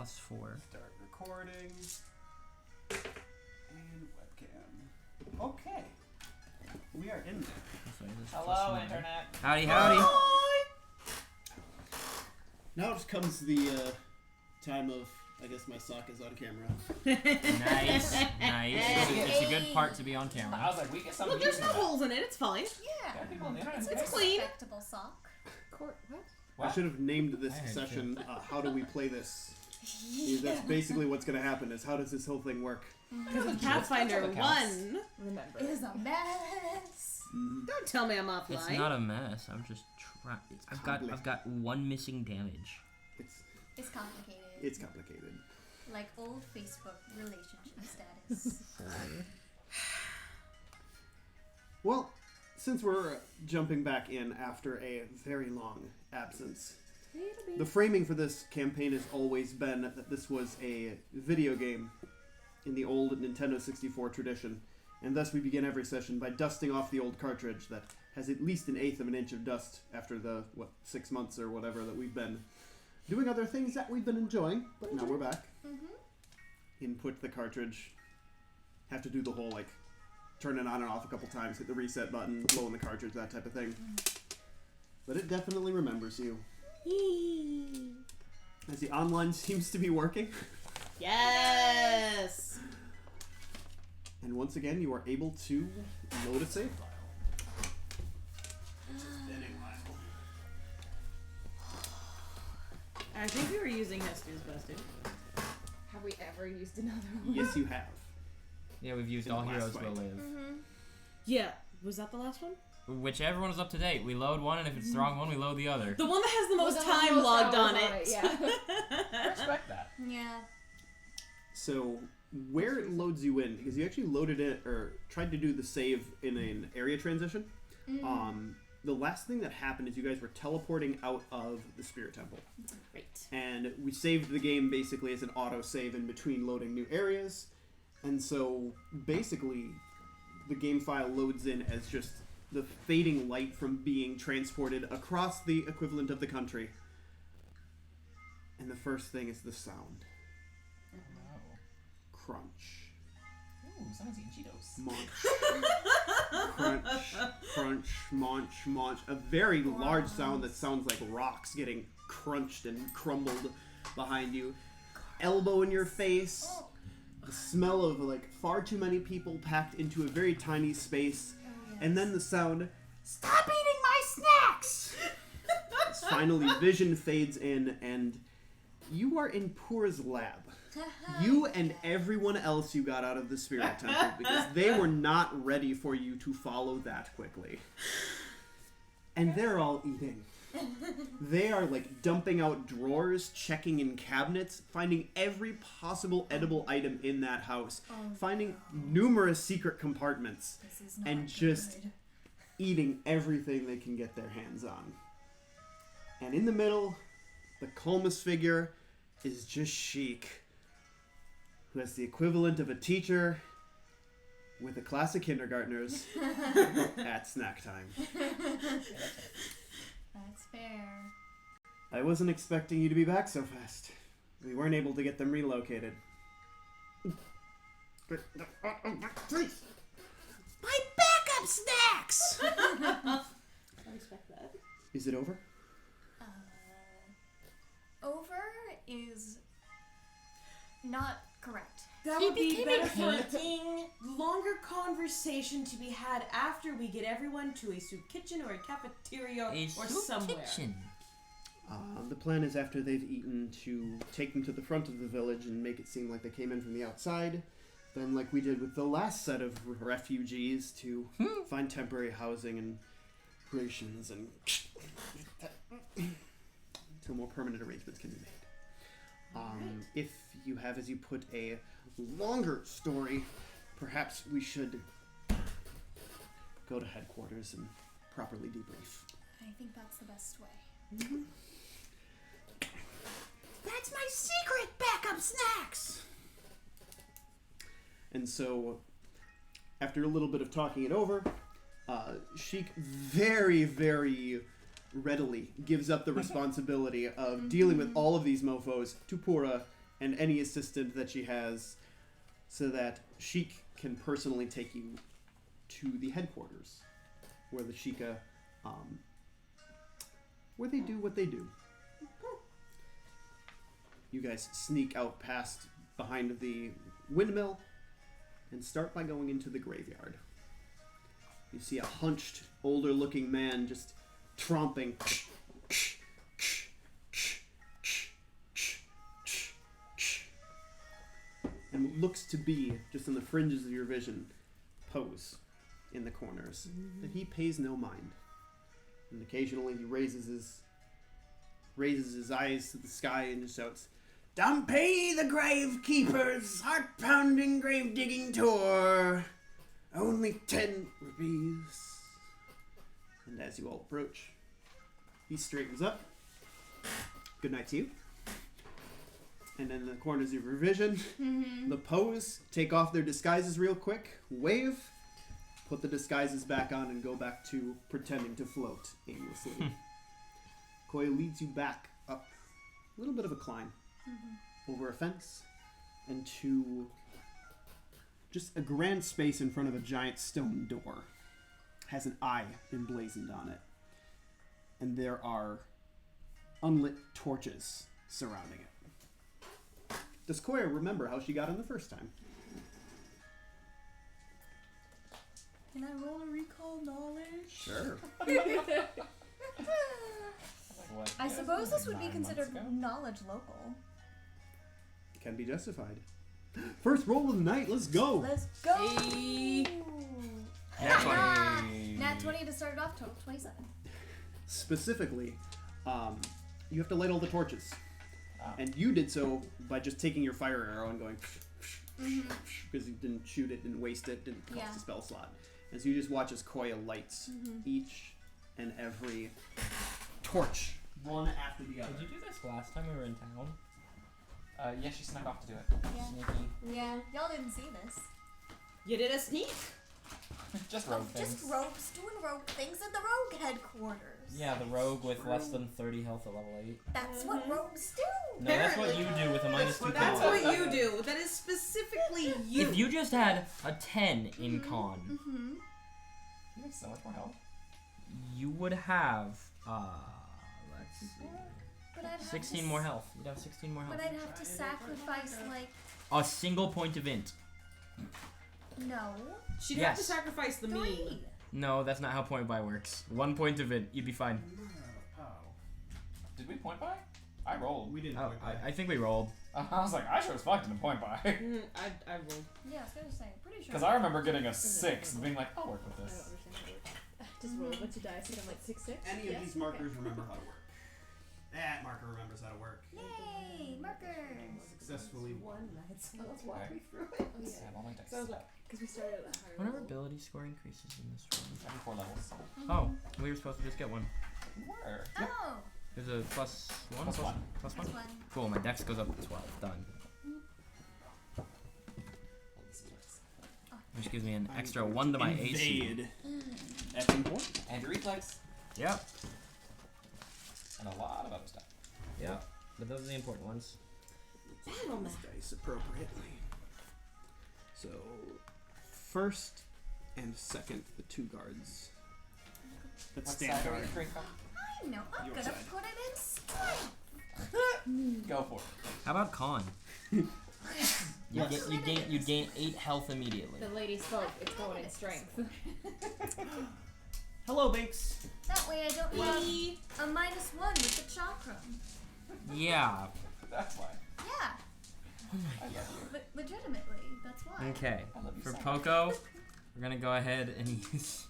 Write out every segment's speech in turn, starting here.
+4. Start recording. And webcam. Okay. We are in there. Hello, Internet. Howdy, howdy. Now just comes the time of, I guess my sock is on camera. Nice, nice. It's a good part to be on camera. I was like, we get some. Look, there's no holes in it. It's fine. Yeah. People on the internet. It's clean. Respectable sock. I should have named this session, How Do We Play This? Because that's basically what's going to happen, is how does this whole thing work? Because it's Pathfinder 1. Remember. It is a mess. Don't tell me I'm offline. It's not a mess. I'm just trying. I've got 1 missing damage. It's complicated. It's complicated. Like old Facebook relationship status. Well, since we're jumping back in after a very long absence, the framing for this campaign has always been that this was a video game in the old Nintendo 64 tradition, and thus we begin every session by dusting off the old cartridge that has at least 1/8 of an inch of dust after the, 6 months or whatever that we've been doing other things that we've been enjoying, but now we're back. Input the cartridge, have to do the whole, turn it on and off a couple times, hit the reset button, blow in the cartridge, that type of thing. But it definitely remembers you. As the online seems to be working. Yes! And once again, you are able to load a save file. It's a spinning file. I think we were using Hester's Busted. Have we ever used another one? Yes, you have. Yeah, we've used In All the last Heroes fight. Will Live. Yeah. Was that the last one? Whichever one is up to date. We load one, and if it's the wrong one, we load the other. The one that has the most Most time logged on hours it. Yeah. I respect that. yeah. So, where it loads you in, because you actually loaded it, or tried to do the save in an area transition, the last thing that happened is you guys were teleporting out of the Spirit Temple. Right. And we saved the game basically as an auto-save in between loading new areas. And so, basically, the game file loads in as just the fading light from being transported across the equivalent of the country. And the first thing is the sound. Crunch. Ooh, someone's eating Cheetos. Munch. Crunch. Crunch. Munch. Munch. A very large sound that sounds like rocks getting crunched and crumbled behind you. Elbow in your face. The smell of far too many people packed into a very tiny space. And then the sound, "Stop eating my snacks!" Finally, vision fades in, and you are in Poor's lab. You and everyone else you got out of the Spirit Temple, because they were not ready for you to follow that quickly. And they're all eating. They are dumping out drawers, checking in cabinets, finding every possible edible item in that house, finding numerous secret compartments, and just eating everything they can get their hands on. And in the middle, the calmest figure is just Sheik, who has the equivalent of a teacher with a class of kindergartners at snack time. That's fair. I wasn't expecting you to be back so fast. We weren't able to get them relocated. Please. My backup snacks! I respect that. Is it over? Over is not correct. That would be better for a longer conversation to be had after we get everyone to a soup kitchen or a cafeteria or somewhere. Kitchen. The plan is after they've eaten to take them to the front of the village and make it seem like they came in from the outside. Then, like we did with the last set of refugees, to find temporary housing and rations and until more permanent arrangements can be made. If you have, as you put, a longer story, perhaps we should go to headquarters and properly debrief. I think that's the best way. Mm-hmm. That's my secret backup snacks! And so, after a little bit of talking it over, Sheik very, very readily gives up the responsibility of dealing with all of these mofos to Pura and any assistant that she has, so that Sheik can personally take you to the headquarters, where the Sheikah, where they do what they do. You guys sneak out past behind the windmill and start by going into the graveyard. You see a hunched, older-looking man just tromping and what looks to be, just in the fringes of your vision, pose in the corners. But he pays no mind. And occasionally he raises his eyes to the sky and just shouts, "Don't pay the gravekeeper's heart-pounding grave-digging tour. Only 10 rupees." And as you all approach, he straightens up. "Good night to you." And in the corners of your vision, the pose, take off their disguises real quick, wave, put the disguises back on, and go back to pretending to float aimlessly. Koya leads you back up a little bit of a climb, over a fence, and to just a grand space in front of a giant stone door. Has an eye emblazoned on it. And there are unlit torches surrounding it. Does Koya remember how she got in the first time? Can I roll a recall knowledge? Sure. What? I suppose this would be 9 considered months ago? knowledge local. Can be justified. First roll of the night, let's go! Let's go! Hey. Nat 20. Nat 20 to start it off, total 27. Specifically, you have to light all the torches. Ah. And you did so by just taking your fire arrow and going because you didn't shoot it, didn't waste it, didn't cost Yeah. a spell slot. And so you just watch as Koya lights each and every torch, one after the other. Did you do this last time we were in town? Yeah, she snuck off to do it. Yeah. Sneaky. Yeah, y'all didn't see this. You did a sneak? Just rogue things. Just rogues doing rogue things at the rogue headquarters. Yeah, the rogue with less than 30 health at level 8. That's what rogues do. No, that's what you do with a minus 2 That's con. what you do. That is specifically you. If you just had a 10 in con, You have so much more health. you would have, let's see, But I'd have 16 to more health. You'd have 16 more health. But I'd have to sacrifice, like, A single point of int. no. She'd have to Yes. sacrifice the me. 3. No, that's not how point buy works. 1 point of int, you'd be fine. Did we point by? I rolled. We didn't Oh, quite I think we rolled. I was like, I sure as fuck didn't point by. I rolled. Yeah, I was gonna say, pretty sure. Because I remember getting a 6 and being like, I'll work with I don't this. understand how it works. Just roll a bunch of dice and I'm like 6/6. Any of these markers remember how to work. That marker remembers how to work. Yay! Markers! Successfully. So let's walk Okay. me through it. Oh, I have all my dice. Sounds like, because we started at a higher What are level. ability score increases in this room? Every 4 levels. Oh, we were supposed to just get one. Where? Oh! There's a plus 1? Plus 1. Plus That's 1? one. Cool, my dex goes up to 12. Done. Which gives me an extra 1 to my AC. Invade. That's important. And your reflex. Yep. And a lot of other stuff. Yep. But those are the important ones. These dice appropriately. So, first and second, the 2 guards. That's What stand side are guard. you drink from? I know, I'm Your gonna side. put it in strength. Go for it. How about con? You gain 8 health immediately. The lady spoke, it's going in strength. Hello, Binks. That way I don't have a -1 with the chakra. Yeah. That's why. Yeah, I love you. but legitimately, that's why. Okay. I love you For so much. Poco, we're gonna go ahead and use.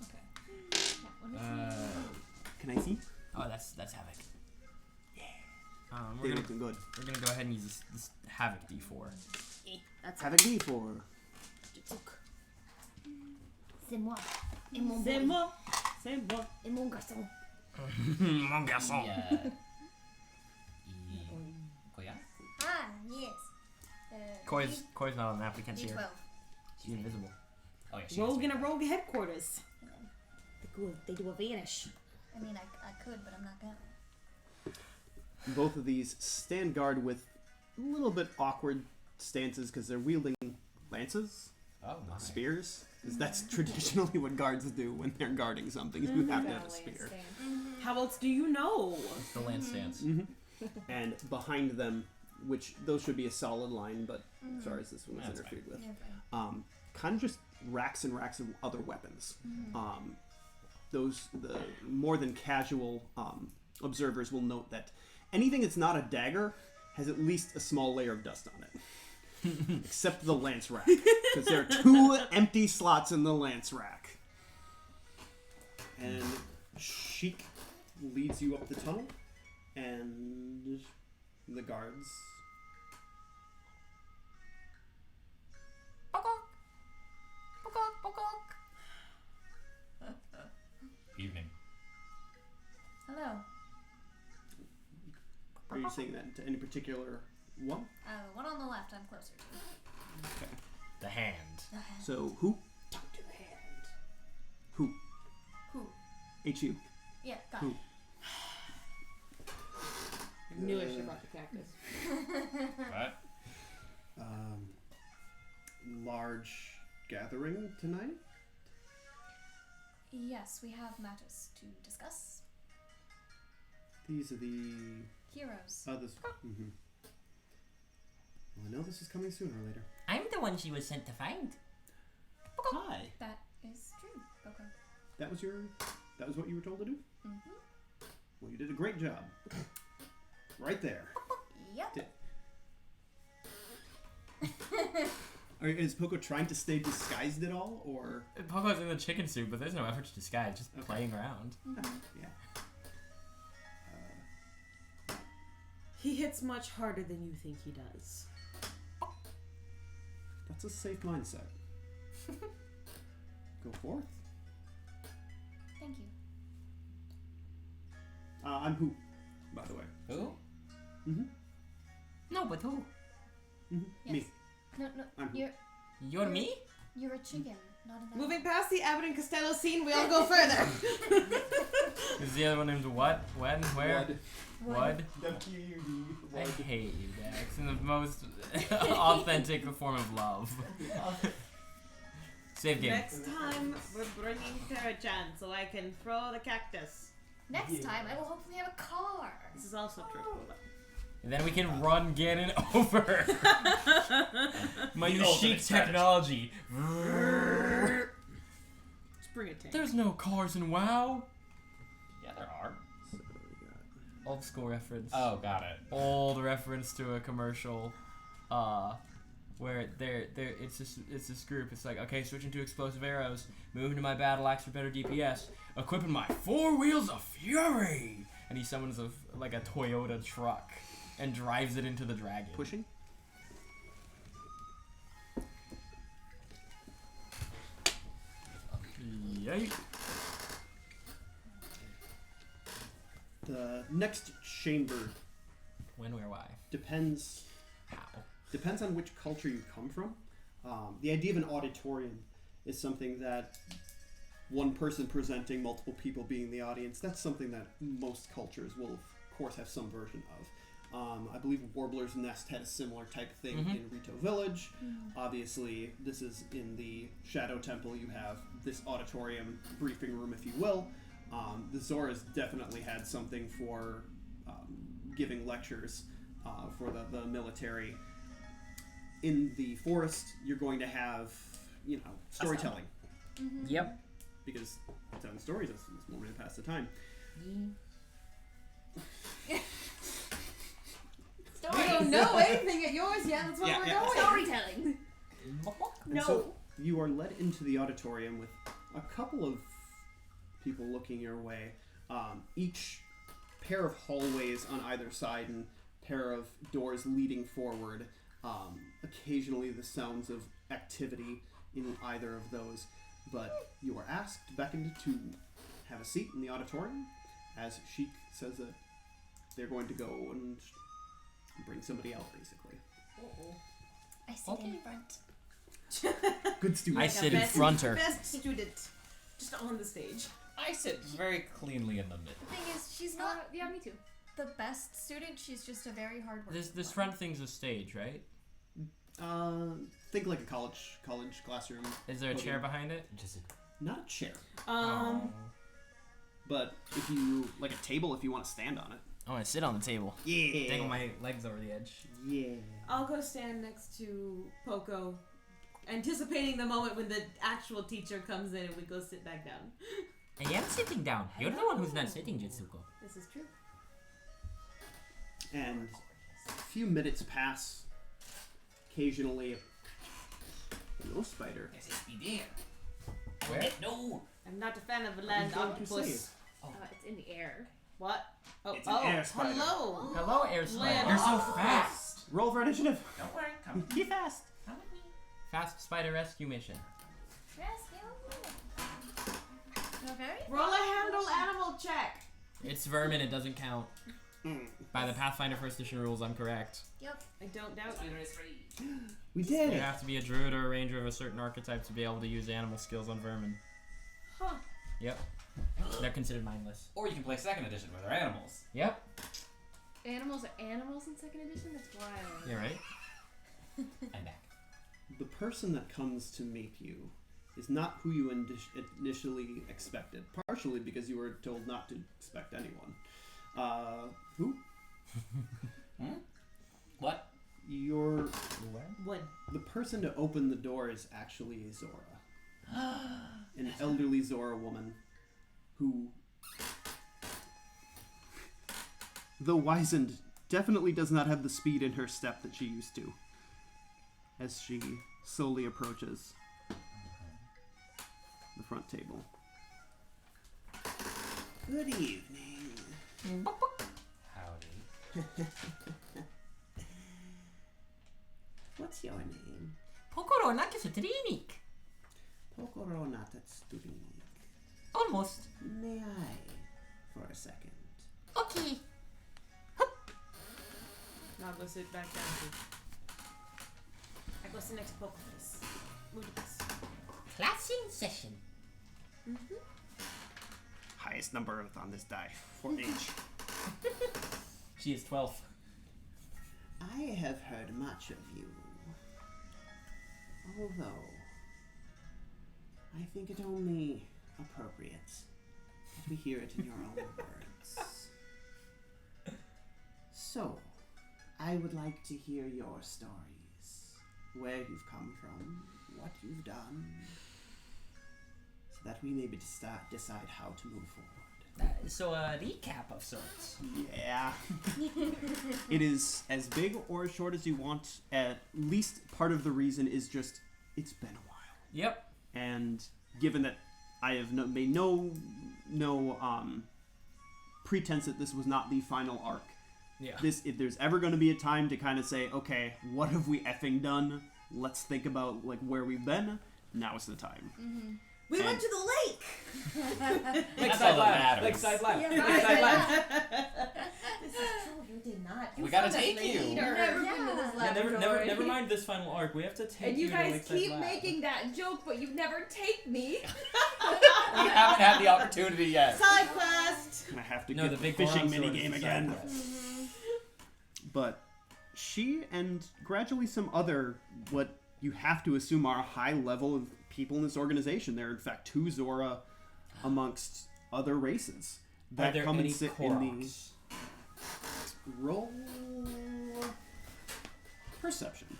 Can I see? Oh, that's Havoc. They We're looking good. gonna go ahead and use this Havoc D4. That's Have a D4. C'est moi. Et mon C'est boy. moi. C'est moi. Et mon garçon. Mon garçon. Koya? Ah, yes. Koi's not on the map. We can't see her. D12. She's invisible. Oh, yeah, she Rogue is. in a rogue headquarters. They do a vanish. I mean, I could, but I'm not gonna. Both of these stand guard with little bit awkward stances because they're wielding lances, Oh my. spears. Because that's traditionally what guards do when they're guarding something. You have to have a spear. How else do you know? It's the lance stance. And behind them, which those should be a solid line, but sorry, this one was That's interfered with. You're fine. Kind of just racks and racks of other weapons. The more than casual observers will note that anything that's not a dagger has at least a small layer of dust on it. Except the lance rack. Because there are 2 empty slots in the lance rack. And Sheik leads you up the tunnel. And the guards... Evening. Hello. Are you saying that to any particular one? One on the left I'm closer to. Okay. The hand. So, who? Talk to the hand. Who? Who? H-U. Yeah, got Who? it. I knew I should have brought the cactus. What? Large gathering tonight? Yes, we have matters to discuss. These are the Heroes. others. Mm-hmm. Well, I know this is coming sooner or later. I'm the one she was sent to find. Hi. That is true. Okay. That was what you were told to do? Mm-hmm. Well, you did a great job. Right there. Yep. Is Poco trying to stay disguised at all, or? Poco's in the chicken soup, but there's no effort to disguise, just Okay. playing around. Yeah. He hits much harder than you think he does. That's a safe mindset. Go forth. Thank you. I'm who, by the way. Who? Mm-hmm. No, but who? Mm-hmm. Yes. Me. No, I'm who? You're me? You're a chicken, not an apple. Moving past the Abbott and Costello scene, we all go further. Is the other one named what? When? Where? What? W-U-D. I hate you, Dax, in the most authentic form of love. Save game. Next time, we're bringing Terra-chan so I can throw the cactus. Next time, I will hopefully have a car. This is also true. And then we can run Ganon over. My The new ultimate chic strategy. technology. Let's bring a tank. There's no cars in WoW. Yeah, there are. So we got Old school reference. Oh, got it. Old reference to a commercial, where it's this group. It's like, okay, switching to explosive arrows, moving to my battle axe for better DPS, equipping my 4 wheels of fury, and he summons a Toyota truck and drives it into the dragon. pushing. Yay! The next chamber When, where, why? depends How? on which culture you come from. The idea of an auditorium is something that one person presenting, multiple people being the audience, that's something that most cultures will, of course, have some version of. I believe Warbler's Nest had a similar type thing in Rito Village. Obviously, this is in the Shadow Temple. You have this auditorium, briefing room, if you will. The Zoras definitely had something for giving lectures for the military. In the forest, you're going to have, storytelling. Yep. Because telling stories is one way to pass the time. We don't know anything at yours yet. That's why Yeah, we're yeah. going. Storytelling. And so you are led into the auditorium with a couple of people looking your way. Each pair of hallways on either side and pair of doors leading forward. Occasionally the sounds of activity in either of those. But you are beckoned to have a seat in the auditorium as Sheik says that they're going to go and bring somebody out, basically. I sit in front. Good student. I sit in fronter. Best student. Just on the stage. I sit very cleanly in the middle. The thing is, she's not. Yeah, me too. the best student. She's just a very hard worker. This front thing's a stage, right? Think like a college classroom. Is there a chair behind it? Not a chair, Oh. but if you like a table, if you want to stand on it. I want to sit on the table. Yeah. Dangle my legs over the edge. Yeah. I'll go stand next to Poco, anticipating the moment when the actual teacher comes in and we go sit back down. I am sitting down. You're the one who's not sitting, Jitsuko. This is true. And a few minutes pass. Occasionally, no spider. Where? No. I'm not a fan of a land What did you say? octopus. It's in the air. What? Oh, It's an air spider. hello. Hello, air spider. Land You're so octopus. fast. Roll for initiative. Don't worry. Come. Be fast. Come with me. Fast spider rescue mission. Okay. Roll a handle animal check. It's vermin. It doesn't count. Mm. By the Pathfinder First Edition rules, I'm correct. Yep. I don't doubt you. Spider is free. We did You it. have to be a druid or a ranger of a certain archetype to be able to use animal skills on vermin. Huh. Yep. They're considered mindless. Or you can play second edition where they're animals. Yep. Animals are animals in second edition? That's wild. Yeah, right? I'm back. The person that comes to meet you is not who you initially expected. Partially because you were told not to expect anyone. Who? What? Your Wood. the person to open the door is actually a Zora. An elderly Zora woman who, though wizened, definitely does not have the speed in her step that she used to. As she slowly approaches the front table. Good evening. Howdy. What's your name? Pokoro Nakisutrinik. Pokoro Natatsurini. Almost. May I, for a second? Okay. Now go sit back down, please. I go sit next to Poco, please. Move to this. Class in session. Highest number on this die for age. She is 12. I have heard much of you. Although, I think it only appropriate that we hear it in your own words. So, I would like to hear your stories. Where you've come from, what you've done, so that we may decide how to move forward. So a recap of sorts. Yeah. It is as big or as short as you want. At least part of the reason is just, it's been a while. Yep. And given that I have made no pretense that this was not the final arc, Yeah. if there's ever going to be a time to kind of say, okay, what have we effing done? Let's think about like where we've been. Now is the time. We went And- to the lake! That's all that matters. Lakeside Lab. Yeah, Lakeside Lab. This is true, you did not. We gotta take you. You've never been to this Yeah, laboratory. never mind this final arc. We have to take And you to guys Lakeside keep Lab. making that joke, but you never take me. We haven't had the opportunity yet. Side quest! I have to No, get the the big fishing Goron sword minigame is again. the side But she and gradually some other, what you have to assume are a high level of people in this organization. There are in fact 2 Zora amongst other races Are that there come any and sit in the Koroks? roll perception.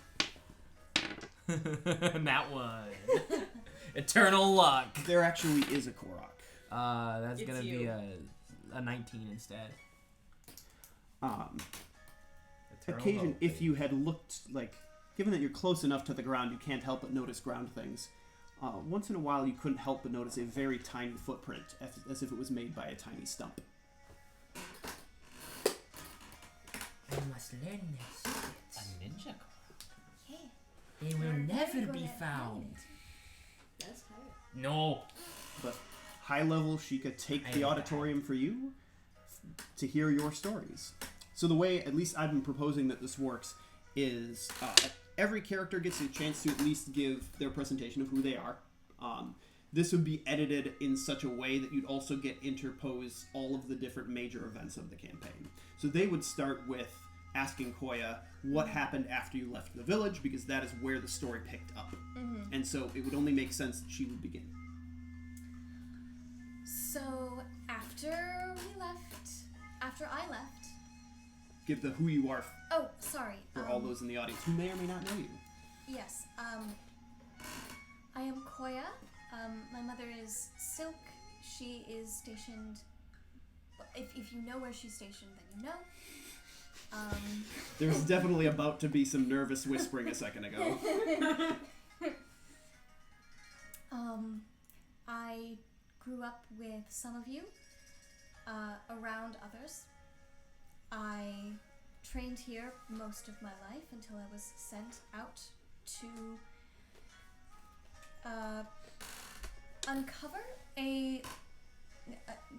That one. Eternal luck. There actually is a Korok. That's It's gonna you. be a 19 instead. Eternal Occasion, hope, if baby. you had looked like, given that you're close enough to the ground, you can't help but notice ground things. Once in a while, you couldn't help but notice a very tiny footprint, as if it was made by a tiny stump. I must learn their A secrets. ninja They will You're never very be good at found. That's tight. No. But high level, she could take I the know that. auditorium for you to hear your stories. So the way, at least I've been proposing that this works, is every character gets a chance to at least give their presentation of who they are. this would be edited in such a way that you'd also get interpose all of the different major events of the campaign. So they would start with asking Koya what happened after you left the village, because that is where the story picked up. And so it would only make sense that she would begin. So after I left. Give the who you are Oh, sorry. for all those in the audience who may or may not know you. Yes. I am Koya. My mother is Silk. She is stationed. If you know where she's stationed, then you know. There was definitely about to be some nervous whispering a second ago. I grew up with some of you, around others. I trained here most of my life until I was sent out to uncover a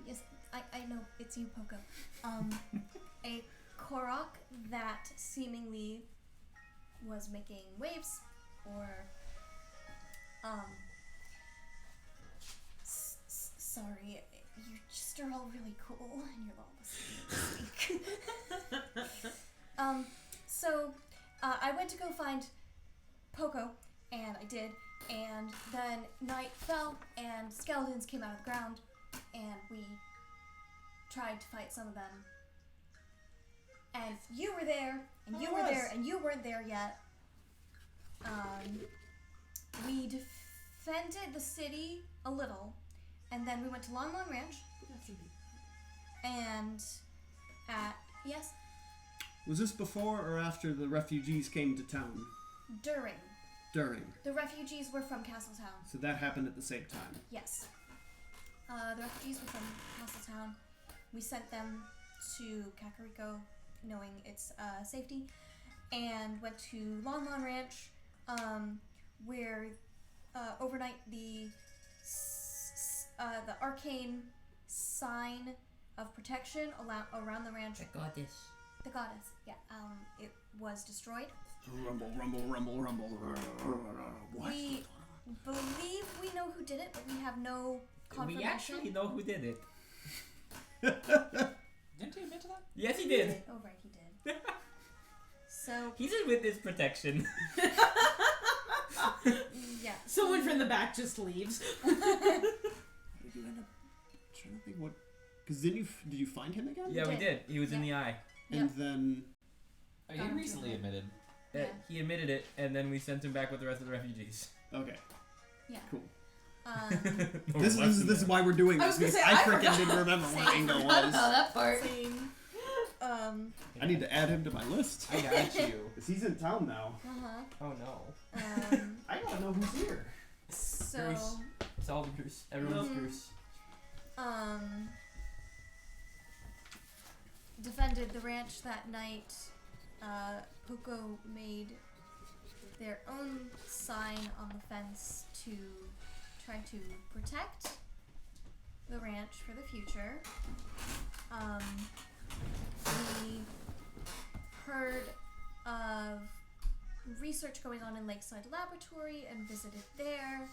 yes, I know it's you, Poco. A Korok that seemingly was making waves, or sorry, you just are all really cool and you're all listening to speak. So I went to go find Poco, and I did, and then night fell and skeletons came out of the ground, and we tried to fight some of them. And you were there, and you were there, and you weren't there yet. We defended the city a little, and then we went to Long Ranch. And yes, Was this before or after the refugees came to town? during. During. The refugees were from Castletown. So that happened at the same time. Yes. The refugees were from Castletown. We sent them to Kakariko, knowing its safety, and went to Long Ranch, where overnight the arcane sign of protection around the ranch. The goddess. Yeah. It was destroyed. Rumble, rumble, rumble, rumble. What? We believe we know who did it, but we have no confirmation. We actually know who did it. Didn't he admit to that? Yes, he did. Oh, right, he did. So, He's in witness protection. yeah. Someone from the back just leaves. How did you end up trying to think what? Because did you find him again? Yeah, we did. He was in the eye. And then I mean, he recently admitted. Yeah. He admitted it, and then we sent him back with the rest of the refugees. okay, Yeah. cool. Um, This is why we're doing I this, was gonna because say, I I freaking forgot. didn't remember what Same. Ingo Forgot was. about that part. same. I need to add him to my list. I got you. Because he's in town now. Oh no. I gotta know who's here. So, Bruce. It's all Bruce. Everyone's Bruce. defended the ranch that night. Poco made their own sign on the fence to try to protect the ranch for the future. We heard of research going on in Lakeside Laboratory and visited there.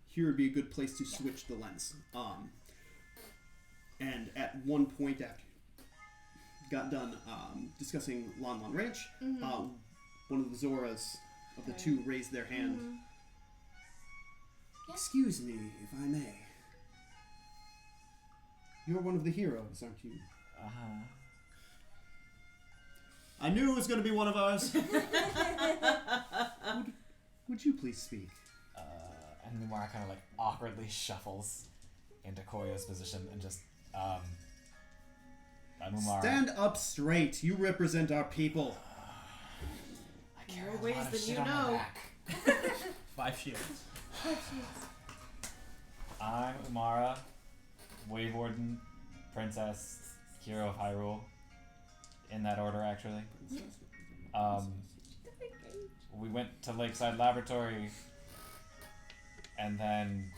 Here would be a good place to switch the lens. And at one point after you got done discussing Lon Lon Ranch, one of the Zoras of the two raised their hand. Yeah. Excuse me, if I may. You're one of the heroes, aren't you? I knew it was going to be one of ours. would you please speak? And Numara kind of like awkwardly shuffles into Koya's position and just, Numara. Stand up straight. You represent our people. I carry More a ways lot of than shit you on my know. back. 5 shields. I'm Umara, Wave Warden, Princess, Hero of Hyrule. In that order, actually. We went to Lakeside Laboratory, and then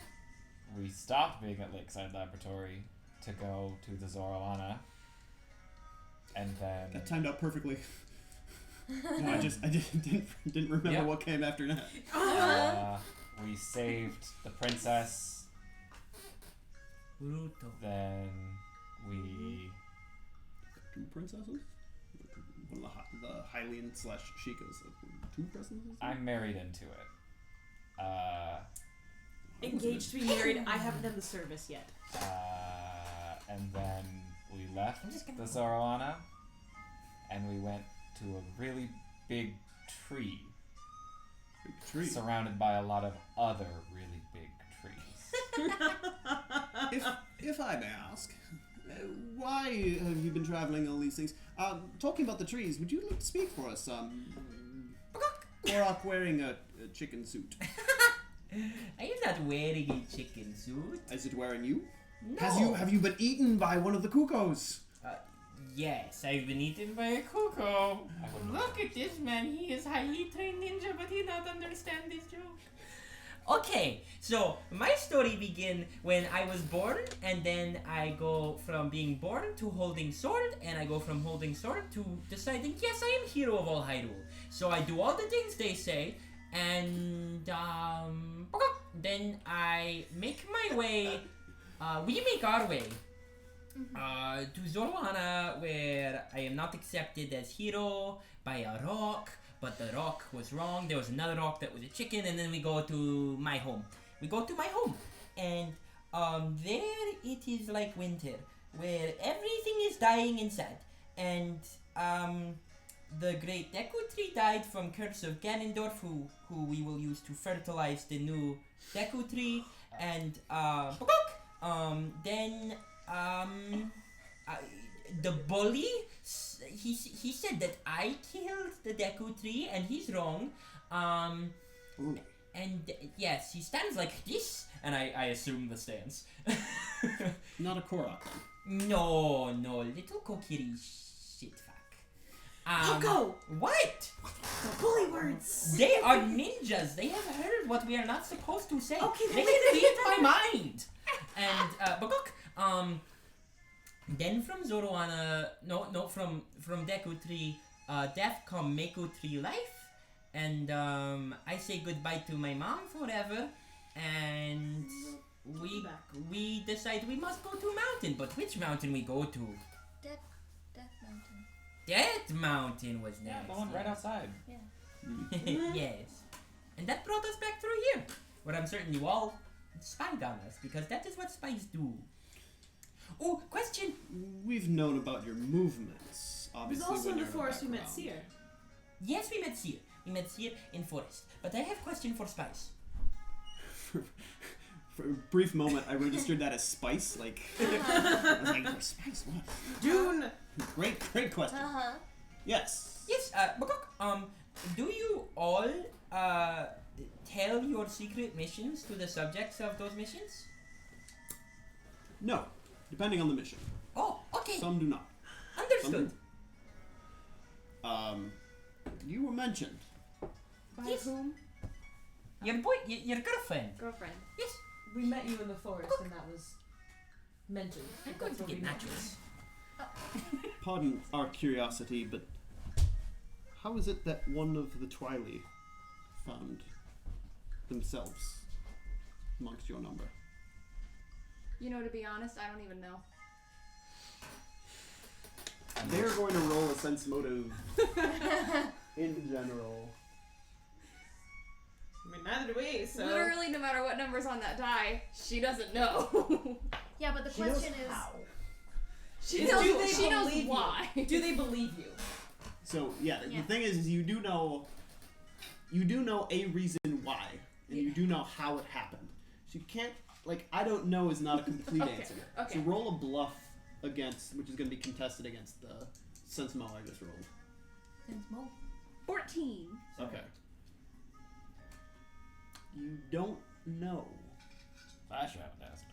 we stopped being at Lakeside Laboratory to go to the Zoralana, and then That timed out perfectly. No, I didn't remember Yeah. what came after that. we saved the princess. Bruto. Then we. 2 princesses? One of the Hylian / Sheikahs. 2 princesses? I'm married into it. Engaged to be married. I haven't done the service yet. And then we left the Zoroana, and we went to a really big tree. Big tree. Surrounded by a lot of other really big trees. If I may ask, why have you been traveling all these things? Talking about the trees, would you like to speak for us? Korak wearing a chicken suit. I am not wearing a chicken suit. Is it wearing you? No. Have you been eaten by one of the cuckoos? Yes, I've been eaten by a cuckoo. Look at this man. He is highly trained ninja, but he not understand this joke. Okay, so my story begin when I was born, and then I go from being born to holding sword, and I go from holding sword to deciding, yes, I am hero of all Hyrule. So I do all the things they say, and then I make my way, we make our way to Zoroana, where I am not accepted as hero by a rock, but the rock was wrong. There was another rock that was a chicken, and then we go to my home. And there it is like winter, where everything is dying and sad. And the great Deku Tree died from curse of Ganondorf, who we will use to fertilize the new Deku Tree. And the bully, he said that I killed the Deku Tree, and he's wrong. Ooh. And yes, he stands like this, and I assume the stance. Not a Korak. No, little Kokiri shit fuck. Coco! What? The bully words. They are ninjas. They have heard what we are not supposed to say. Okay, They can read my mind. And then from Zoroana, from Deku Tree, death come Meku Tree life, and I say goodbye to my mom forever, and we decide we must go to a mountain, but which mountain we go to? Death Mountain. Death Mountain was Yeah, next. the one right outside. Yeah. Yes. And that brought us back through here, where I'm certain you all spied on us, because that is what spies do. Oh, question! We've known about your movements. It was Obviously, also when in the you're forest we met background. Seer. Yes, we met Seer. We met Seer in forest. But I have question for spies. For a brief moment, I registered that as spice. Like, I was like, for spice, what? Dune! Great question. Uh-huh. Yes. Yes, Bakok, do you all tell your secret missions to the subjects of those missions? No, depending on the mission. Oh, okay. Some do not. Understood. You were mentioned. By Yes. whom? Your girlfriend. Girlfriend. Yes. We met you in the forest and that was mentioned. I'm going to get nachos. Pardon our curiosity, but how is it that one of the Twily found themselves amongst your number? You know, to be honest, I don't even know. They're going to roll a sense motive in general. I mean, neither do we, so. Literally, no matter what number's on that die, she doesn't know. Yeah, but the question is, She Do knows, they she knows believe you? why. Do they believe you? So yeah, Yeah. the thing is you do know a reason why, and you do know how it happened. So you can't, like, I don't know is not a complete Okay, answer. okay. So roll a bluff against, which is going to be contested against the sense mo I just rolled. 14. Okay. You don't know. I should have asked.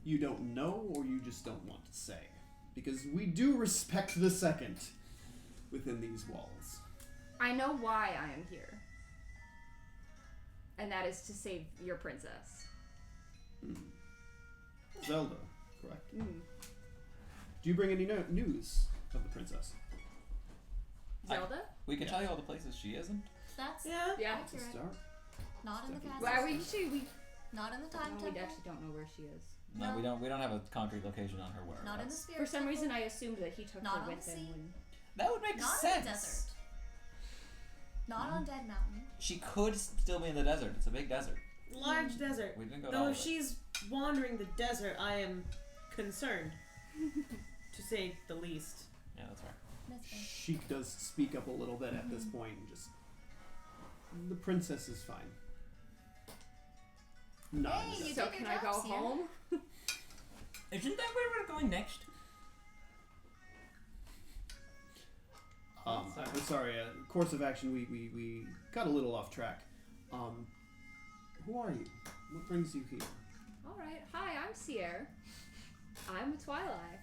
You don't know, or you just don't want to say. Because we do respect the second within these walls. I know why I am here. And that is to save your princess. Zelda, correct? Mm. Do you bring any news of the princess? Zelda? We can tell you all the places she isn't. That's Yeah. Yeah. It's a accurate. start. Not in the castle. Well, we Not in the time We temple. actually don't know where she is. No, No. we don't have a concrete location on her whereabouts. Not in the sphere. For some temple. reason, I assumed that he took Not her on with the him. sea. When... That would make Not sense. in the desert. Not on Dead Mountain. She could still be in the desert. It's a big desert. Large desert. We didn't go to Though all if of it. she's wandering the desert, I am concerned, to say the least. Yeah, that's right. That's fair. Sheik does speak up a little bit at this point and just. The princess is fine. No. Hey, you So did can your I go job, Sierra. home? Isn't that where we're going next? I'm sorry. Course of action. We got a little off track. Who are you? What brings you here? Alright, hi, I'm Sierra. I'm a Twilight.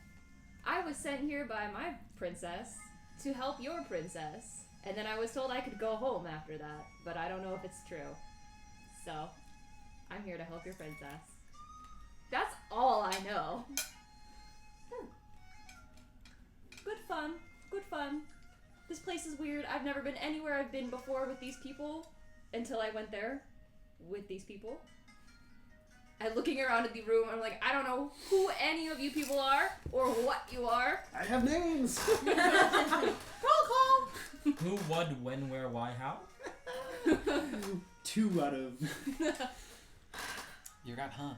I was sent here by my princess to help your princess, and then I was told I could go home after that, but I don't know if it's true. So, I'm here to help your princess. That's all I know. Good fun. Good fun. This place is weird. I've never been anywhere I've been before with these people until I went there with these people. And looking around at the room, I'm like, I don't know who any of you people are or what you are. I have names. Roll call. Who, what, when, where, why, how? 2 out of. You got huh?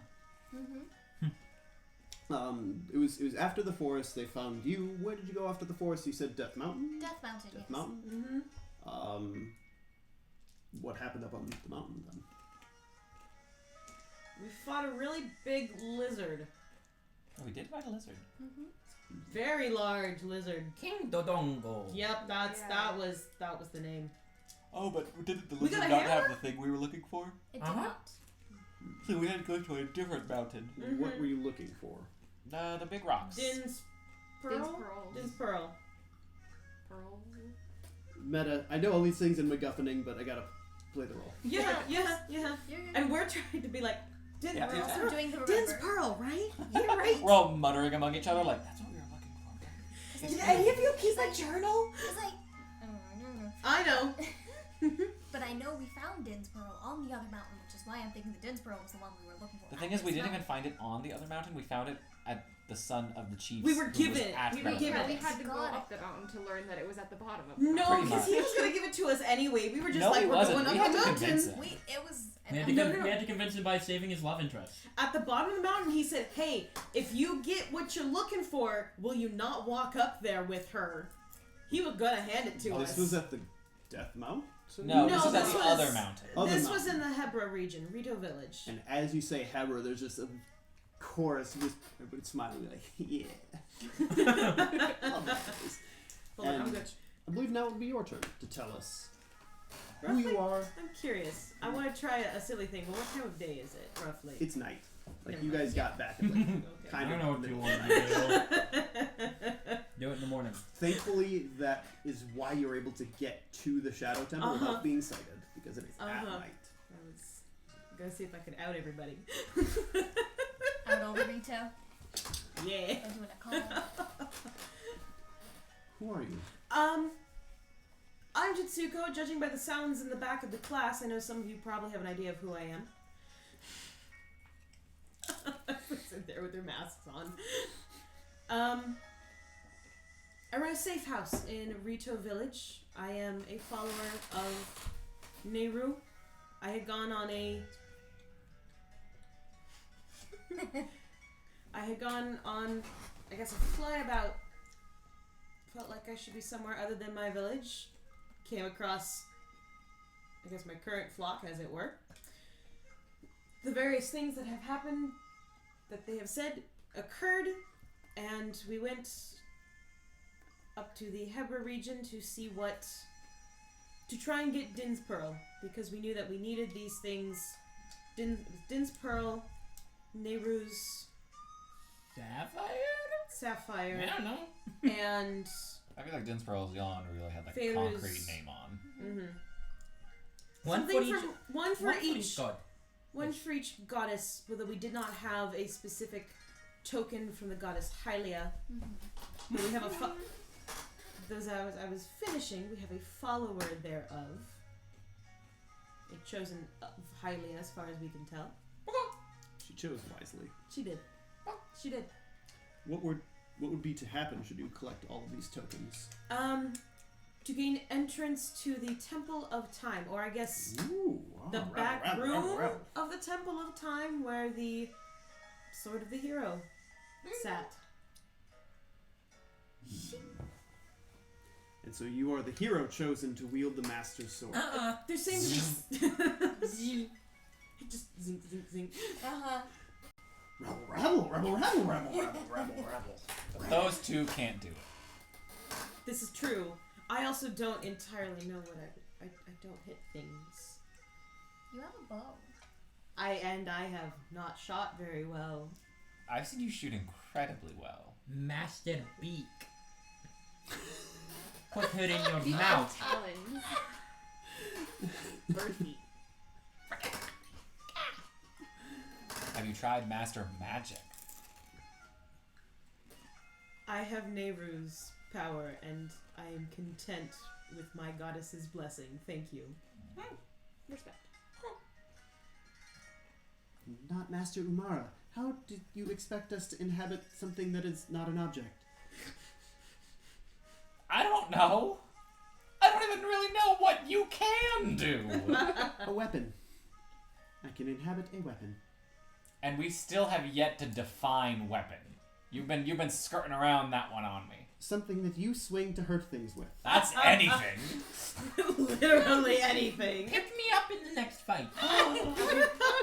It was after the forest. They found you. Where did you go after the forest? You said Death Mountain. Death Mountain. Death Yes. Mountain. Mm-hmm. What happened up on the mountain then? We fought a really big lizard. Oh, we did find a lizard. Very large lizard. King Dodongo. Yep, that was the name. Oh, but didn't the We got lizard a not have hammer? the thing we were looking for? It did Uh-huh. not. So we had to go to a different mountain. What were you looking for? The big rocks. Din's Pearl. Din's Pearl. Din's Pearl. Pearl. Meta. I know all these things in MacGuffining, but I gotta play the role. Yeah. You're And we're trying to be like, Din's Yeah, We're yeah. also doing the Din's remember. Pearl, right? You're right. We're all muttering among each other like, that's what we were looking for. Did any of you keep a journal? It's like, I know. but I know we found Din's Pearl on the other mountain, which is why I'm thinking the Din's Pearl was the one we were looking for. The thing is, we didn't even find it on the other mountain. We found it at the son of the chiefs. We were who was given it. at We were Mount given Everest. We had to go Got it. up the mountain to learn that it was at the bottom of No, Pretty because he much. was gonna give it to us anyway. We were just No, like, he we're wasn't. going up We had the to mountain. convince him. Wait, it was. We had, to No, no, no. we had to convince him by saving his love interest. At the bottom of the mountain, he said, "Hey, if you get what you're looking for, will you not walk up there with her?" He was gonna hand it to us. This was at the Death Mountain. No, No, this is at this the was- other mountain. Other This mountain. was in the Hebra region, Rito Village. And as you say Hebra, there's just a chorus with everybody smiling like, yeah. Love that face. Hold on, I'm And- good. I believe now it would be your turn to tell us who you are. I'm curious. I want to try a silly thing, but what time of day is it, roughly? It's night. Like Never you mind. guys got back at like, Okay. I kind don't of know what you middle want of me the night. to do. Do it in the morning. Thankfully, that is why you're able to get to the Shadow Temple Uh-huh. without being sighted, because it is at Uh-huh. night. I was gonna see if I could out everybody. Out over Rito. Yeah. I'm doing a call. Who are you? I'm Jitsuko. Judging by the sounds in the back of the class, I know some of you probably have an idea of who I am. Sit there with their masks on. I run a safe house in Rito Village. I am a follower of Nehru. I had gone on a I guess a flyabout. Felt like I should be somewhere other than my village. Came across, I guess, my current flock, as it were. The various things that have happened, that they have said, occurred, and we went up to the Hebra region to see to try and get Din's Pearl, because we knew that we needed these things. Din's Pearl, Nehru's Sapphire, I don't know. and I feel like Din's Pearl is the only one who really had like a Pharaoh's- concrete name on. One something for each. from one for one for each god. one for each goddess, but we did not have a specific token from the goddess Hylia. But we have I was finishing. We have a follower thereof. chosen highly as far as we can tell. She chose wisely. She did. She did. What would be to happen should you collect all of these tokens? To gain entrance to the Temple of Time, or I guess Ooh, the rebel, back rebel, room rebel, rebel. of the Temple of Time where the Sword of the Hero sat. And so you are the hero chosen to wield the Master Sword. There seems to be... Just zing, zing, zing. Rebel, rebel, rebel, rebel, rebel, rebel, rebel, rebel. But those two can't do it. This is true. I also don't entirely know what I don't hit things. You have a bow. I have not shot very well. I've seen you shoot incredibly well. Master Beak. Put her in your mouth. Talons. Earthy. Have you tried Master Magic? I have Nehru's power, and I am content with my goddess's blessing. Thank you. Respect. Not Master Umara. How did you expect us to inhabit something that is not an object? I don't know. I don't even really know what you can do. A weapon. I can inhabit a weapon. And we still have yet to define weapon. You've been skirting around that one on me. Something that you swing to hurt things with. That's anything. Literally anything. Pick me up in the next fight.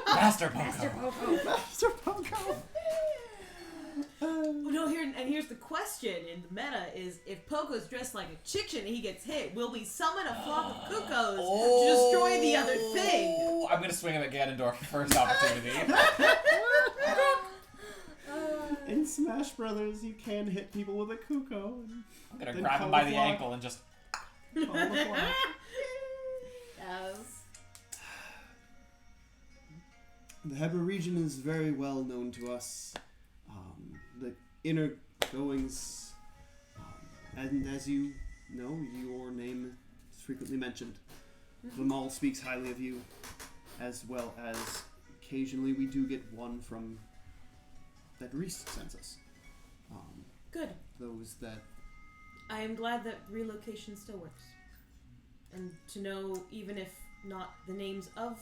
Master Poco. Master Poco. No, here's the question in the meta is if Poco's dressed like a chicken and he gets hit, will we summon a flock of cuckoos to destroy the other thing? I'm gonna swing him at Ganondorf first opportunity. In Smash Brothers, you can hit people with a cuckoo. I'm gonna Then grab call him by the the flock. ankle and just... Call the flock. Yes. The Hebra region is very well known to us. The inner goings, and as you know, your name is frequently mentioned. Vimal speaks highly of you, as well as occasionally we do get one from that Reese sends us. Good. Those that I am glad that relocation still works. And to know, even if not the names of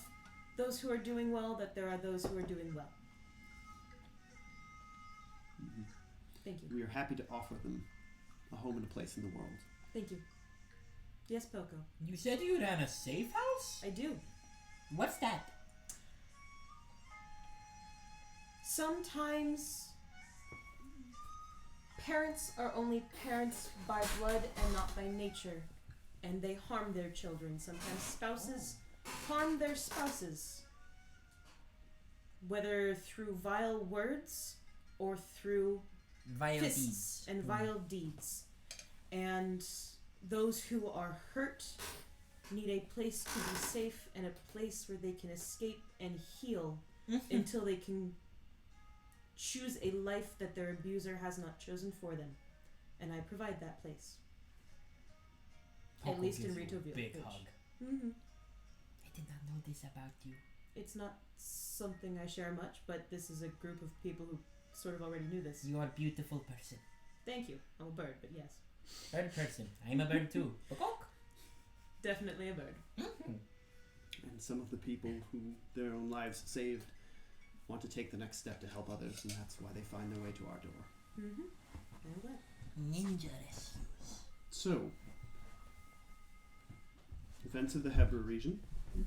those who are doing well, that there are those who are doing well. Thank you. we are happy to offer them a home and a place in the world. Thank you. Yes, Poco. You said you ran a safe house? I do. What's that? Sometimes parents are only parents by blood and not by nature, and they harm their children. Sometimes spouses harm their spouses, whether through vile words or through Vile fists deeds. and vile deeds. And those who are hurt need a place to be safe and a place where they can escape and heal until they can choose a life that their abuser has not chosen for them. And I provide that place. Poco At least in gives you Rito a big Village. hug. Mm-hmm. I did not know this about you. It's not something I share much, but this is a group of people who sort of already knew this. You are a beautiful person. Thank you. I'm a bird, but yes. Bird person. I'm a bird too. Peacock. Definitely a bird. And some of the people who their own lives saved want to take the next step to help others, and that's why they find their way to our door. Mm-hmm. I'm glad. Ninja rescues. So, events of the Hebra region.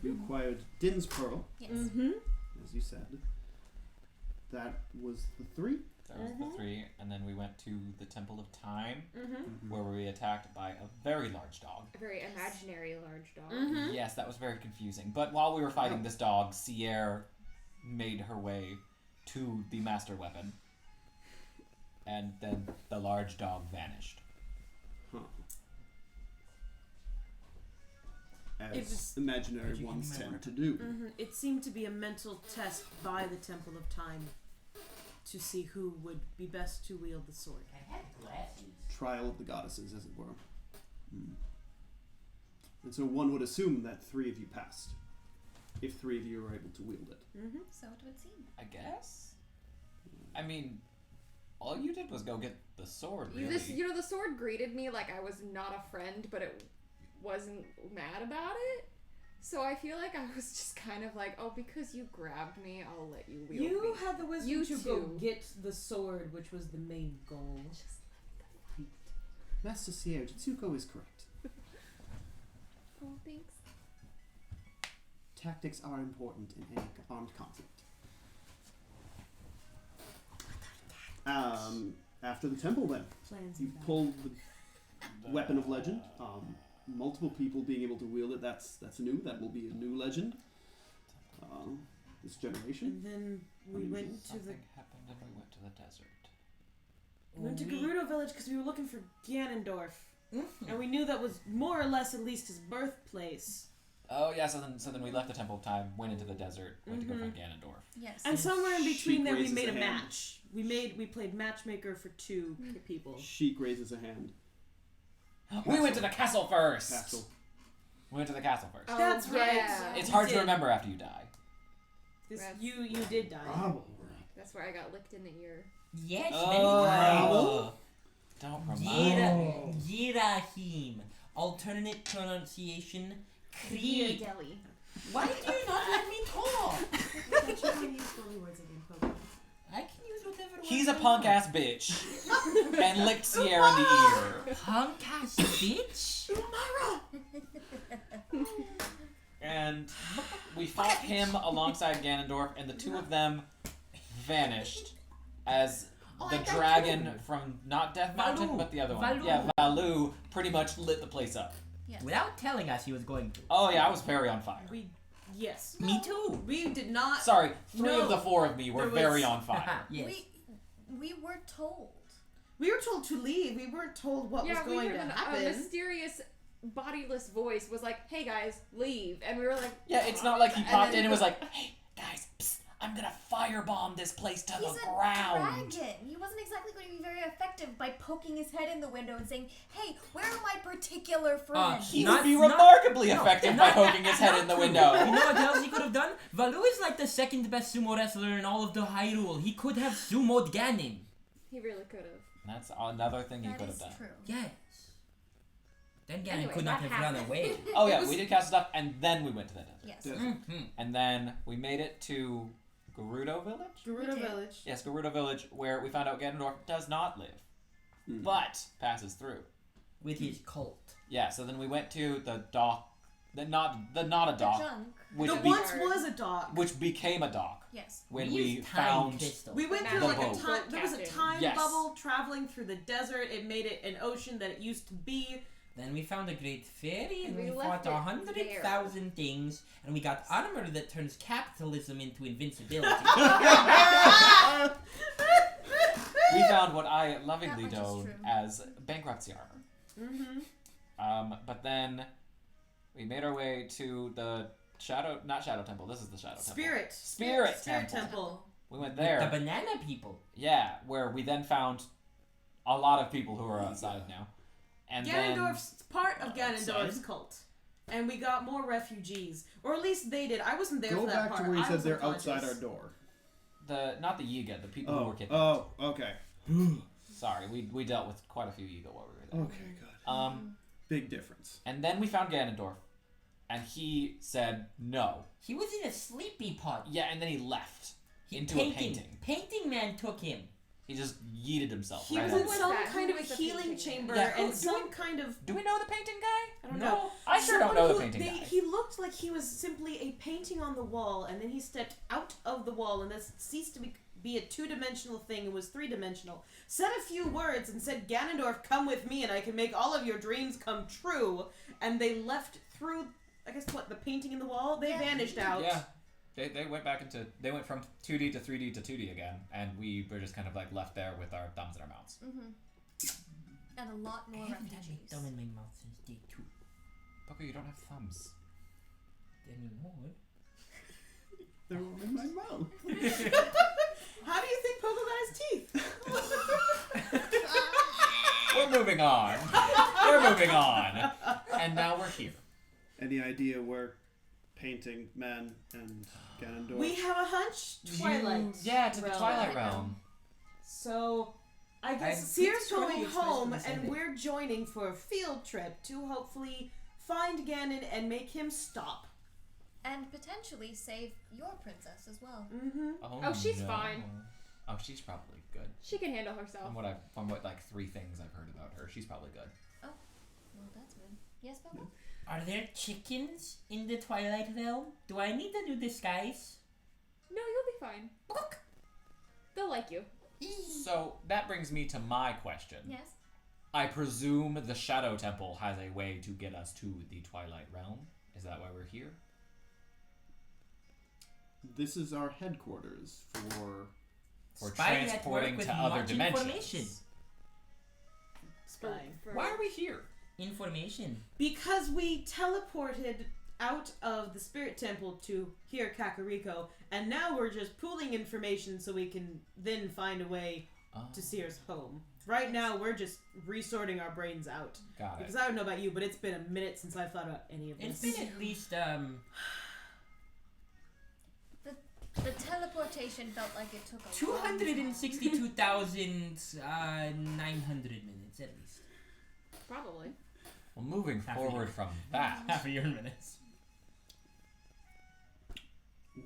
You acquired Din's Pearl, Yes. Mm-hmm. as you said. That was the 3. That was the 3, and then we went to the Temple of Time, Mm-hmm. where we were attacked by a very large dog. A very imaginary large dog. Mm-hmm. Yes, that was very confusing. But while we were fighting this dog, Sierra made her way to the master weapon, and then the large dog vanished. Huh. It As was- imaginary Did you ones give me my tend to do. Mm-hmm. It seemed to be a mental test by the Temple of Time to see who would be best to wield the sword. I had glasses. Trial of the goddesses, as it were. And so one would assume that 3 of you passed. if 3 of you are able to wield it. Mm-hmm. So it would seem. I guess. I mean, all you did was go get the sword, really. The sword greeted me like I was not a friend, but it wasn't mad about it. So I feel like I was just kind of like, oh, because you grabbed me, I'll let you wield me. You had the wisdom You to go too. get the sword, which was the main goal. Master Sierra, Jitsuko is correct. Oh, thanks. Tactics are important in any armed conflict. After the temple, then Plans you and that. pull the weapon of legend. Multiple people being able to wield it. That's new. That will be a new legend. This generation. And then we went to Something happened and we went to the desert. Gerudo Village because we were looking for Ganondorf. And we knew that was more or less at least his birthplace. Oh yeah, so then we left the Temple of Time, went into the desert, went to go find Ganondorf. Yes. And somewhere in between Sheik there we raises made a a hand. match. We played matchmaker for 2 people. Sheik raises a hand. We went to the castle first. Castle. We went to the castle first. Oh, That's right. yeah. It's You hard to did. remember after you die. You did die. Probably. That's where I got licked in the ear. Yes, Oh. Don't remind me. Yirahim. Alternate pronunciation. Krieg. Deli. Why do you not let me talk? I can use whatever word He's a I punk want. ass bitch and licked Sierra in the ear. Punk ass bitch? And we fought him alongside Ganondorf, and the two of them vanished as the dragon from not Death Mountain, Valu. but the other one. Valu. Yeah, Valu pretty much lit the place up. Yes. Without telling us he was going to. Oh yeah, I was very on fire. Yes. Me too. We did not. Sorry, 3 No. of the 4 of me were There was- very on fire. Yes. We were told. We were told to leave. We weren't told what was Yeah, we going heard to a happen. mysterious bodiless voice was like, hey guys, leave. And we were like, Yeah, it's not like he And popped then- in and was like, hey, guys, psst, I'm gonna firebomb this place to He's the a ground. dragon. He wasn't exactly going to be very effective by poking his head in the window and saying, "Hey, where are my particular friends?" He Not- would be not- remarkably no, effective by not- poking his head in the You window. know what else he could have done? Valu is like the second best sumo wrestler in all of the Hyrule. He could have sumoed Ganon. he really could have. That's another thing he That could have is done. true. Yes. Then Ganon Anyway, could not that have run happened. away. Oh yeah, we did castle stuff, and then we went to the desert. Yes. Desert. Mhm. And then we made it to Gerudo Village? Gerudo We did. Village. Yes, Gerudo Village, where we found out Ganondorf does not live, Hmm. but passes through. With his cult. Yeah, so then we went to the dock, not a The dock, junk. which The be- once was a dock. which became a dock Yes. when We we used time found. crystal. We went The through like a boat. time. There was a Captain. time Yes. bubble traveling through the desert. It made it an ocean that it used to be. Then we found a great fairy, and We we left fought it 100,000 things, and we got armor that turns capitalism into invincibility. We found what I lovingly That much is known true. as bankruptcy armor. Mm-hmm. But then we made our way to the not Shadow Temple. This is the Shadow Temple. Spirit Temple. Temple. We went The there. banana people. Yeah, where we then found a lot of people who are outside now. And Ganondorf's part of Outside? Ganondorf's cult. And we got more refugees. Or at least they did. I wasn't there Go for that back part. to where you I said was they're unconscious. outside our door. not the Yiga, the people who were kidnapped. Oh, okay. Sorry, we dealt with quite a few Yiga while we were there. Okay, good. Big difference. And then we found Ganondorf, and he said no. He was in a sleepy pot. Yeah, and then he left into a Painting. painting. Painting man took him. He just yeeted himself. He right was out. in was some that? kind Who of a was the healing painting chamber man? Yeah, and who- some kind of... Do we know the painting guy? I don't No. know. I sure don't know the Someone painting who- guy. He looked like he was simply a painting on the wall, and then he stepped out of the wall, and this ceased to be a two-dimensional thing. It was three-dimensional. Said a few words and said, "Ganondorf, come with me, and I can make all of your dreams come true." And they left through, I guess, what, the painting in the wall? They Yeah. vanished out. Yeah. They went back into... They went from 2D to 3D to 2D again, and we were just kind of like left there with our thumbs in our mouths. And a lot I more haven't had refugees. my thumb in my mouth since day 2. Poco, you don't have thumbs. Anymore. They're all in my mouth. How do you think Pogo got his teeth? We're moving on. We're moving on. And now we're here. Any idea where painting man and Ganondorf? We have a hunch. Twilight. To the Realm. Twilight Realm. So, I guess I'm Seer's pretty sure going he expressed home, the same and thing. we're joining for a field trip to hopefully find Ganon and make him stop. And potentially save your princess as well. Mm-hmm. Oh, she's fine. Oh, she's probably good. She can handle herself. From what like 3 things I've heard about her, she's probably good. Well, that's good. Yes, Papa? Are there chickens in the Twilight Realm? Do I need a new disguise? No, you'll be fine. They'll like you. So that brings me to my question. Yes. I presume the Shadow Temple has a way to get us to the Twilight Realm. Is that why we're here? This is our headquarters for Spy transporting network with to other much dimensions. information. Spying. Why are we here? Information. Because we teleported out of the Spirit Temple to here, Kakariko, and now we're just pooling information so we can then find a way to Seer's home. Right now, we're just resorting our brains out. Got it. Because I don't know about you, but it's been a minute since I've thought about any of It's this. been at least The teleportation felt like it took a 262,900 minutes at least. Probably. Well, moving Half a forward year. from that, Half a year in minutes.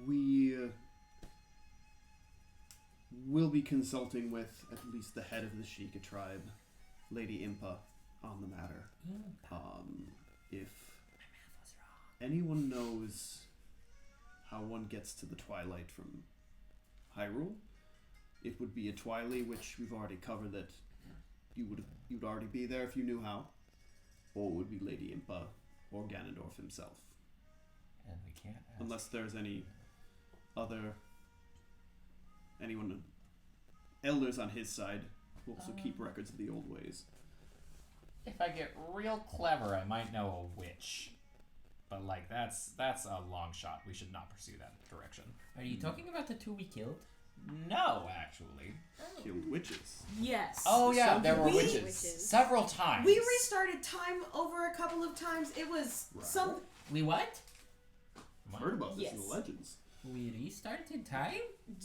we will be consulting with at least the head of the Sheikah tribe, Lady Impa, on the matter. If anyone knows how one gets to the Twilight from Hyrule, it would be a Twily, which we've already covered that you'd already be there if you knew how, or it would be Lady Impa or Ganondorf himself. and we can't ask. Unless there's anyone elders on his side who also keep records of the old ways. If I get real clever, I might know a witch. But like that's a long shot. We should not pursue that direction. Are you talking about the 2 we killed? No, actually. Killed witches. Yes. Oh yeah, Some there were people- witches several times. We restarted time over a couple of times. It was some... We what? I've heard about this in Yes. the legends. We restarted time?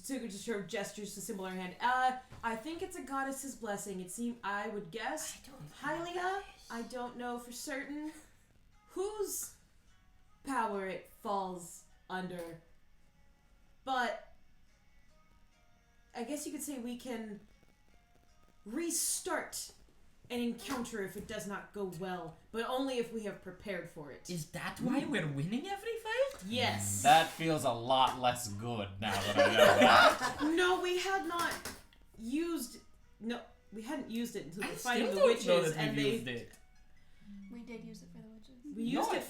To just sort of gestures to symbol in her hand. I think it's a goddess's blessing. It seemed, I would guess, Hylia. I don't know for certain whose power it falls under. But I guess you could say we can restart an encounter if it does not go well, but only if we have prepared for it. Is that why we're winning every fight? Yes. That feels a lot less good now that I know that. No, we had not used. No, we hadn't used it until I the still fighting the don't witches, know that and we they. used it. We did use it for the witches. We used No, it.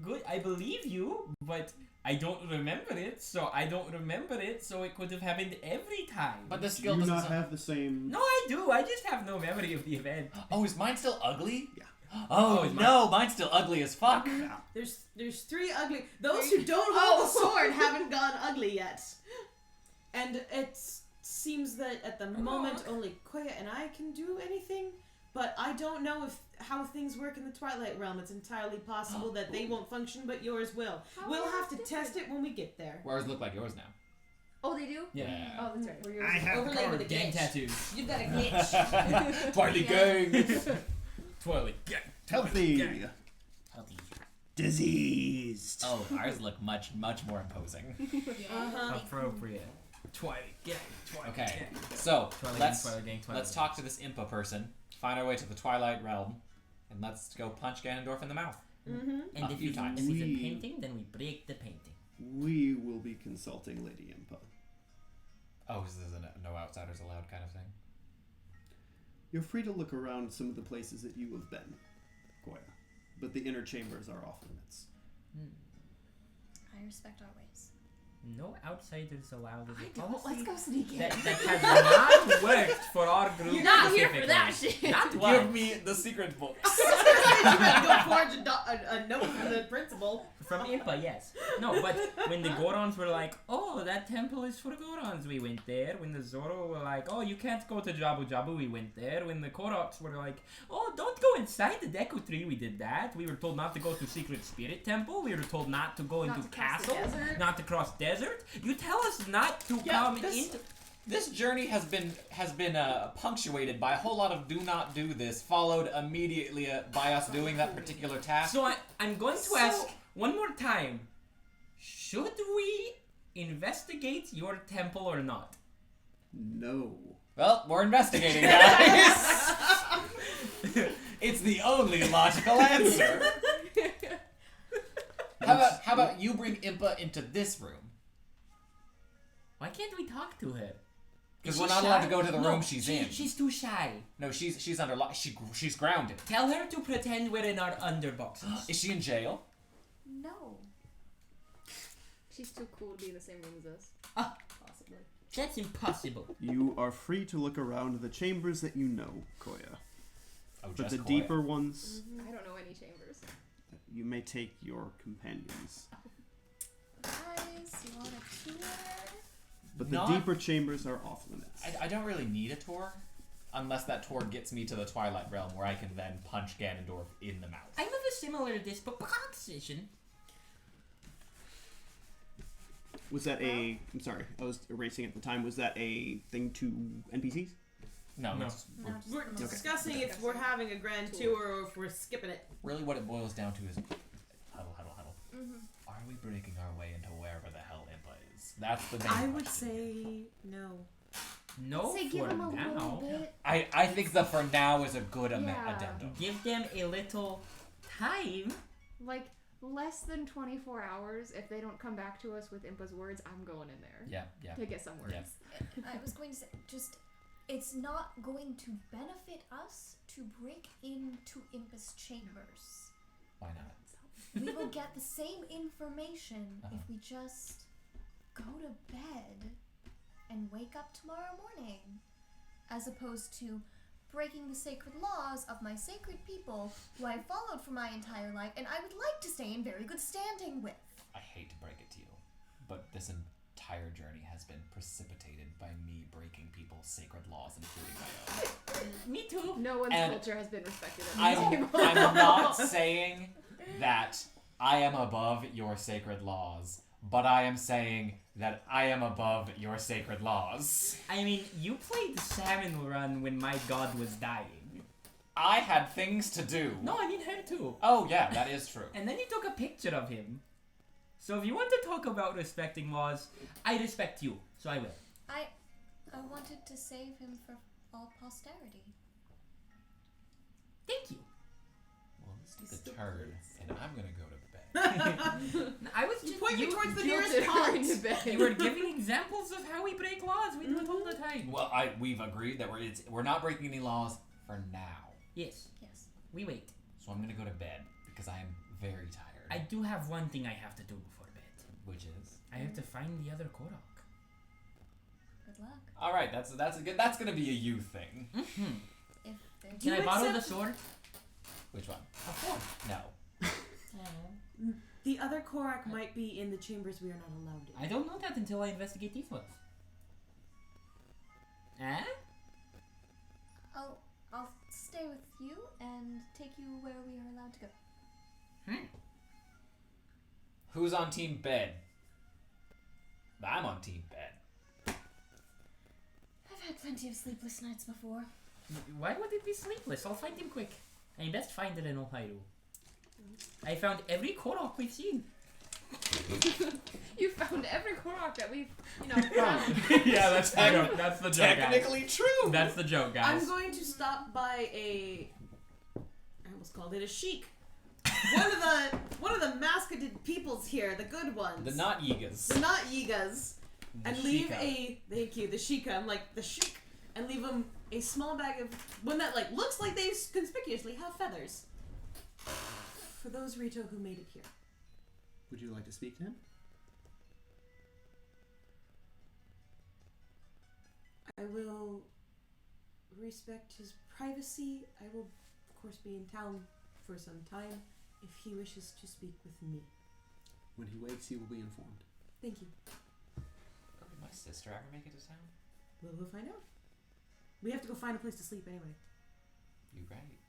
good. I believe you, but I don't remember it. So I don't remember it. So it could have happened every time. But the Do skill you doesn't. not have the same... no, I do. I just have no memory of the event. Oh, is mine still ugly? Yeah. Oh, is no, mine's still ugly as fuck. There's 3 ugly. Those who don't hold the sword haven't gone ugly yet. And it seems that at the moment only Koya and I can do anything. But I don't know how things work in the Twilight Realm. It's entirely possible that they won't function, but yours will. How We'll are have to yours test it when we get there. Whereas look like yours now. Oh, they do? Yeah. Oh, that's right. Where yours I is have overlaid with a gang glitch. tattoos. You've got a glitch. Twilight gang. Twilight gang. Healthy! Healthy. Diseased! Oh, ours look much more imposing. Uh-huh. Appropriate. Twilight gang. Twilight Okay, gang. so Twilight let's gang, Twilight gang, Twilight let's gang. talk to this Impa person, find our way to the Twilight Realm, and let's go punch Ganondorf in the mouth. Mm-hmm. And A if few it's, times. if it's a We- painting, then we break the painting. We will be consulting Lady Impa. Oh, is this a no outsiders allowed kind of thing? You're free to look around some of the places that you have been, Koya. But the inner chambers are off limits. I respect our ways. No outsiders allowed as a Let's policy go sneak in. that has not worked for our group. You're not here for that specifically. shit. Not Give once. me the secret books. Go forge a note from the principal. From Impa, yes. No, but when the Gorons were like, oh, that temple is for Gorons, we went there. When the Zoro were like, oh, you can't go to Jabu Jabu, we went there. When the Koroks were like, oh, don't go inside the Deku Tree, we did that. We were told not to go to Secret Spirit Temple. We were told not to go Not into to cross the Castle. desert. Not to cross desert. You tell us not to come into... This journey has been punctuated by a whole lot of do not do this, followed immediately by us doing that particular task. So I'm going to ask one more time. Should we investigate your temple or not? No. Well, we're investigating, guys. It's the only logical answer. How about you bring Impa into this room? Why can't we talk to her? Because Is we're she not allowed shy? to go to the No, room she's in. She's too shy. No, she's under lock. She's grounded. Tell her to pretend we're in our underboxes. Is she in jail? No. She's too cool to be in the same room as us. Possibly. That's impossible. You are free to look around the chambers that you know, Koya. Oh, But the Koya. deeper ones, I don't know any chambers. you may take your companions. Guys, you want a tour? But the Not- deeper chambers are off limits. I don't really need a tour, unless that tour gets me to the Twilight Realm, where I can then punch Ganondorf in the mouth. I have a similar disposition. Was that a... I'm sorry, I was erasing at the time. Was that a thing to NPCs? No, No. It's, We're discussing if we're having a grand tour or if we're skipping it. really what it boils down to is huddle. Mm-hmm. Are we breaking our way into wherever the hell Impa is? That's the main I would question. say no. No, Say for give him a now. little bit. I think the for now is a good Yeah. addendum. Give them a little time. Like less than 24 hours. If they don't come back to us with Impa's words, I'm going in there Yeah. to get some words. Yeah. I was going to say, just, it's not going to benefit us to break into Impa's chambers. Why not? We will get the same information Uh-huh. if we just go to bed and wake up tomorrow morning, as opposed to breaking the sacred laws of my sacred people who I followed for my entire life and I would like to stay in very good standing with. I hate to break it to you, but this entire journey has been precipitated by me breaking people's sacred laws, including my own. Me too. No one's And culture has been respected. At I'm, this table. I'm not saying that I am above your sacred laws, but I am saying that I am above your sacred laws. I mean, you played Salmon Run when my god was dying. I had things to do. No, I mean her too. Oh, yeah, that is true. And then you took a picture of him. So if you want to talk about respecting laws, I respect you. So I will. I wanted to save him for all posterity. Thank you. Well, this is a turd, and I'm gonna go to bed. I was You just point me towards the nearest Jilted her pond. into bed. You were giving examples of how we break laws. We do it all the time. Well, we've agreed that we're not breaking any laws for now. Yes, Yes. we wait. So I'm gonna go to bed because I am very tired. I do have one thing I have to do before bed. Which is I have to find the other Korok. Good luck. all right. That's gonna be a you thing. Mm-hmm. If there's Can I you borrow the accept- sword? Which one? Of course. No. The other Korak might be in the chambers we are not allowed in. I don't know that until I investigate these ones. Eh? I'll stay with you and take you where we are allowed to go. Who's on team bed? I'm on team bed. I've had plenty of sleepless nights before. Why would it be sleepless? I'll find him quick. I best find it in Ohio. I found every Korok we've seen. You found every Korok that we've, found. Yeah, that's the joke. That's the joke, Technically true. That's the joke, guys. I'm going to stop by I almost called it a sheik. One of the mascoted peoples here, the good ones. The not Yigas. The not Yigas. And leave Sheikah. the Sheikah, I'm like, the sheik, and leave them a small bag of one that looks like they conspicuously have feathers. For those Rito who made it here. Would you like to speak to him? I will respect his privacy. I will, of course, be in town for some time if he wishes to speak with me. When he wakes, he will be informed. Thank you. Did my sister ever make it to town? We'll find out. We have to go find a place to sleep anyway. You're right.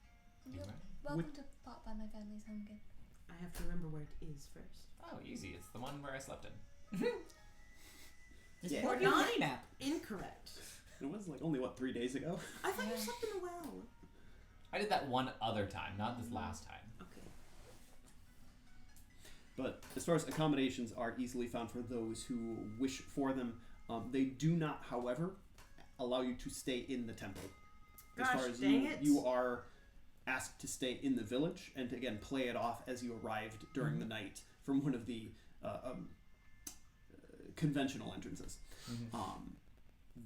You're Yep. right. Welcome to pop by my family's home again. I have to remember where it is first. Oh, easy. It's the one where I slept in. Just Yeah. put Or your not. name up. Incorrect. It was like only, 3 days ago? I thought Yeah. you slept in the well. I did that one other time, not this last time. Okay. But as far as accommodations are easily found for those who wish for them, they do not, however, allow you to stay in the temple. As Gosh, far as dang it. you are asked to stay in the village and to again play it off as you arrived during the night from one of the conventional entrances.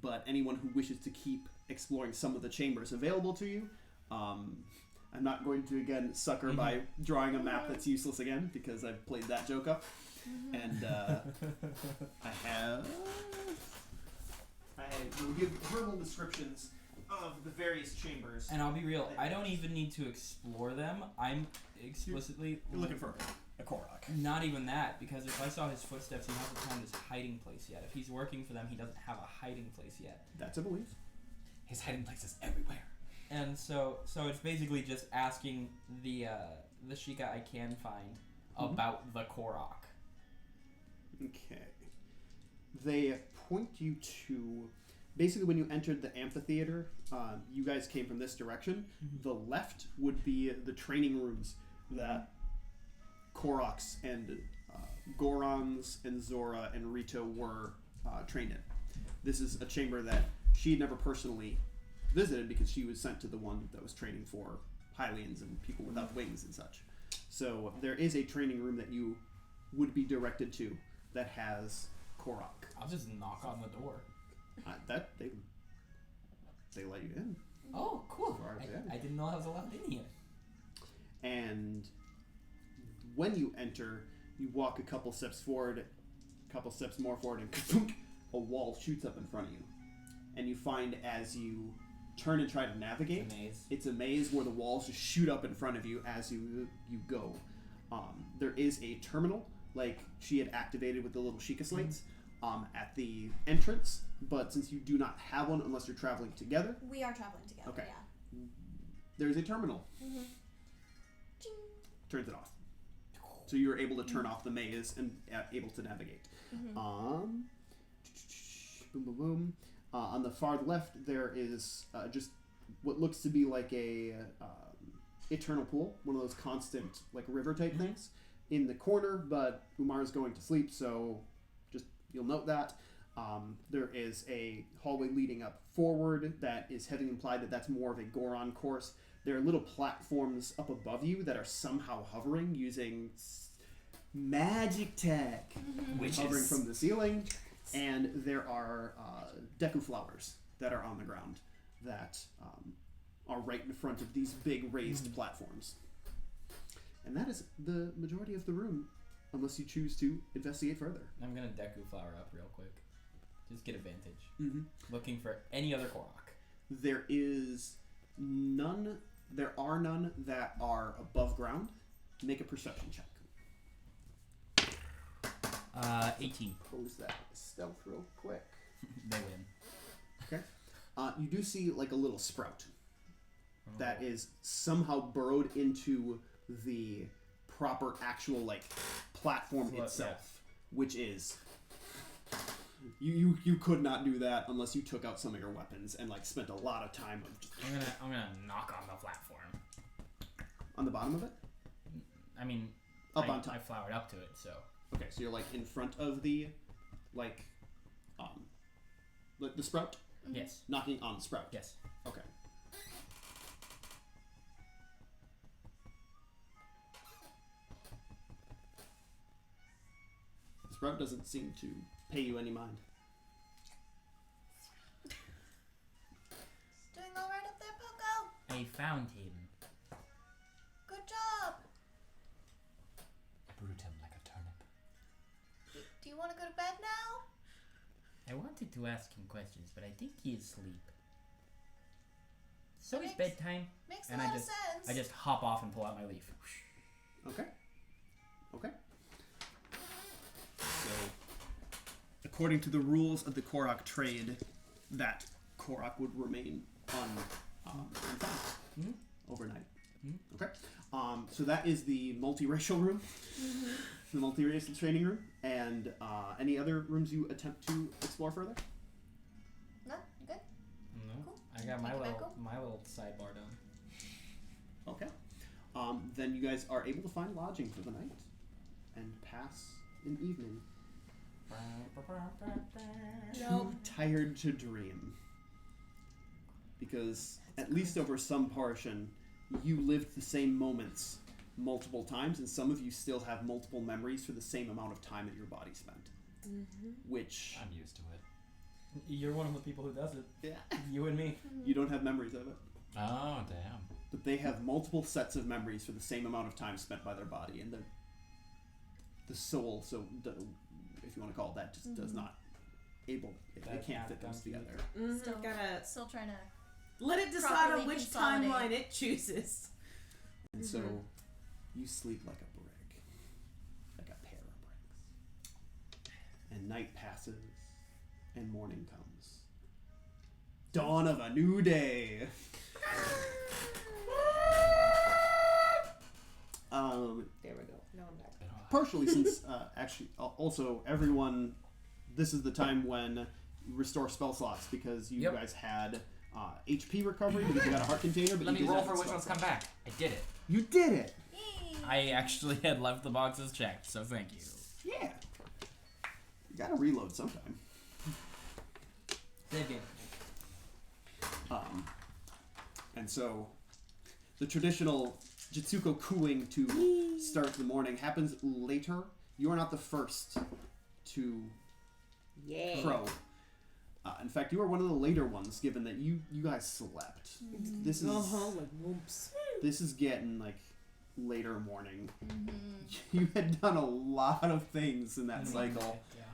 But anyone who wishes to keep exploring some of the chambers available to you, I'm not going to again sucker by drawing a map that's useless again because I've played that joke up. And I will give verbal descriptions of the various chambers. And I'll be real, I don't even need to explore them. I'm explicitly You're looking for a Korok. Not even that, because if I saw his footsteps, he hasn't found his hiding place yet. If he's working for them, he doesn't have a hiding place yet. That's a belief. His hiding place is everywhere. And so it's basically just asking the Sheikah I can find about the Korok. Okay. They point you to... Basically, when you entered the amphitheater, you guys came from this direction. The left would be the training rooms that Koroks and Gorons and Zora and Rito were trained in. This is a chamber that she had never personally visited because she was sent to the one that was training for Hylians and people without wings and such. So there is a training room that you would be directed to that has Korok. I'll just knock on the door. That they let you in. Oh, cool. Far as I didn't know I was allowed in here. And when you enter, you walk a couple steps forward, a couple steps more forward, and ka-thunk, a wall shoots up in front of you. And you find as you turn and try to navigate, it's a maze where the walls just shoot up in front of you as you go. There is a terminal, like she had activated with the little Sheikah slates, at the entrance, but since you do not have one unless you're traveling together, We are traveling together. Okay. Yeah. there's a terminal. Ching. Turns it off. So you're able to turn off the maze and able to navigate. Boom, boom, boom. On the far left, there is just what looks to be like a eternal pool, one of those constant like river type things in the corner. But Umar's going to sleep, so just you'll note that. There is a hallway leading up forward that is heavily implied that that's more of a Goron course. There are little platforms up above you that are somehow hovering using magic tech, hovering from the ceiling. And there are Deku flowers that are on the ground that are right in front of these big raised platforms. And that is the majority of the room, unless you choose to investigate further. I'm gonna Deku flower up real quick. Just get advantage. Looking for any other Korok. There is none. There are none that are above ground. Make a perception check. 18. Pose that stealth real quick. They win. Okay. You do see like a little sprout that is somehow burrowed into the proper actual like platform itself, which is you could not do that unless you took out some of your weapons and like spent a lot of time of just I'm gonna knock on the platform. on the bottom of it. I mean, Up on top. I flowered up to it, so. Okay, so you're like in front of the like the sprout, Yes. knocking on the sprout. Yes. Okay. The sprout doesn't seem to pay you any mind. Doing all right up there, Poco? I found him. Good job. I brewed him like a turnip. Do you want to go to bed now? I wanted to ask him questions, but I think he is asleep. So it's Makes- bedtime, Makes a and lot I of sense. just hop off and pull out my leaf. Okay. Okay. So, according to the rules of the Korok trade, that Korok would remain unfound overnight. Okay. So that is the multiracial room, the multiracial training room, and any other rooms you attempt to explore further? No, you good? No, Cool. I got Take it back up. my little sidebar done. Okay. Then you guys are able to find lodging for the night and pass an evening. Too tired to dream. Because at least over some portion, you lived the same moments multiple times, and some of you still have multiple memories for the same amount of time that your body spent. Which I'm used to it. You're one of the people who does it. yeah, You and me. you don't have memories of it. Oh, damn. But they have multiple sets of memories for the same amount of time spent by their body, and the soul, so if you want to call it that, just does not able. It That can't fit can't those compute. together. Still- Gotta Still trying to. let it decide Properly on which consolidate. timeline it chooses. And so you sleep like a brick, like a pair of bricks. And night passes, and morning comes. Dawn of a new day. There we go. Now I'm back. Partially since actually also everyone, this is the time when you restore spell slots because you Yep. guys had HP recovery because you got a heart container, but Let you me did roll not for have which spell ones come slots. back. I did it. You did it. Yay. I actually had left the boxes checked, so thank you. Yeah. You gotta reload sometime. Save game. And so the traditional Jitsuko cooing to start the morning happens later. You are not the first to Yeah. crow. In fact, you are one of the later ones, given that you guys slept. This is like whoops. this is getting like later morning. You had done a lot of things in that cycle Yeah.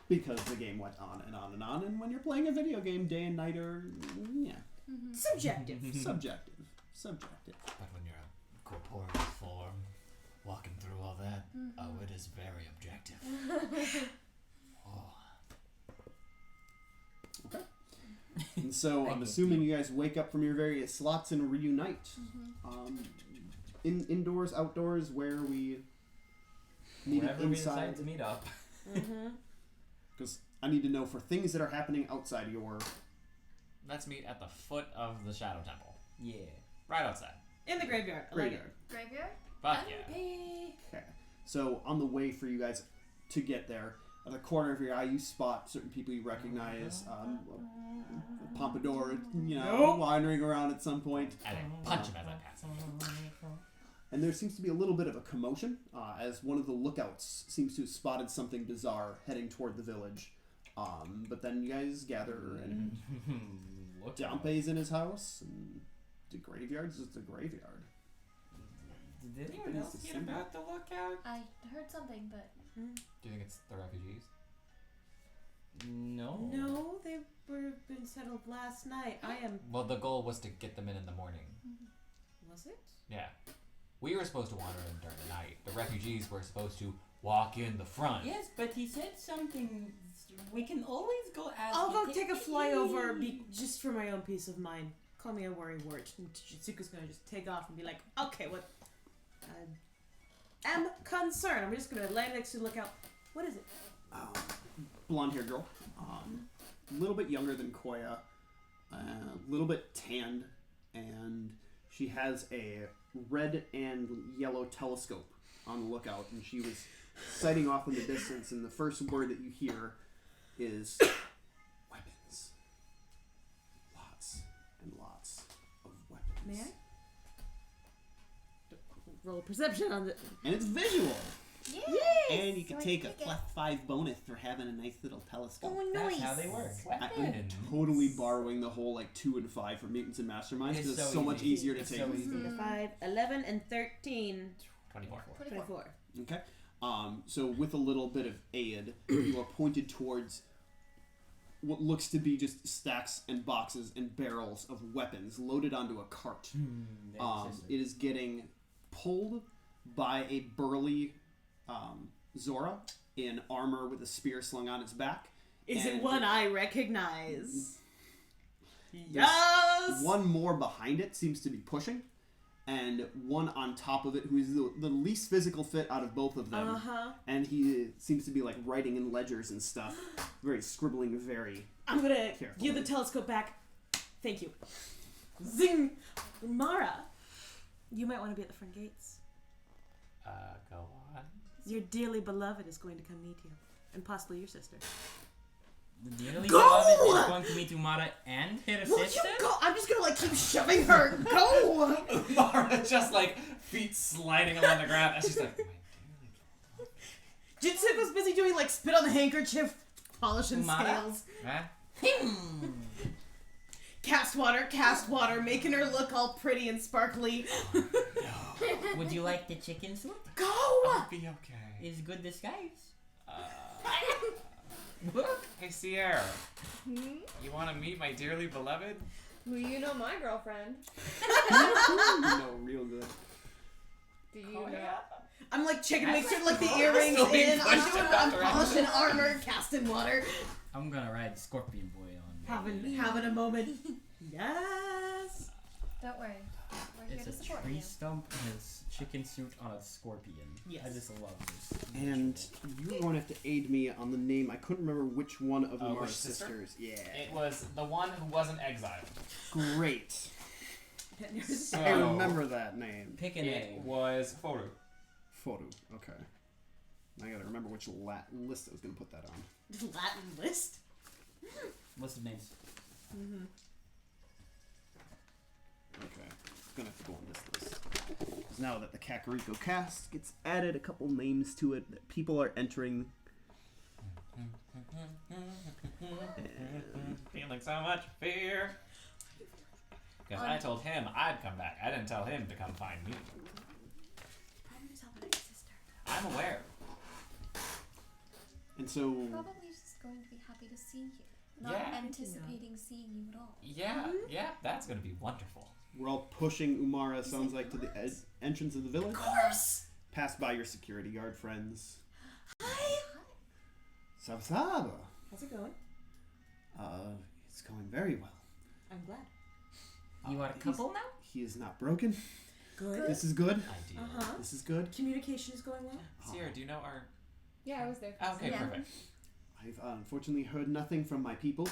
because the game went on and on and on. And when you're playing a video game, day and night are Subjective. subjective. But when you're a corporeal form, walking through all that, oh, it is very objective. Oh. Okay. And so I'm assuming you guys wake up from your various slots and reunite. Indoors, outdoors, where we meet Wherever we inside. decide to meet up. Because I need to know for things that are happening outside your. Let's meet at the foot of the Shadow Temple. Yeah. Right outside. In the graveyard. I like Graveyard. Graveyard? Fuck yeah. it. Okay. So on the way for you guys to get there, at the corner of your eye, you spot certain people you recognize. A pompadour, wandering around at some point. And I punch him as I pass him. And there seems to be a little bit of a commotion as one of the lookouts seems to have spotted something bizarre heading toward the village. But then you guys gather, and Dampe's in his house, and the graveyard's just a graveyard. Did anyone else get about the lookout? I heard something, but. Do you think it's the refugees? No. No, they were been settled last night. I am. Well, the goal was to get them in the morning. Was it? Yeah. We were supposed to wander in during the night. The refugees were supposed to walk in the front. Yes, but he said something. We can always go ask. I'll go take a flyover just for my own peace of mind. Call me a worry wart. And Jitsuka's gonna just take off and be like, okay, what? I am concerned. I'm just gonna lay next to the lookout. What is it? Blonde-haired girl, a little bit younger than Koya, a little bit tanned, and she has a red and yellow telescope on the lookout, and she was sighting off in the distance, and the first word that you hear is weapons. Lots and lots of weapons. May I? Roll a perception on the. And it's visual. Yes! And you can So I take a take it. +5 bonus for having a nice little telescope. Oh, That's nice. how they work. I'm totally borrowing the whole 2 and 5 from Mutants and Masterminds because it's so much easier to It's take. so easy. 5, 11, and 13. 24. 24. Okay. So with a little bit of aid, you are pointed towards what looks to be just stacks and boxes and barrels of weapons loaded onto a cart. It is getting pulled by a burly Zora in armor with a spear slung on its back. Is it And one I recognize? there's Yes! one more behind it seems to be pushing, and one on top of it who is the least physical fit out of both of them. Uh-huh. And he seems to be like writing in ledgers and stuff. Very scribbling, very... I'm gonna Careful. give the telescope back. Thank you. Zing! Mara, you might want to be at the front gates. Go on. Your dearly beloved is going to come meet you. And possibly your sister. The dearly Go! beloved is going to meet Umara and her Will you sister? go? I'm just gonna keep shoving her. Go! Mara just feet sliding along the ground, and she's like, my dearly Jitsuko's busy doing spit on the handkerchief, polishing Umara? scales. Huh? Cast water, making her look all pretty and sparkly. Would you like the chicken soup? Go! I'll be okay. It's good disguise. Hey, Sierra, Hmm? you want to meet my dearly beloved? Well, you know my girlfriend. No, real good. Do you know? I'm checking to make sure the earrings Still being in. I'm pushed doing about I'm around. polishing armor, casting water. I'm gonna ride Scorpion Boy on. Having a moment. Yes. Don't worry. We're here to It's a support tree you. stump and his chicken suit on a scorpion. Yes. I just love this. And you're going to have to aid me on the name. I couldn't remember which one of Which Umara's sister? sisters. Yeah. It was the one who wasn't exiled. Great. So, I remember that name. Pick a It name. was Foru. Photo. Okay. I gotta remember which list I was gonna put that on. Latin list. What's the names? Mm-hmm. Okay. It's gonna have to go on this list. 'Cause now that the Kakariko cast gets added, a couple names to it that people are entering. Feeling so much fear. Because I told him I'd come back. I didn't tell him to come find me. I'm aware. And so, Probably just going to be happy to see you. Not Yeah. anticipating seeing you at all. Yeah, that's gonna be wonderful. we're all pushing Umara, sounds like, to the entrance of the village. Of course. Pass by your security guard friends. Hi. Sabasaba. How's it going? It's going very well. I'm glad. You are a couple now? He is not broken. Good. This is good. Ideal. Uh-huh. This is good. Communication is going well. Sierra, do you know our... Yeah, I was there. Okay, Yeah. perfect. I've unfortunately heard nothing from my people.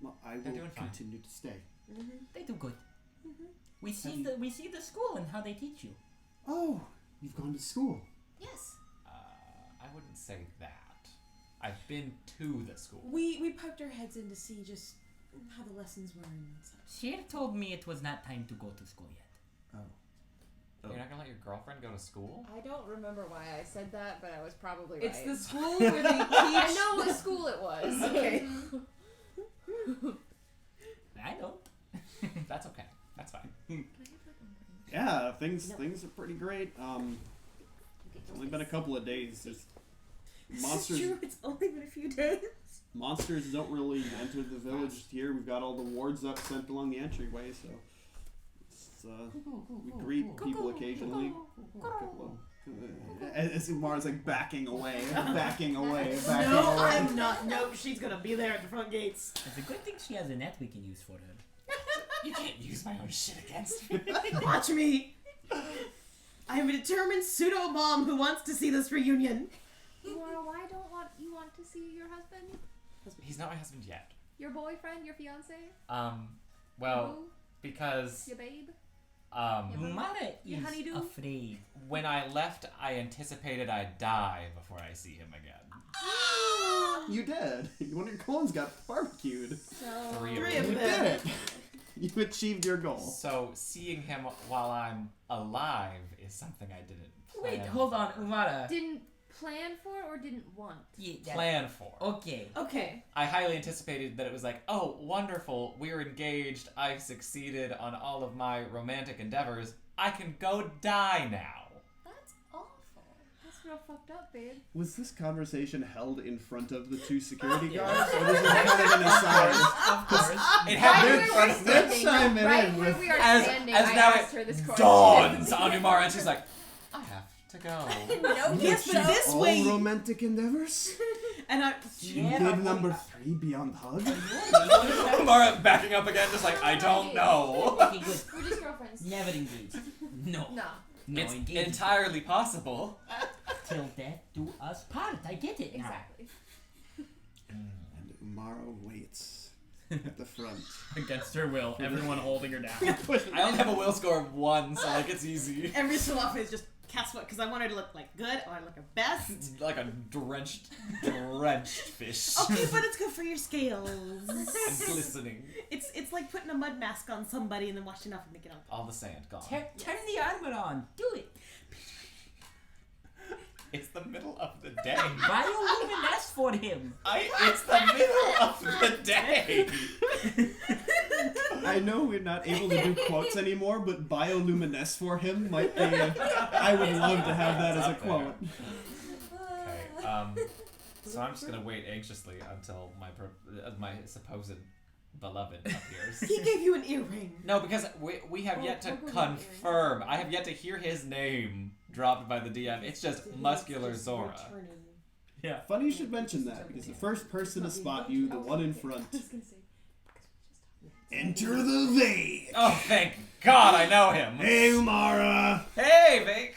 Well, I They're will doing fine. continue to stay. Mm-hmm. They do good. Mm-hmm. We see the school and how they teach you. Oh, you've gone to school. Yes. I wouldn't say that. I've been to the school. We poked our heads in to see just how the lessons were and such. Cher told me it was not time to go to school yet. Oh. You're not gonna let your girlfriend go to school? I don't remember why I said that, but I was probably It's right. the school where they teach. I know what school it was. Okay. I don't. That's okay. That's fine. Yeah, things are pretty great. It's only been a couple of days. Just This monsters. is true. It's only been a few days. Monsters don't really enter the village here. We've got all the wards up sent along the entryway, so it's, we greet people occasionally. As Umara's backing away, backing away. No, I'm not. No, she's gonna be there at the front gates. It's a good thing she has a net we can use for her. You can't use my own shit against me. Watch me. I am a determined pseudo mom who wants to see this reunion. Laura, why don't you want to see your husband? He's not my husband yet. Your boyfriend? Your fiance? Well, Boo? because Your babe? Umara You is honeydew? afraid. when I left, I anticipated I'd die before I see him again. You did. One of your clones got barbecued. So... Three Three of of You them. them. did it. You achieved your goal. So seeing him while I'm alive is something I didn't Wait, plan hold on, Umara. Didn't plan for or didn't want? plan for. Okay. Okay. I highly anticipated that it was like, oh, wonderful, we're engaged, I've succeeded on all of my romantic endeavors, I can go die now. That's awful. real fucked up, babe. Was this conversation held in front of the two security guards, or was it kind of an aside? Of course. It Right happened where in front we're of them. Let's chime Right in where with we are As standing, now I it asked her this question. dawns on Umara, and she's like, I have to go. No, Yes, but this all way. romantic endeavors. And I. Yeah, Did number 3 beyond hug? Umara backing up again, just like, I don't know. Okay, good. We're just girlfriends. Never engaged. No. No. No It's engagement. entirely possible. Till death do us part. I get it now. Exactly. And Umara waits at the front. Against her will, everyone holding her down. I only have a will score of 1, so like it's easy. Every so often it's just cast what? Because I want her to look like good. I want her to look her best. Like a drenched fish. Okay, but it's good for your scales. And glistening. It's like putting a mud mask on somebody and then washing off and making it All the sand gone. Turn the armor on. Do it. It's the middle of the day. Bioluminesce for him. It's the middle of the day. I know we're not able to do quotes anymore, but bioluminesce for him might be. I would love to have that as a quote. Okay. So I'm just gonna wait anxiously until my supposed beloved appears. He gave you an earring. No, because we have yet to confirm. I have yet to hear his name dropped by the DM. It's just muscular Zora. Yeah. Funny you should mention that, because the first person to spot you, the one in front, enter the Vake! Oh, thank God, I know him. Hey, Umara! Hey, Vake.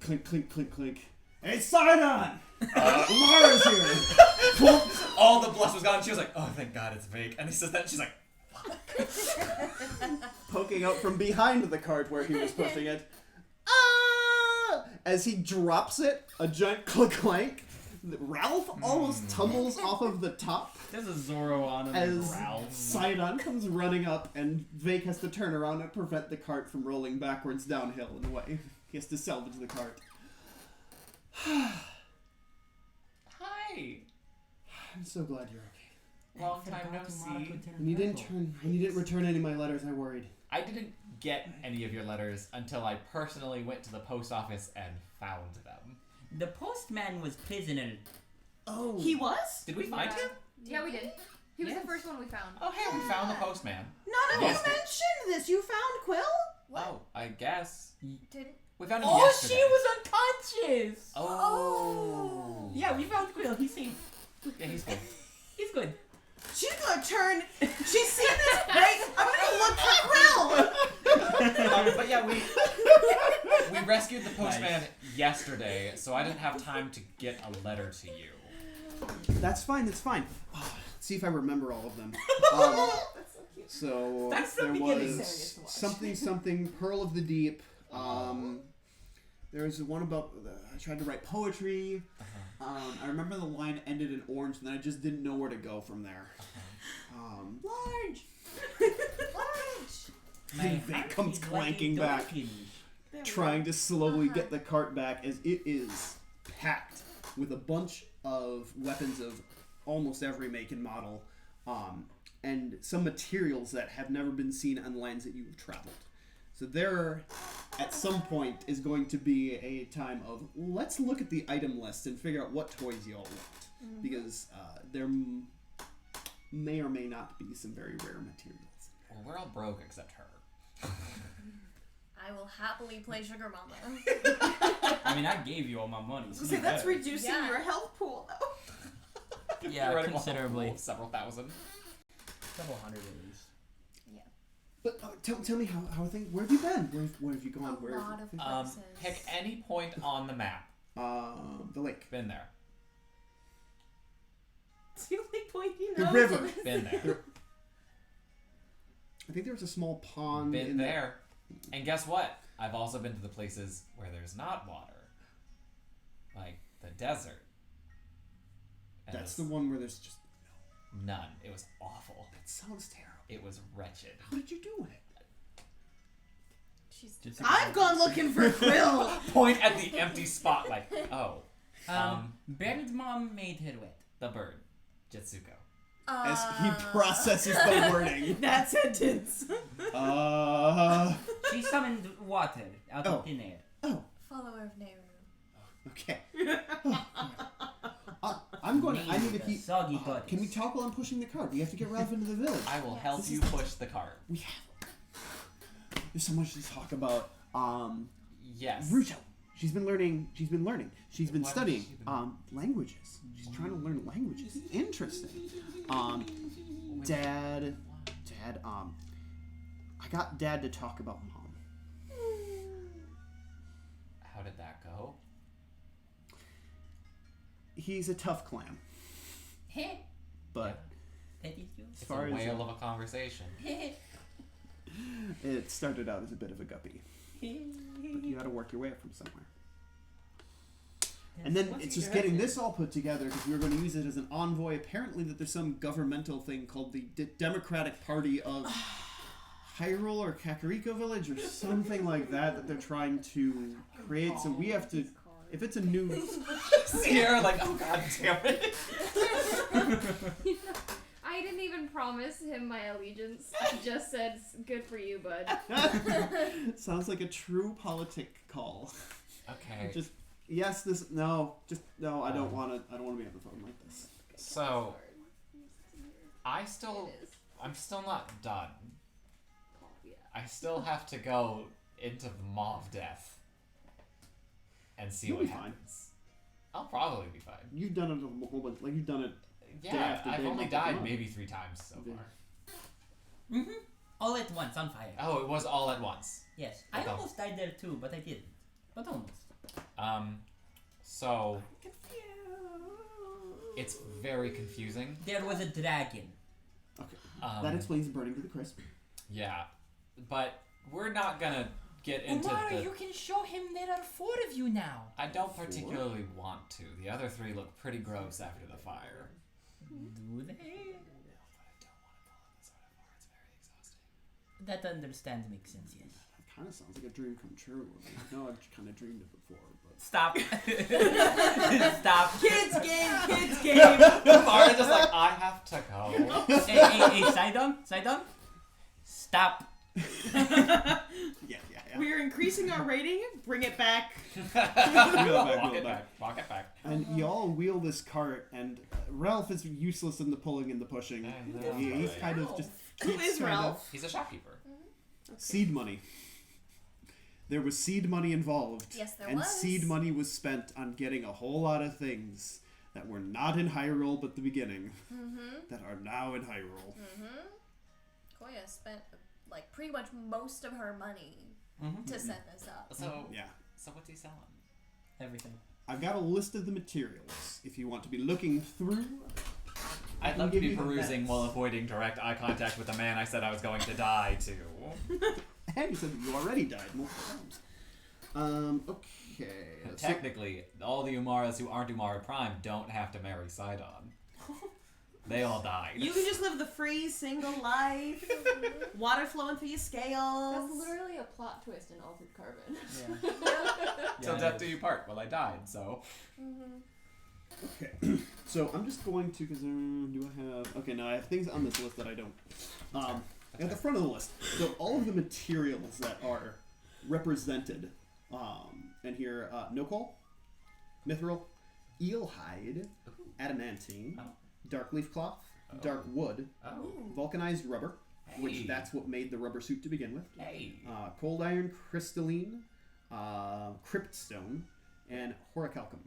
Clink, clink, clink, clink. Hey, Sidon! Umara's here! All the blush was gone. She was like, "Oh, thank God, it's Vake." And he says that, and she's like, Poking out from behind the cart where he was pushing it. Ah! As he drops it, a giant clink. Ralph almost tumbles off of the top There's a Zoro on him. as Growl. Sidon comes running up, and Vake has to turn around and prevent the cart from rolling backwards downhill in a way. He has to salvage the cart. "Hi, I'm so glad you're okay. long time no see." When you didn't return any of my letters, I worried. I didn't get any of your letters until I personally went to the post office and found them. The postman was prisoner. Oh. He was? Did we find him? Yeah, we did. He was Yes. the first one we found. Oh, hey, we found the postman. None of Yes. us mentioned this. You found Quill? Oh, I guess. Didn't. We found him Oh, yesterday. she was unconscious. Oh. Yeah, we found Quill. He's safe. Yeah, he's good. He's good. She's gonna turn. She's seen this break. I'm gonna look for Quill. But yeah, we rescued the postman yesterday, so I didn't have time to get a letter to you. That's fine, it's fine. Let's see if I remember all of them. That's so cute. So That's there the beginning. was Serious to watch. something, Pearl of the Deep. There was one about, I tried to write poetry. I remember the line ended in orange, and then I just didn't know where to go from there. Large. And Vake comes clanking back, trying to slowly get the cart back, as it is packed with a bunch of weapons of almost every make and model, and some materials that have never been seen on lands that you've traveled. So there, at some point, is going to be a time of, let's look at the item list and figure out what toys you all want. Because there may or may not be some very rare materials. Well, we're all broke except her. I will happily play Sugar Mama. I mean, I gave you all my money. So So you that's better. reducing Yeah. your health pool, though. Yeah, Theoretical considerably. pool of several thousand. Couple hundred at least. But tell me how things. Where have you been? Where have you gone? A Where lot of have places. Pick any point on the map. you, the lake, Been there. It's the only point you the know. river. Been there. I think there was a small pond. Been in there. And guess what? I've also been to the places where there's not water. Like the desert. And That's there's the one where there's just. none. It was awful. That sounds terrible. It was wretched. How did you do it? She's I've gone looking for Quill. Point at the empty spot like, oh. Bird's mom made her wet. The bird. Jetsuko. As he processes the wording. That sentence. She summoned water out Oh. of thin air. Oh, follower of Nehru. Okay. I'm going. I need to keep. Soggy butt. Can we talk while I'm pushing the cart? We have to get Ralph into the village. I will help you push the cart. We have. There's so much to talk about. Yes. Ruto. She's been learning. She's been What has studying she been- languages. She's trying to learn languages. Interesting. Dad. I got Dad to talk about Mom. How did that go? He's a tough clam, but as It's far a as whale of a conversation. it started out as a bit of a guppy, but you got to work your way up from somewhere. And then it's just getting this all put together because we were going to use it as an envoy. Apparently, that there's some governmental thing called the Democratic Party of Hyrule or Kakariko Village or something like that they're trying to create. So we have to, if it's a new, Sierra, like, oh god damn it. I didn't even promise him my allegiance. I just said, good for you, bud. sounds like a true politic call. Okay. Just yes, this no, just no. I don't want to. I don't want to be on the phone like this. So, I'm It still is. not done. Yeah. I still have to go into the Maw of Death and see You'll what be fine. happens. I'll probably be fine. You've done it a whole bunch. Like you've done it. Yeah, after I've day, only month after died month. maybe 3 times so Yeah. far. All at once, on fire. Oh, it was all at once. Yes. I Okay. almost died there too, but I didn't. But almost. So it's very confusing. There was a dragon. Okay. Um, That explains burning to the crisp. Yeah, but we're not gonna get into Umara, the. you can show him there are 4 of you now. I don't particularly want to. The other 3 look pretty gross after the fire. Do they? But I don't want to pull on the sort of fire. It's very exhausting. That understands makes sense, yes. That kind of sounds like a dream come true. I know I've kind of dreamed it before, but Stop. Stop. Kids game. Mara just like, I have to go. Hey, Sidon? Stop. yeah. We're increasing our rating. Bring it back. Walk it back. And y'all wheel this cart, and Ralph is useless in the pulling and the pushing. I know. He's kind of just. Who keeps is kind of- Ralph? He's a shopkeeper. Seed money. There was seed money involved. Yes, there and was. seed money was spent on getting a whole lot of things that were not in Hyrule but the beginning, that are now in Hyrule. Koya spent like pretty much most of her money to set this up. So Yeah. So what's he selling? Everything. I've got a list of the materials if you want to be looking through. I'd can love to give be you the perusing best. while avoiding direct eye contact with the man I said I was going to die to. And you said that you already died multiple times. Okay. So- Technically, all the Umaras who aren't Umara Prime don't have to marry Sidon. They all died. You can just live the free, single life. Water flowing through your scales. That's literally a plot twist in Altered Carbon. Yeah. Till death do you part. Well, I died, so. Okay. So I'm just going to, because do I have? Okay, no, I have things on this list that I don't. At the front of the list, so all of the materials that are represented, and here, no coal, mithril, eel hide, adamantine, dark leaf cloth, dark wood, Oh. vulcanized rubber, which Hey. that's what made the rubber suit to begin with, Hey. cold iron, crystalline, cryptstone, and horicalcum.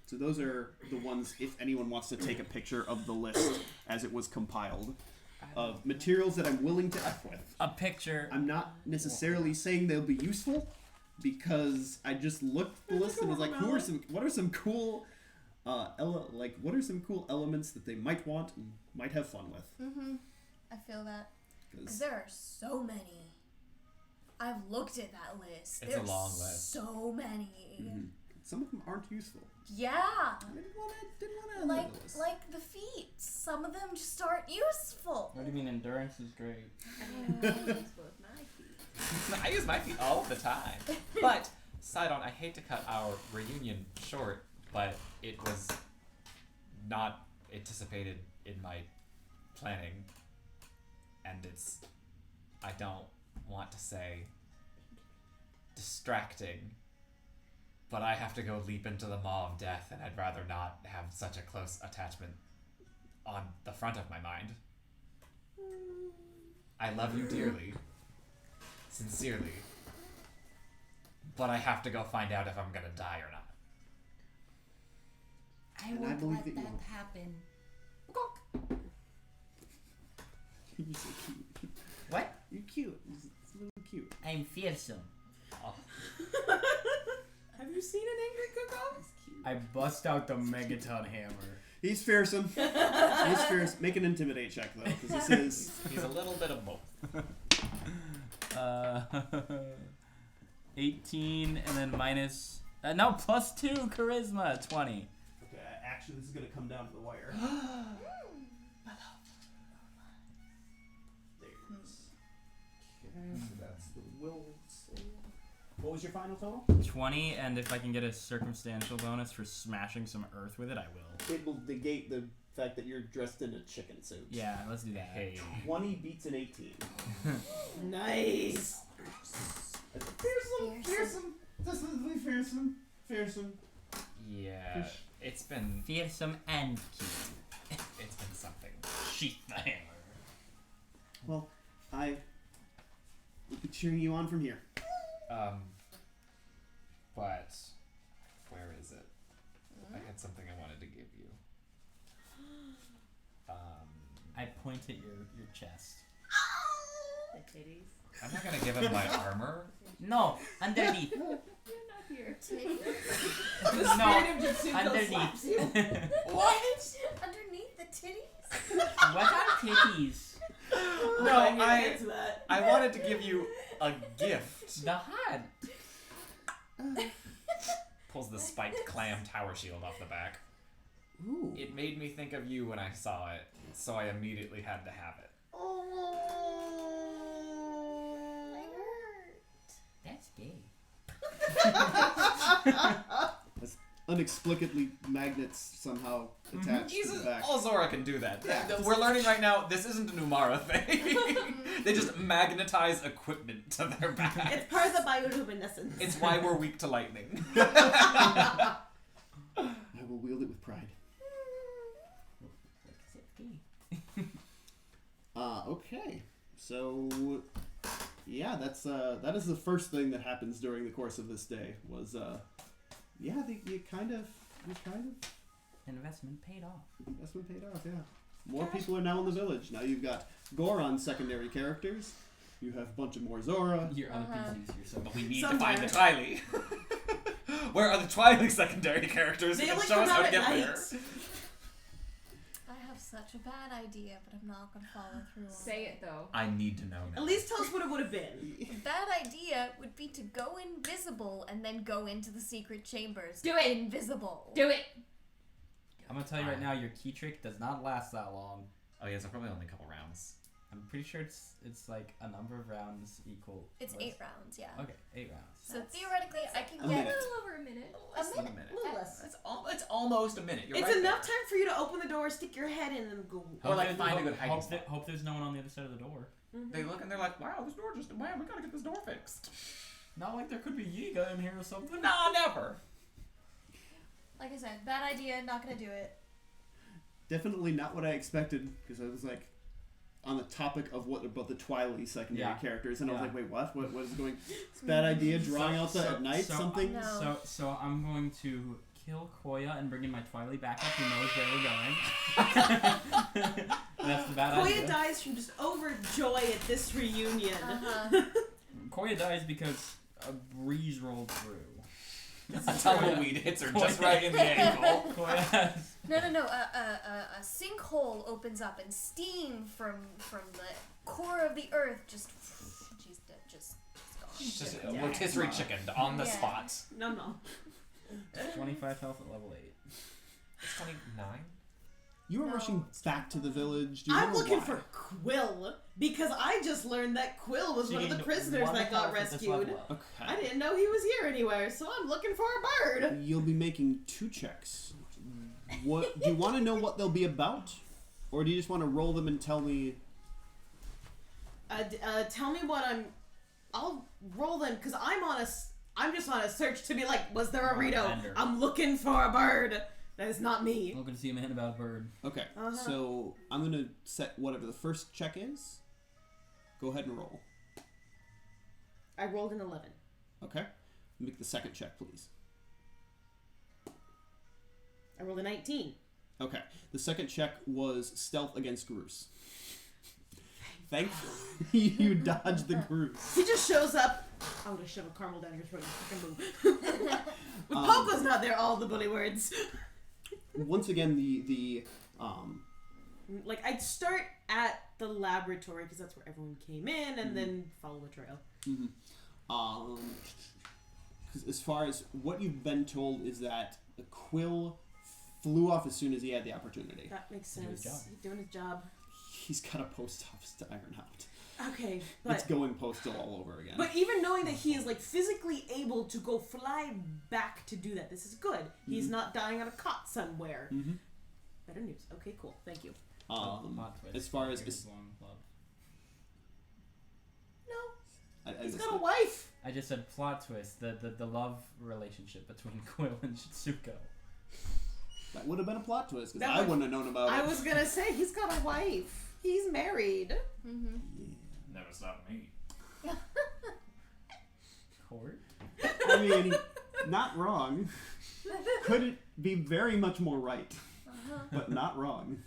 So those are the ones, if anyone wants to take a picture of the list as it was compiled, of materials that I'm willing to F with. A picture. I'm not necessarily saying they'll be useful, because I just looked at the list and was like, what are some cool, what are some cool elements that they might want and might have fun with? I feel that. Because 'Cause- there are so many. I've looked at that list. It's a There's long list. so many. Some of them aren't useful. Yeah. I didn't want to Like the feats. Some of them just aren't useful. What do you mean endurance is great? I use my feet all the time. But, Sidon, I hate to cut our reunion short, but it was not anticipated in my planning. And it's, I don't want to say, distracting. But I have to go leap into the maw of death, and I'd rather not have such a close attachment on the front of my mind. I love you dearly. Sincerely. But I have to go find out if I'm gonna die or not. I And I won't believe let that you that will. happen. You're so cute. What? You're cute. It's really cute. I'm fearsome. Have you seen an angry cook-off? I bust out the megaton hammer. He's fearsome. He's fierce. Make an intimidate check though, because this is. He's a little bit of both. 18 and then minus. No, plus 2 charisma. 20. Okay, actually, this is gonna come down to the wire. There it is. Okay, so that's the will save. What was your final total? 20, and if I can get a circumstantial bonus for smashing some earth with it, I will. It will negate the fact that you're dressed in a chicken suit. Yeah, let's do that. Hey. 20 beats an 18. Nice. Fearsome. This is really fearsome. Fearsome. Yeah, it's been Fearsome and cute. it's been something. Sheath the hammer. Well, I will be cheering you on from here. But where is it? I had something I wanted to give you. I point at your chest. The titties. I'm not gonna give him my armor. No, underneath. You're not here. No, underneath. What? Underneath the titties? What are titties? No, I get to that. I wanted to give you a gift. The hat. Pulls the spiked clam tower shield off the back. Ooh. It made me think of you when I saw it, so I immediately had to have it. I hurt. That's gay. That's inexplicably magnets somehow attached to the back. All Zora can do that. Yeah. We're learning right now, this isn't a Numara thing. They just magnetize equipment to their back. It's part of the bioluminescence. It's why we're weak to lightning. I will wield it with pride. Okay. So, yeah, that is the first thing that happens during the course of this day. Was you kind of Investment paid off. investment paid off. Yeah, more people are now in the village. Now you've got Goron's secondary characters. You have a bunch of more Zora. You're unappeased yourself. But we need to Somewhere. find the Twily. Where are the Twily secondary characters They who can only show come us how out to at get night. there? I have such a bad idea, but I'm not gonna follow through on Say it though. I need to know now. At least tell us what it would have been. The bad idea would be to go invisible and then go into the secret chambers. Do it. Invisible. Do it. I'm gonna tell you right now, your key trick does not last that long. Oh yeah, so probably only a couple rounds. I'm pretty sure it's like a number of rounds equal. It's what's- 8 rounds, yeah. Okay, 8 rounds. So theoretically, I can A get minute. A little over a minute. a Less than minute. a minute. A little less. It's almost a minute. You're It's right enough there. time for you to open the door, stick your head in, and go. Or like Hope find a there- good hiding hope, spot. hope there's no one on the other side of the door. They look and they're like, wow, this door just, wow, we gotta get this door fixed. Not like there could be Yiga in here or something. Nah, never. Like I said, bad idea, not gonna do it. Definitely not what I expected, because I was like, on the topic of what about the Twily secondary Yeah. characters, and I was Yeah. like, wait, what? What is going? It's a bad idea. Drawing out the at night something. No. So I'm going to kill Koya and bring in my Twily back up who knows where we're going. That's the bad Koya idea. dies from just overjoy at this reunion. Uh-huh. Koya dies because a breeze rolled through. A tumbleweed hits her just right in the ankle. Koya has No. A sinkhole opens up and steam from the core of the earth she's dead, just gone. Just a Yeah. rotisserie chicken on the Yeah. spot. No. 25 health at level 8. It's 29. You were No, rushing it's back to the village. Do you I'm remember looking why? for Quill because I just learned that Quill was one of the prisoners that got rescued. I didn't know he was here anywhere, so I'm looking for a bird. You'll be making 2 checks. What do you want to know what they'll be about, or do you just want to roll them and tell me? Tell me what I'll roll them because I'm on I'm just on a search to be like, was there a Right, Rito? Bender. I'm looking for a bird. That is not me. Looking to see a man about a bird. Okay, Uh-huh. so I'm gonna set whatever the first check is. Go ahead and roll. I rolled an 11. Okay, make the second check, please. I rolled a 19. Okay, the second check was stealth against Groose. Thankfully, you dodged the Groose. He just shows up. I'm gonna shove a caramel down your throat and fucking move. When Poco's not there, all the bully words. Once again, Like, I'd start at the laboratory, because that's where everyone came in, and then follow the trail. Because as far as what you've been told is that the Quill flew off as soon as he had the opportunity. That makes Doing his sense. job. He's doing his job. He's got a post office to iron out. Okay, It's but going postal all over again. even knowing that he is like physically able to go fly back to do that, this is good. He's not dying on a cot somewhere. Better news. Okay, cool. Thank you. Plot twist. as far as Here's long love. No, I he's just- got a wife. I just said plot twist. The love relationship between Quill and Shitsuko. that would have been a plot twist because That I would- wouldn't have known about I it. was gonna say he's got a wife. He's married. Mm-hmm. Never stopped me. Court? I mean, not wrong. Couldn't be very much more right, but not wrong.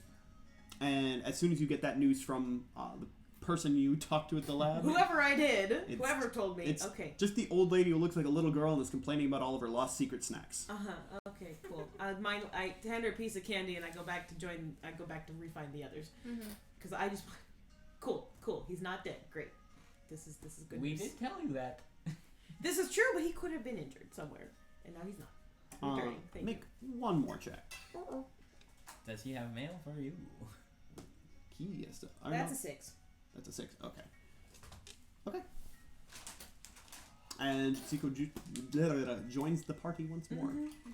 And as soon as you get that news from the person you talked to at the lab, Whoever I did, It's- whoever told me. it's Okay. just the old lady who looks like a little girl and is complaining about all of her lost secret snacks. Okay. Cool. I hand her a piece of candy and I go back to join. I go back to refine the others because I just. Cool. He's not dead. Great. This is good. We news. did tell you that. This is true, but he could have been injured somewhere, and now he's not. Returning. Thank Make one more check. you. Does he have mail for you? He has to. I don't That's know. a 6. That's a 6. Okay. And Zico joins the party once more.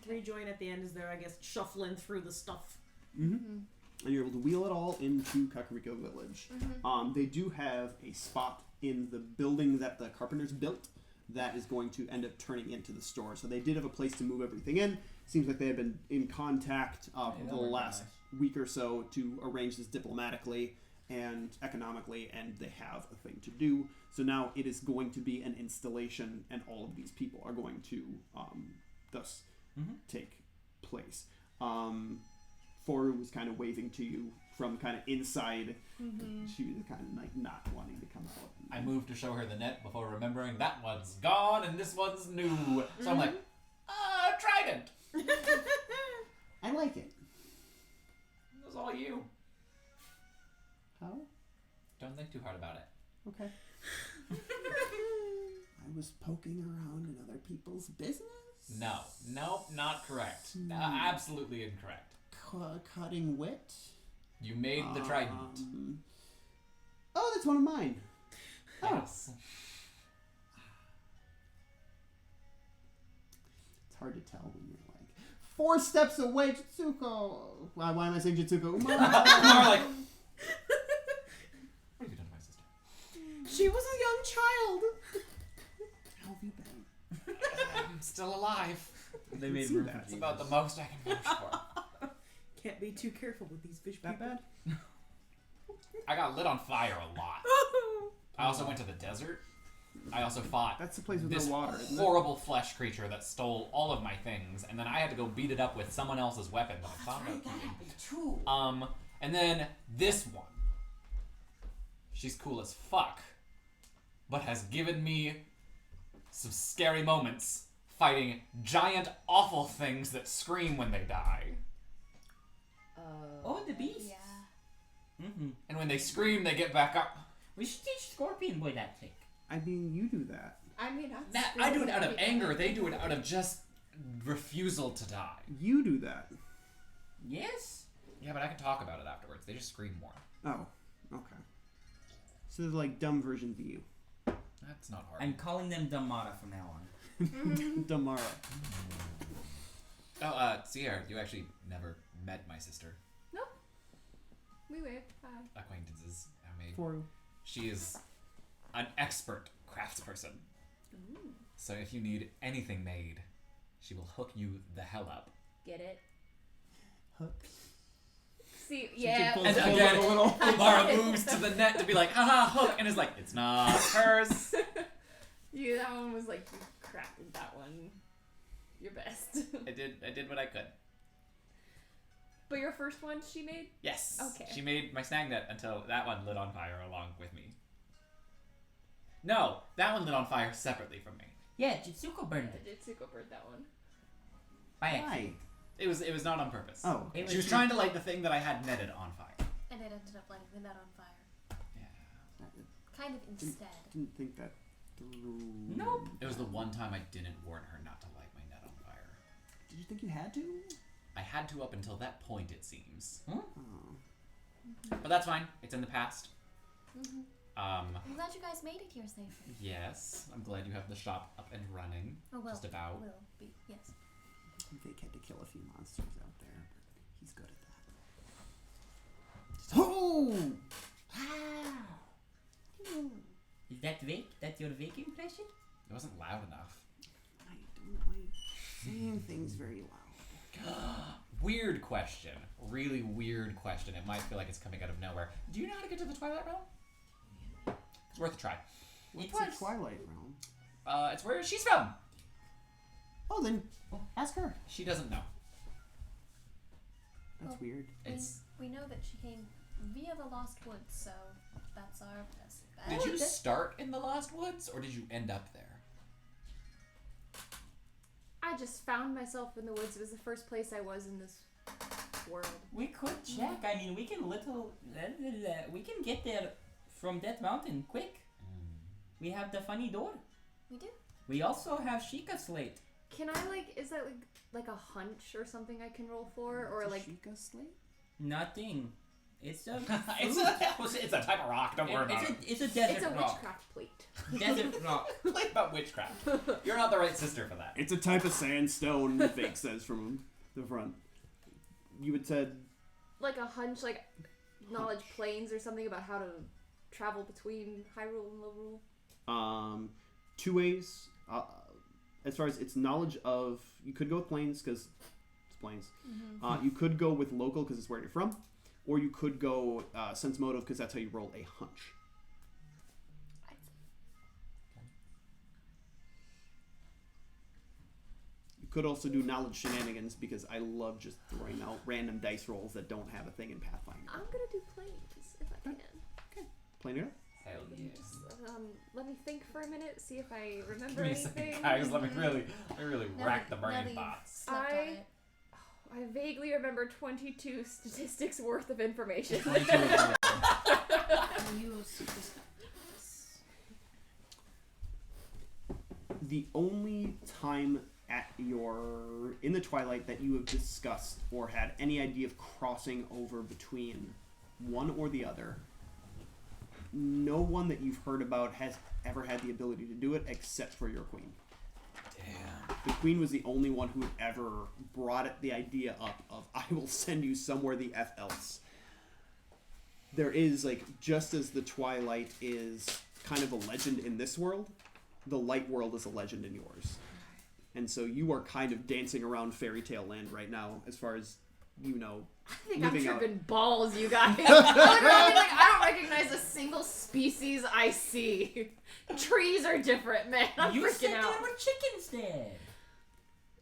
Rejoin at the end as they're, I guess, shuffling through the stuff. And you're able to wheel it all into Kakariko Village. They do have a spot in the building that the carpenters built that is going to end up turning into the store. So they did have a place to move everything in. Seems like they have been in contact for that the worked last week or so to arrange this diplomatically and economically, and they have a thing to do. So now it is going to be an installation, and all of these people are going to thus take place. Foru was kind of waving to you from kind of inside. She was kind of like not wanting to come out. I moved to show her the net before remembering that one's gone and this one's new. So I'm like, Trident. I like it. It was all you. How? Don't think too hard about it. Okay. I was poking around in other people's business. No, nope, not correct. Absolutely incorrect. Cutting wit. You made the trident. Oh, that's one of mine. Yes. It's hard to tell when you're like 4 steps away, Jitsuko. Why am I saying Jitsuko? More like, what have you done to my sister? She was a young child. How have you been? I'm still alive. They made see room that. for It's Jesus. about the most I can wish for. Can't be too careful with these fish That people. bad? I got lit on fire a lot. I also went to the desert. I also fought That's the place with this no water, isn't it? horrible flesh creature that stole all of my things, and then I had to go beat it up with someone else's weapon that I found out keeping. And then this one. She's cool as fuck, but has given me some scary moments fighting giant, awful things that scream when they die. Oh, the beast. Yeah. And when they scream, they get back up. We should teach Scorpion Boy that trick. I mean, you do that. I mean, I do it out of anger. They do it out of just refusal to die. You do that. Yes? Yeah, but I can talk about it afterwards. They just scream more. Oh, okay. So they're like dumb versions of you. That's not hard. I'm calling them Damara from now on. Damara. Oh, Sierra, you actually never met my sister. Nope. We were. Hi. Acquaintances I made. Foru. She is an expert craftsperson. Ooh. So if you need anything made, she will hook you the hell up. Get it? Hook. See, yeah. pulls And a again, little. Mara moves to the net to be like, haha, hook, and is like, it's not hers. Yeah, that one was like, you crafted that one. Your best. I did what I could. But your first one she made? Yes. Okay. She made my snag net until that one lit on fire along with me. No, that one lit on fire separately from me. Yeah, Jitsuko burned it. Jitsuko burned that one. By accident. Why? It was not on purpose. Oh. It She was trying to light the thing that I had netted on fire. And it ended up lighting the net on fire. Yeah. Kind of instead. Didn't think that through. Nope. It was the one time I didn't warn her not to light my net on fire. Did you think you had to? I had to up until that point, it seems. Oh. But that's fine. It's in the past. Mm-hmm. Um, I'm glad you guys made it here safely. yes. I'm glad you have the shop up and running. Oh, well. Just about. Will be, yes. Vic had to kill a few monsters out there, but he's good at that. Oh! Is that Vic? That's your Vic impression? It wasn't loud enough. I don't like saying things very loud. Weird question. Really weird question. It might feel like it's coming out of nowhere. Do you know how to get to the Twilight Realm? It's worth a try. What's was. the Twilight Realm? It's where she's from. Oh, then ask her. She doesn't know. That's Well, weird. It's. We know that she came via the Lost Woods, so that's our best bet. Did you start in the Lost Woods, or did you end up there? I just found myself in the woods. It was the first place I was in this world. We could check. I mean, we can we can get there from that mountain quick. We have the funny door. We do? We also have Sheikah Slate. Can I is that like a hunch or something I can roll for, or like Sheikah Slate? Nothing. It's a it's a type of rock. Don't worry about it. it's a desert it's a rock. witchcraft plate. Desert rock. Play about witchcraft. You're not the right sister for that. It's a type of sandstone, Fake says from the front. You had said... Like a hunch, like knowledge planes or something about how to travel between Hyrule and Low Rule. Two ways. As far as its knowledge of... You could go with planes, because it's planes. Mm-hmm. You could go with local, because it's where you're from. Or you could go sense motive, because that's how you roll a hunch. You could also do knowledge shenanigans, because I love just throwing out random dice rolls that don't have a thing in Pathfinder. I'm gonna do planes if I can. Plain it up? Hell yeah. Just let me think for a minute, see if I remember Give me a anything. second, guys. Let me really Now rack the that- brain now that you've box. slept on it. I vaguely remember 22 statistics worth of information. 22 is good. The only time in the Twilight that you have discussed or had any idea of crossing over between one or the other, no one that you've heard about has ever had the ability to do it except for your queen. Damn. The queen was the only one who had ever brought the idea up of, I will send you somewhere the F else. There is, just as the Twilight is kind of a legend in this world, the Light World is a legend in yours. And so you are kind of dancing around fairy tale land right now, as far as, I think I'm living out. tripping balls, you guys. I don't recognize a single species I see. Trees are different, man. I'm You said freaking out. there were chickens there.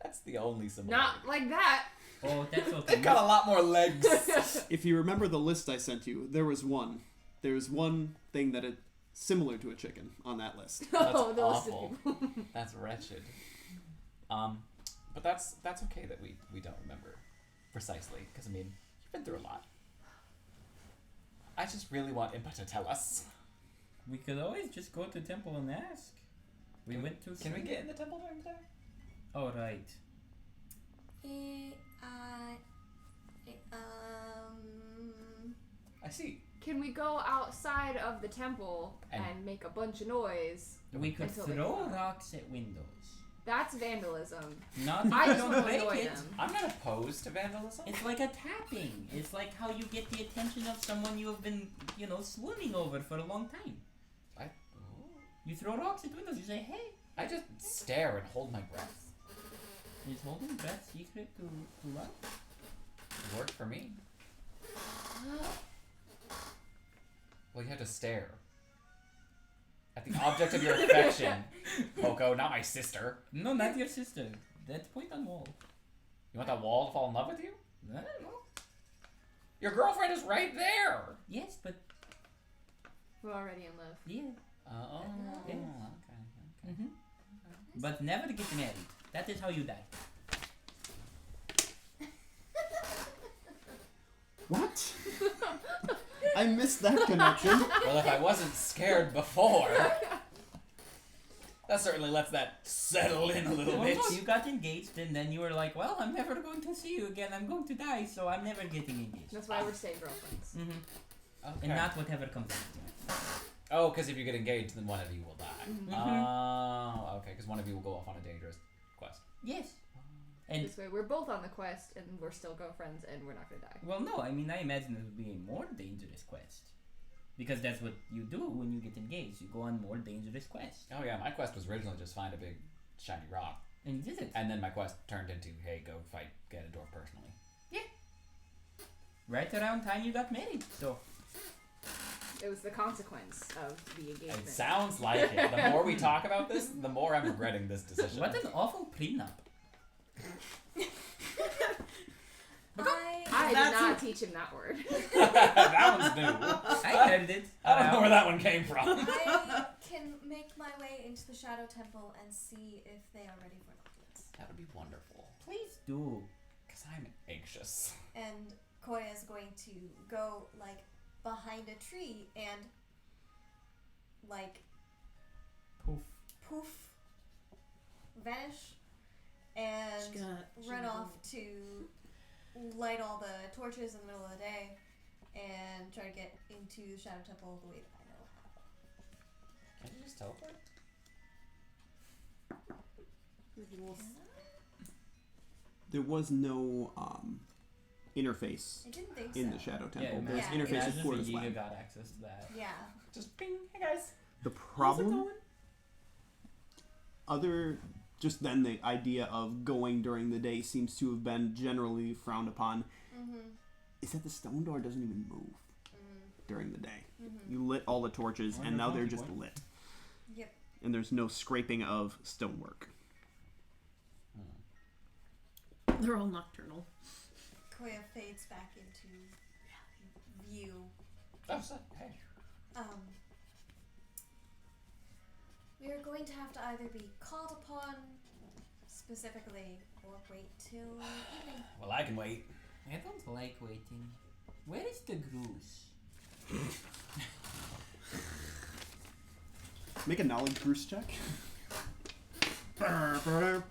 That's the only similarity. Not like that. Oh, that's okay. They've got a lot more legs. If you remember the list I sent you, there was one thing that is similar to a chicken on that list. That's Oh, the list of awful. people. That's wretched. But that's okay that we don't remember precisely, because you've been through a lot. I just really want Impa to tell us. We could always just go to temple and ask. We went to. Can we get in the temple during the day? Oh right. I see. Can we go outside of the temple And- and make a bunch of noise? We could Until they throw come. rocks at windows. That's vandalism. Not if I you just don't want to break annoy it. them. I'm not opposed to vandalism. It's like a tapping. It's like how you get the attention of someone you have been, swooning over for a long time. You throw rocks at windows. You say, "Hey, I just stare and hold my breath. Is holding breath secret to love? It worked for me. Well, you had to stare. At the object of your affection. Poco, not my sister. No, not your sister. That point on wall. You want that wall to fall in love with you? I don't know. Your girlfriend is right there! Yes, but We're already in love. yeah. Oh, Yeah. okay. Mm-hmm. But never get married. That is how you die. What? I missed that connection. Well, if I wasn't scared before, that certainly lets that settle in a little Well, bit. no, you got engaged, and then you were like, "Well, I'm never going to see you again. I'm going to die, so I'm never getting engaged." That's why we're staying girlfriends. Mm-hmm. Okay. And not whatever comes after. Oh, because if you get engaged, then one of you will die. Mhm. Oh, okay, because one of you will go off on a dangerous quest. Yes. And This way, we're both on the quest, and we're still girlfriends, and we're not gonna die. well, no, I mean, I imagine it would be a more dangerous quest, because that's what you do when you get engaged. You go on more dangerous quests. Oh yeah, my quest was originally just find a big shiny rock. And you did it. And then my quest turned into, hey, go fight Ganondorf personally. Right around time you got married. So It was the consequence of the engagement. It sounds like it. The more we talk about this, the more I'm regretting this decision. what an awful prenup. I did That's not teach him that word. That one's new. I heard it. I don't know where that one came from. I can make my way into the Shadow Temple and see if they are ready for the dance. That would be wonderful. Please do. Because I'm anxious. And Koya is going to go like behind a tree and like Poof. poof, vanish, and run off to light all the torches in the middle of the day and try to get into the Shadow Temple the way that I know how. Can you just teleport? There was no interface I didn't think in so. the Shadow Yeah, Temple. imagine, There's Yeah. interface imagine with if Porter's Yiga Lab. got access to that. Yeah. Just ping. Hey guys. The problem, just then the idea of going during the day seems to have been generally frowned upon, is that the stone door doesn't even move during the day. You lit all the torches, and now they're just lit. Yep. And there's no scraping of stonework. They're all nocturnal. Koya fades back into view. Oh, so, hey. We are going to have to either be called upon specifically or wait till evening. Well, I can wait. I don't like waiting. Where is the goose? Make a knowledge Bruce check. 5.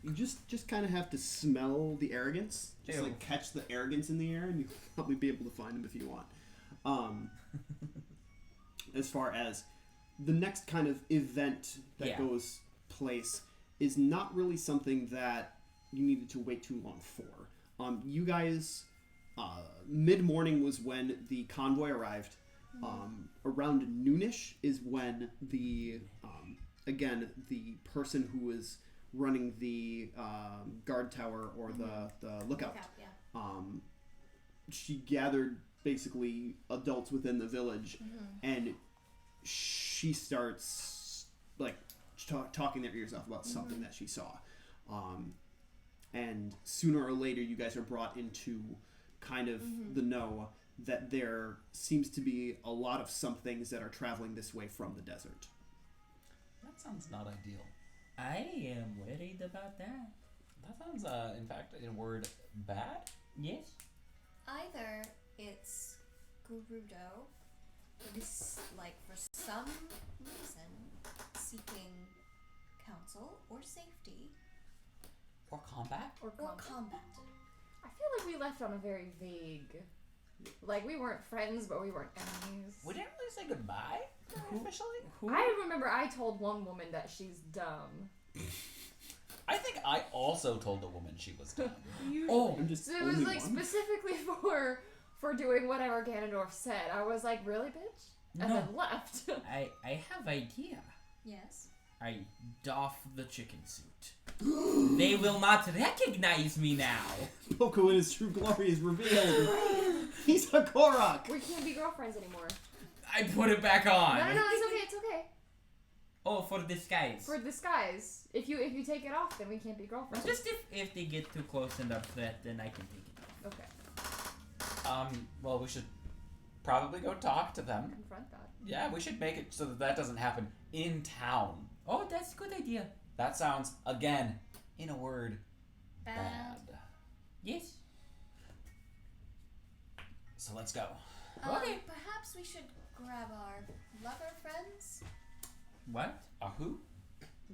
You just kind of have to smell the arrogance. Just Ew. like catch the arrogance in the air, and you'll probably be able to find him if you want. As far as the next kind of event that goes place is not really something that you needed to wait too long for. You guys, mid-morning was when the convoy arrived. Around noonish is when the again the person who was running the guard tower or the lookout. Yeah. She gathered basically adults within the village, and she starts like talking their ears off about something that she saw. And sooner or later, you guys are brought into kind of the know that there seems to be a lot of some things that are traveling this way from the desert. That sounds not ideal. I am worried about that. That sounds, in fact, in a word, bad. Yes. Either it's Gerudo, who is like for some reason seeking counsel or safety Or combat. Or or combat. combat. I feel like we left on a very vague. Like, we weren't friends, but we weren't enemies. We didn't really say goodbye, officially. I remember I told one woman that she's dumb. I think I also told the woman she was dumb. Oh, I'm just So it was only like one. specifically for doing whatever Ganondorf said. I was like, really, bitch? and No. then left. I have idea. Yes. I doff the chicken suit. They will not recognize me now. Poco in his true glory is revealed. He's a Korok. We can't be girlfriends anymore. I put it back on. No, it's okay. It's okay. Oh, for disguise. For disguise. If you take it off, then we can't be girlfriends. Just if they get too close and upset, then I can take it off. Okay. Well, we should probably go talk to them. Confront that. Yeah, we should make it so that doesn't happen in town. Oh, that's a good idea. That sounds, again, in a word, Bad. Yes. So let's go. Okay. Perhaps we should grab our lover friends. What? Who?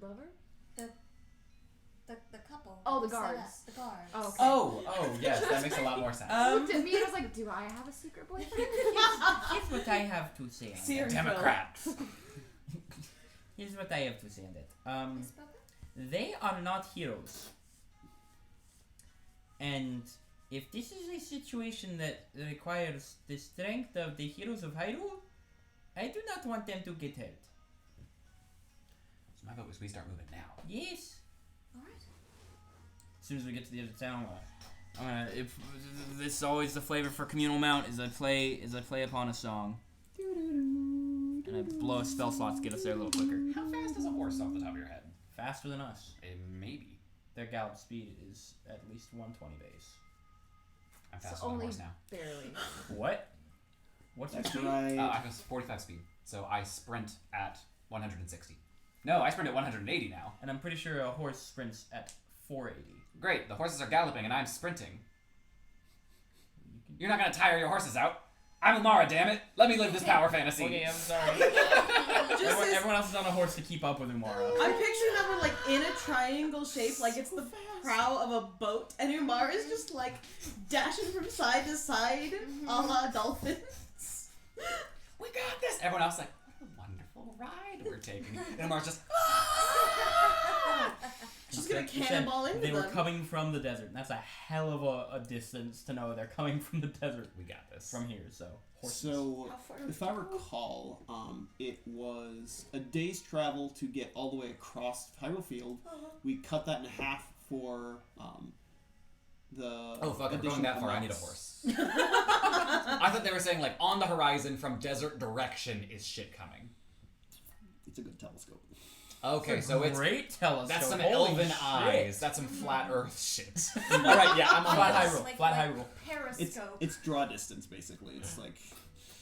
Lover? The couple. Oh, the who set guards. up. The guards. Oh, okay. Oh, yes, that makes a lot more sense. Looked at me and was like, do I have a secret boyfriend? Here's what I have to say. on Serious. that. Democrats. Here's what I have to say on that. Miss Bubba? They are not heroes. And if this is a situation that requires the strength of the heroes of Hyrule, I do not want them to get hurt. So my vote was we start moving now. Yes. Alright. As soon as we get to the end of town, if this is always the flavor for communal mount is I play upon a song. And I blow a spell slot to get us there a little quicker. How fast is a horse off the top of your head? Faster than us. Maybe. Their gallop speed is at least 120 base. I'm So faster than a only horse now. barely. What? What's your That's speed? right. I was 45 speed, so I sprint at 160. No, I sprint at 180 now. And I'm pretty sure a horse sprints at 480. Great, the horses are galloping and I'm sprinting. You're not gonna tire your horses out. I'm Amara, damn it. Let me live this power fantasy. Okay, I'm sorry. Everyone else is on a horse to keep up with Umara. I'm picturing them like in a triangle shape, like it's the prow of a boat, and Umar is just like dashing from side to side, a la dolphins. We got this. Everyone else like, what a wonderful ride we're taking. And Amara's just, She's gonna Like you said, cannonball into They were them. coming from the desert. That's a hell of a distance to know they're coming from the desert we got this. from here. So horses. So, How far if I recall, it was a day's travel to get all the way across Hyrule Field. We cut that in half for the. Oh fuck, if we're going additional that far, I need a amounts. horse. I thought they were saying like on the horizon from desert direction is shit coming. It's a good telescope. Okay, so it's great telescope. that's some Holy elven shit. eyes. That's some flat earth shit. Alright, yeah, I'm on Flat that. Hyrule. Like- Flat like Hyrule. Periscope. It's draw distance basically. It's like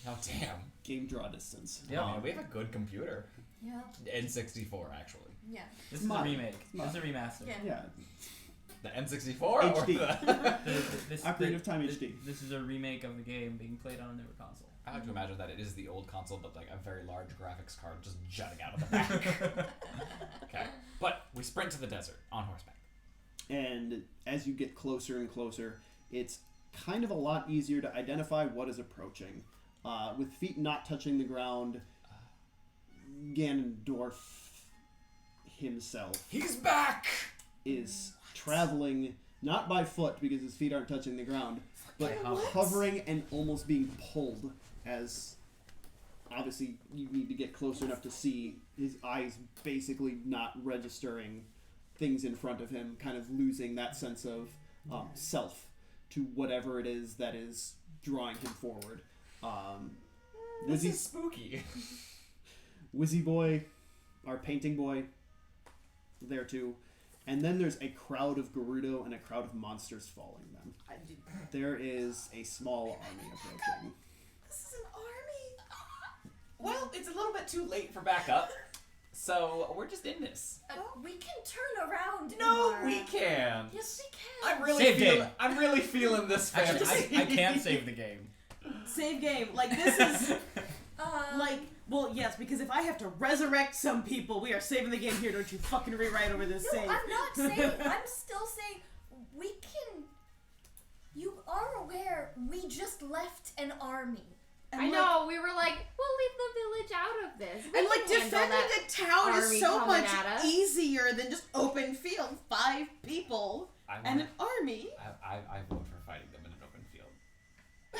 Oh damn. game draw distance. Yep. Man, we have a good computer. Yeah. N64 actually. Yeah. This is a Modern. remake. This is a remaster. Yeah. Yeah, The N64 or HD. the Ocarina of Time HD. This is a remake of the game being played on a newer console. I like to imagine that it is the old console, but like a very large graphics card just jutting out of the back. Okay, but we sprint to the desert on horseback. And as you get closer and closer, it's kind of a lot easier to identify what is approaching. With feet not touching the ground, Ganondorf himself He's back. is traveling not by foot because his feet aren't touching the ground, but What? hovering and almost being pulled as obviously you need to get closer enough to see his eyes basically not registering things in front of him, kind of losing that sense of self to whatever it is that is drawing him forward. This is spooky. Wizzy Boy, our painting boy, there too. And then there's a crowd of Gerudo and a crowd of monsters following them. There is a small army approaching. This is an army. Well, it's a little bit too late for backup, so we're just in this. We can turn around. No, Umar. we can. Yes, we can. I'm really feeling this Actually, fantasy. I can't save the game. Save game. Like this is Like, well, yes, because if I have to resurrect some people, we are saving the game here. Don't you fucking rewrite over this no, save. I'm not saying. I'm still saying we can. You are aware we just left an army. And I like- know, we were like, we'll leave the village out of this. We And like can handle defending that. the town army is so coming much at us. easier than just open field. 5 people I and want. an army. I vote for fighting them in an open field.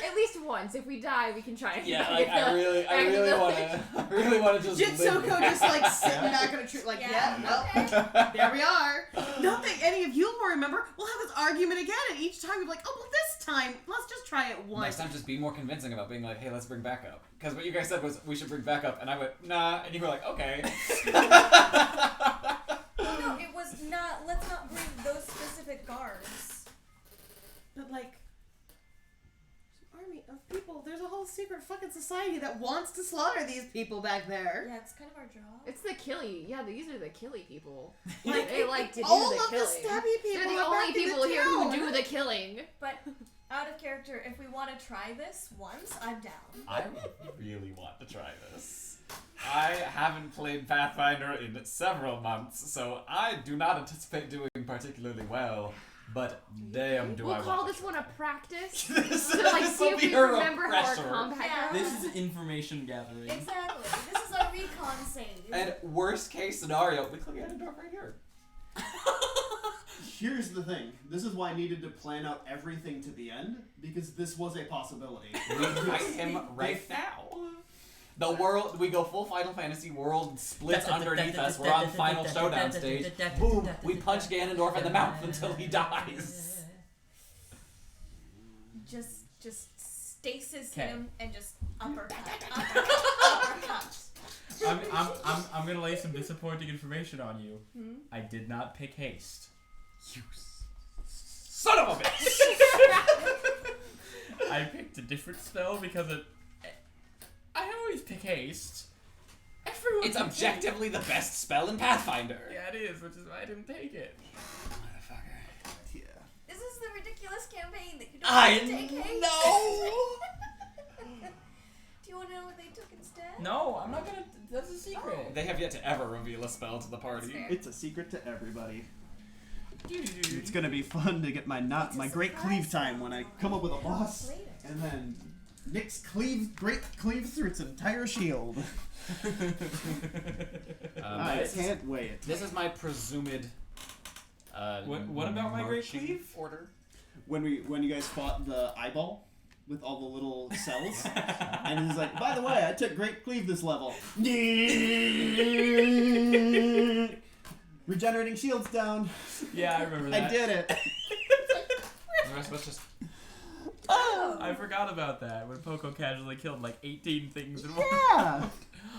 At least once. If we die, we can try and Yeah, get like I the- really back to the village. want to just Jitsuko live. just like sitting back on a tree, like, well, there we are. Not that any of you will remember. We'll have this argument again, and each time you're like, oh, well, this time, let's just try it once. Next time, just be more convincing about being like, hey, let's bring backup. Because what you guys said was we should bring backup, and I went, nah, and you were like, okay. No, it was not. Let's not bring those specific guards. But like, army of people. There's a whole secret fucking society that wants to slaughter these people back there. Yeah, it's kind of our job. It's the killy. Yeah, these are the killy people. Like, They like to do all the of killing. the stabby people. They're the are only back in people the here who town. do the killing. But out of character, if we want to try this once, I'm down. I really want to try this. I haven't played Pathfinder in several months, so I do not anticipate doing particularly well. But damn, do I We'll want call to this try. one a practice. This To like this see will if be we a remember how our refresher. combat Yeah. goes. This is information gathering. Exactly. This is our recon save. And worst case scenario, we click Ganondorf right here. Here's the thing. This is why I needed to plan out everything to the end, because this was a possibility. We fight him right now. The world, we go full Final Fantasy, world splits underneath us, we're on final showdown stage. Boom, we punch Ganondorf in the mouth until he dies. Just stasis 'Kay. him and just uppercut. Uppercut. I'm gonna lay some disappointing information on you. Hmm? I did not pick haste. You son of a bitch! I picked a different spell because I always pick haste. Everyone It's picks objectively the best spell in Pathfinder. haste. Yeah, it is, which is why I didn't take it. Motherfucker. Yeah. This is the ridiculous campaign that you don't I have to take haste. know! Do you want to know what they took instead? No, I'm not gonna. That's a secret. They have yet to ever reveal a spell to the party. That's fair. It's a secret to everybody. It's It's gonna be fun to get my It's a great surprise cleave time when I come up with a boss, Later. and then Nyx great cleaves through its entire shield. I can't wait. This is my presumed. What about my great marching cleave? order? When you guys fought the eyeball with all the little cells, and he's like, by the way, I took great cleave this level. Regenerating shields down. Yeah, I remember that. I did it. The rest of us just. I forgot about that when Poco casually killed like 18 things in one. Yeah,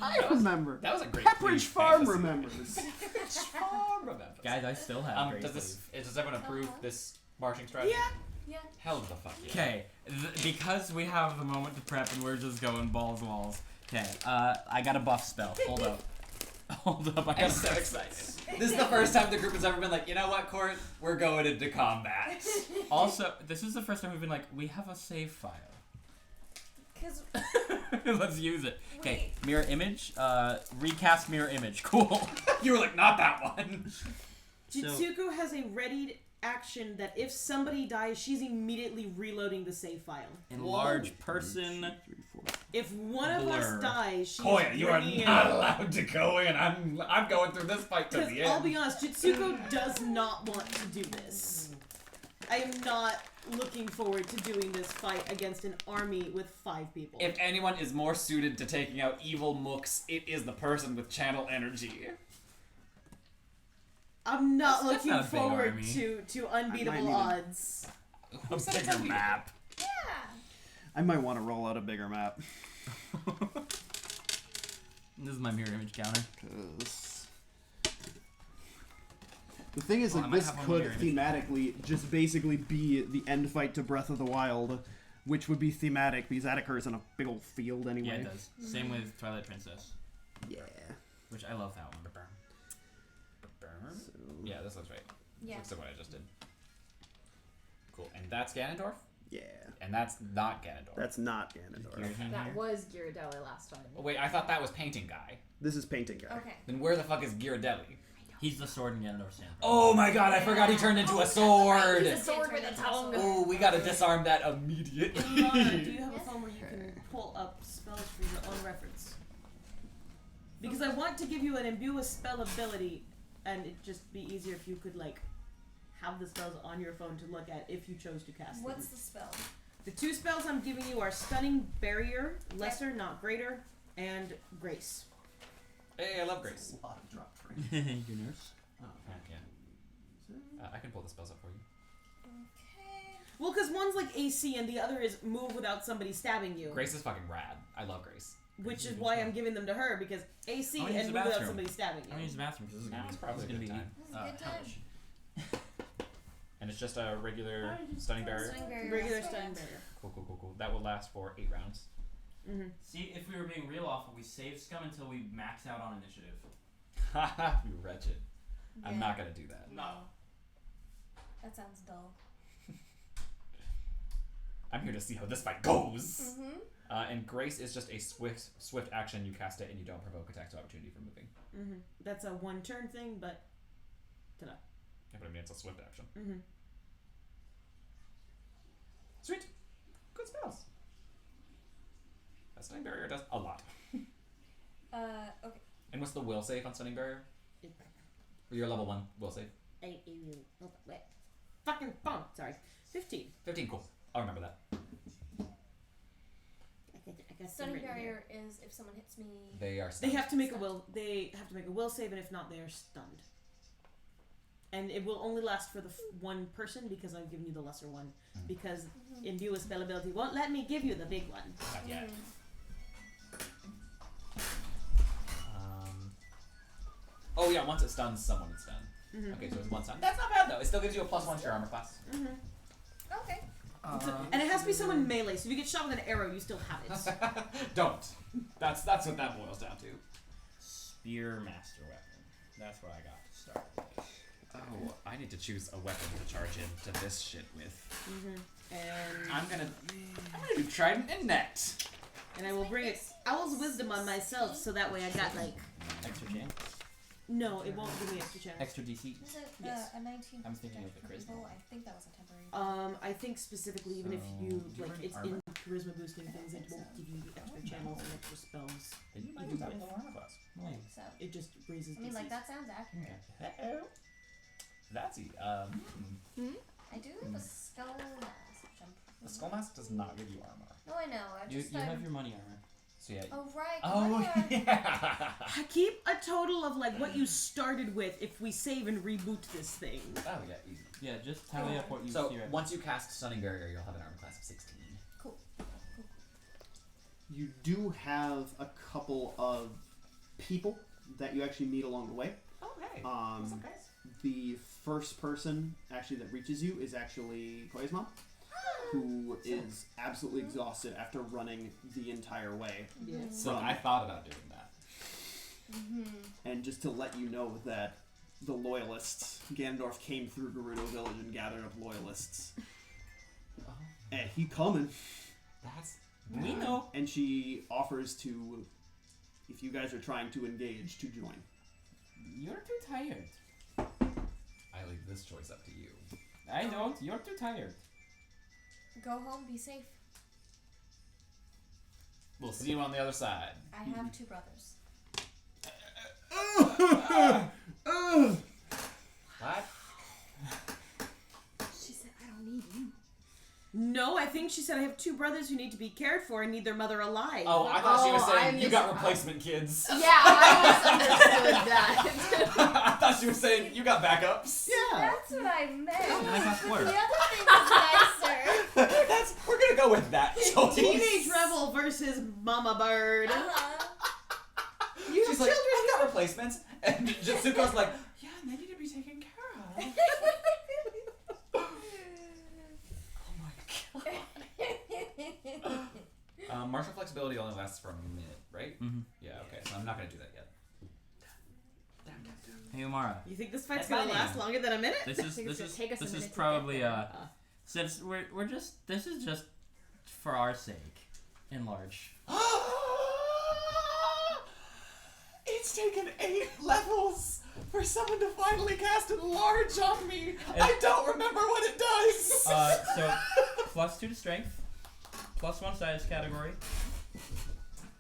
I remember. That was a great. Pepperidge cleave Farm fantasy. remembers. Pepperidge Farm remembers. Guys, I still have great Does everyone approve this marching strategy? Yeah. Yeah. Hell the fuck yeah. Okay, because we have the moment to prep and we're just going balls walls. Okay, I got a buff spell. Hold up. Hold up, I I'm got so excited. This is the first time the group has ever been like, you know what, Court? We're going into combat. Also, this is the first time we've been like, we have a save file. Because Let's use it. Okay, Wait. mirror image, recast mirror image. Cool. You were like, not that one. Jitsuko has a readied action that if somebody dies, she's immediately reloading the save file. Enlarge person. If one of us Blur. dies, she's Koya, you are bringing not in- allowed to go in. I'm going through this fight to Because the I'll end. be honest, Jitsuko does not want to do this. I am not looking forward to doing this fight against an army with 5 people. If anyone is more suited to taking out evil mooks, it is the person with channel energy. I'm not That's looking not a big forward army. to unbeatable even- odds. A bigger map. yeah. I might want to roll out a bigger map. This is my mirror image counter. 'Cause the thing is, Well, I like, might this have one could mirror image. thematically just basically be the end fight to Breath of the Wild, which would be thematic because that occurs in a big old field Yeah, anyway. it does. Same with Twilight Princess, Yeah. which I love that one. So, Yeah, this looks right. Yeah. Looks like what I just did. Cool. And that's Ganondorf? yeah. And that's not Ganondorf. That's not Ganondorf. That was Ghirardelli last time. Oh, wait, I thought that was Painting Guy. This is Painting Guy. Okay. Then where the fuck is Ghirardelli? He's the sword in Ganondorf stand. Oh my god, I forgot he turned into a sword! He's a sword with a tongue. Oh, we gotta disarm that immediately. Ilana, do you have a phone where you can pull up spells for your own reference? Because I want to give you an imbue a spell ability, and it'd just be easier if you could, like, have the spells on your phone to look at if you chose to cast What's them. the spell? The 2 spells I'm giving you are Stunning Barrier, Lesser, not Greater, and Grace. Hey, I love Grace. A lot of drop frame. Your nurse. Heck yeah. I can pull the spells up for you. Okay. Well, because one's like AC and the other is move without somebody stabbing you. Grace is fucking rad. I love Grace. Which is why I'm giving them to her, because AC I'll and use move the without bathroom. somebody stabbing I'm gonna use you. the bathroom because this is Nah, gonna it's be probably a gonna good be time. This is a good time. hellish. And it's just a regular stunning barrier. Stunning barrier. Regular Okay. Stunning Barrier. Cool. That will last for 8 rounds. Mm-hmm. See, if we were being real awful, we save scum until we max out on initiative. Haha, you wretched. I'm Yeah. not gonna do that. No. That sounds dull. I'm here to see how this fight goes. Mm-hmm. And Grace is just a swift action. You cast it and you don't provoke attacks of opportunity for moving. Mm-hmm. That's a 1-turn thing, but ta-da. Yeah, but I mean it's a swift action. Mm-hmm. Sweet. Good spells. That stunning barrier does a lot. Okay. And what's the will save on stunning barrier? For your level 1 will save. Fucking phone. Sorry. 15. 15, cool. I'll remember that. I got Stunning barrier is if someone hits me. They are They stunned. have to make a will. They have to make a will save, and if not, they are stunned. And it will only last for the one person because I've given you the lesser one. Mhm. Because imbue with spell ability won't let me give you the big one. Not yet. Oh yeah, once it stuns someone, it's stunned. Mm-hmm. Okay, so it's 1 stun. That's not bad though. It still gives you a +1 to your armor class. Mm-hmm. Okay. And it has to be someone melee, so if you get shot with an arrow, you still have it. Don't. That's what that boils down to. Spear master weapon. That's what I got to start with. Oh, I need to choose a weapon to charge into this shit with. Mm-hmm. And I'm gonna do Trident and Net. I will bring it Owl's Wisdom on myself, so that way I got like Extra chance? no, it won't give me extra chance. Extra DC? Was it Yes. a 19? I'm thinking of the charisma. Oh, I think that was a temporary. I think specifically, even if So, you do you like, have any it's armor? in charisma boosting things, it won't give you the extra channels and extra spells. Then you might You use that with. with armor class. So, It just raises. I mean, like DCs. that sounds accurate. Hello. That's it. I do have a skull mask, which I'm. The skull mask does not give you armor. No, I know. I You just. have your money armor. So yeah. Oh right. Oh money armor. yeah. Keep a total of like what you started with if we save and reboot this thing. Oh yeah, easy. Yeah, just tally up what you So see right once you cast Stunning Barrier, you'll have an armor class of 16. Cool. You do have a couple of people that you actually meet along the way. Oh hey. What's up, guys? The first person actually that reaches you is actually Koya's mom, who is absolutely exhausted after running the entire way. Yes. So I thought about doing that. Mm-hmm. And just to let you know that the loyalists, Ganondorf came through Gerudo Village and gathered up loyalists. Oh, And he coming. that's We know. And she offers to, if you guys are trying to engage, to join. You're too tired. I leave this choice up to you. I don't. You're too tired. Go home. Be safe. We'll see you on the other side. I have 2 brothers. What? She said, I don't need you. No, I think she said I have 2 brothers who need to be cared for and need their mother alive. Oh, I thought she was Oh, saying I you got mis- replacement kids. Yeah, I misunderstood that. I thought she was saying you got backups. Yeah. That's what I meant. And I got But work. the other thing was nicer. We're gonna go with that choice. Teenage Rebel versus Mama Bird. You She's have like, children. I've got replacements, and Jitsuko's like, yeah, and they need to be taken care of. Martial flexibility only lasts for a minute, right? Mm-hmm. Yeah. Okay. So I'm not gonna do that yet. Hey, Omara. You think this fight's That's gonna my last name. longer than a minute? This is think it's this gonna is take us a this is minute to get probably there. since we're just this is just for our sake, in large. It's taken 8 levels for someone to finally cast enlarge on me. I don't remember what it does. So +2 to strength, +1 size category,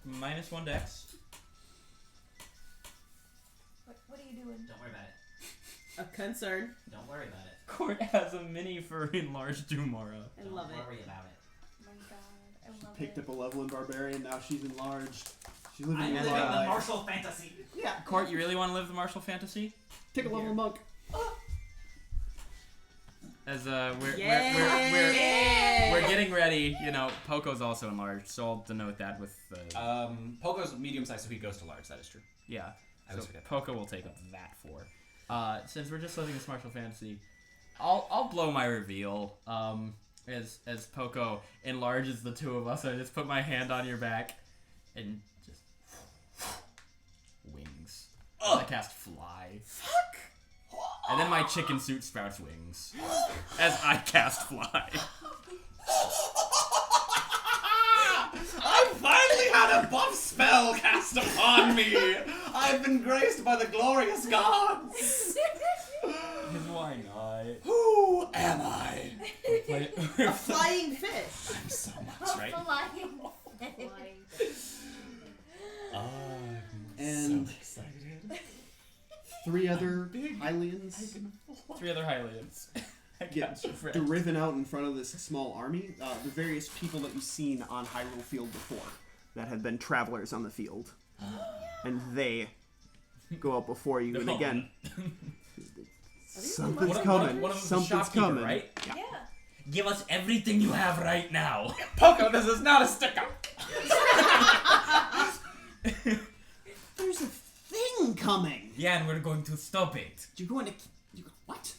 -1 dex. What are you doing? Don't worry about it. A concern. Don't worry about it. Court has a mini for enlarged Dumara. I love it. about it. my god, I love Picked it. up a level in Barbarian, now she's enlarged. She's living I'm a living wild the life. martial fantasy. Yeah. Court, you really want to live the martial fantasy? Take a level monk. As we're Yeah. getting ready. You know, Poco's also enlarged, so I'll denote that with Poco's medium size, so he goes to large. That is true. yeah. I So always forget that. Poco will take up that 4. Since we're just living this martial fantasy, I'll blow my reveal. As Poco enlarges the two of us, I just put my hand on your back and just wings. I cast fly. Fuck. And then my chicken suit sprouts wings as I cast fly. I finally had a buff spell cast upon me. I've been graced by the glorious gods. And why not? Who am I? A flying fish. I'm so much, right? Flying. Flying. And so excited. 3 other Hylians 3 other Hylians. get driven out in front of this small army. The various people that you've seen on Hyrule Field before that have been travelers on the field. And they go out before you. And again, something's coming. One of them's a Something's shopkeeper, coming. right? Yeah. Give us everything you have right now. Poco, this is not a stick-up. There's a thing coming. Yeah, and we're going to stop it. You're going to... what?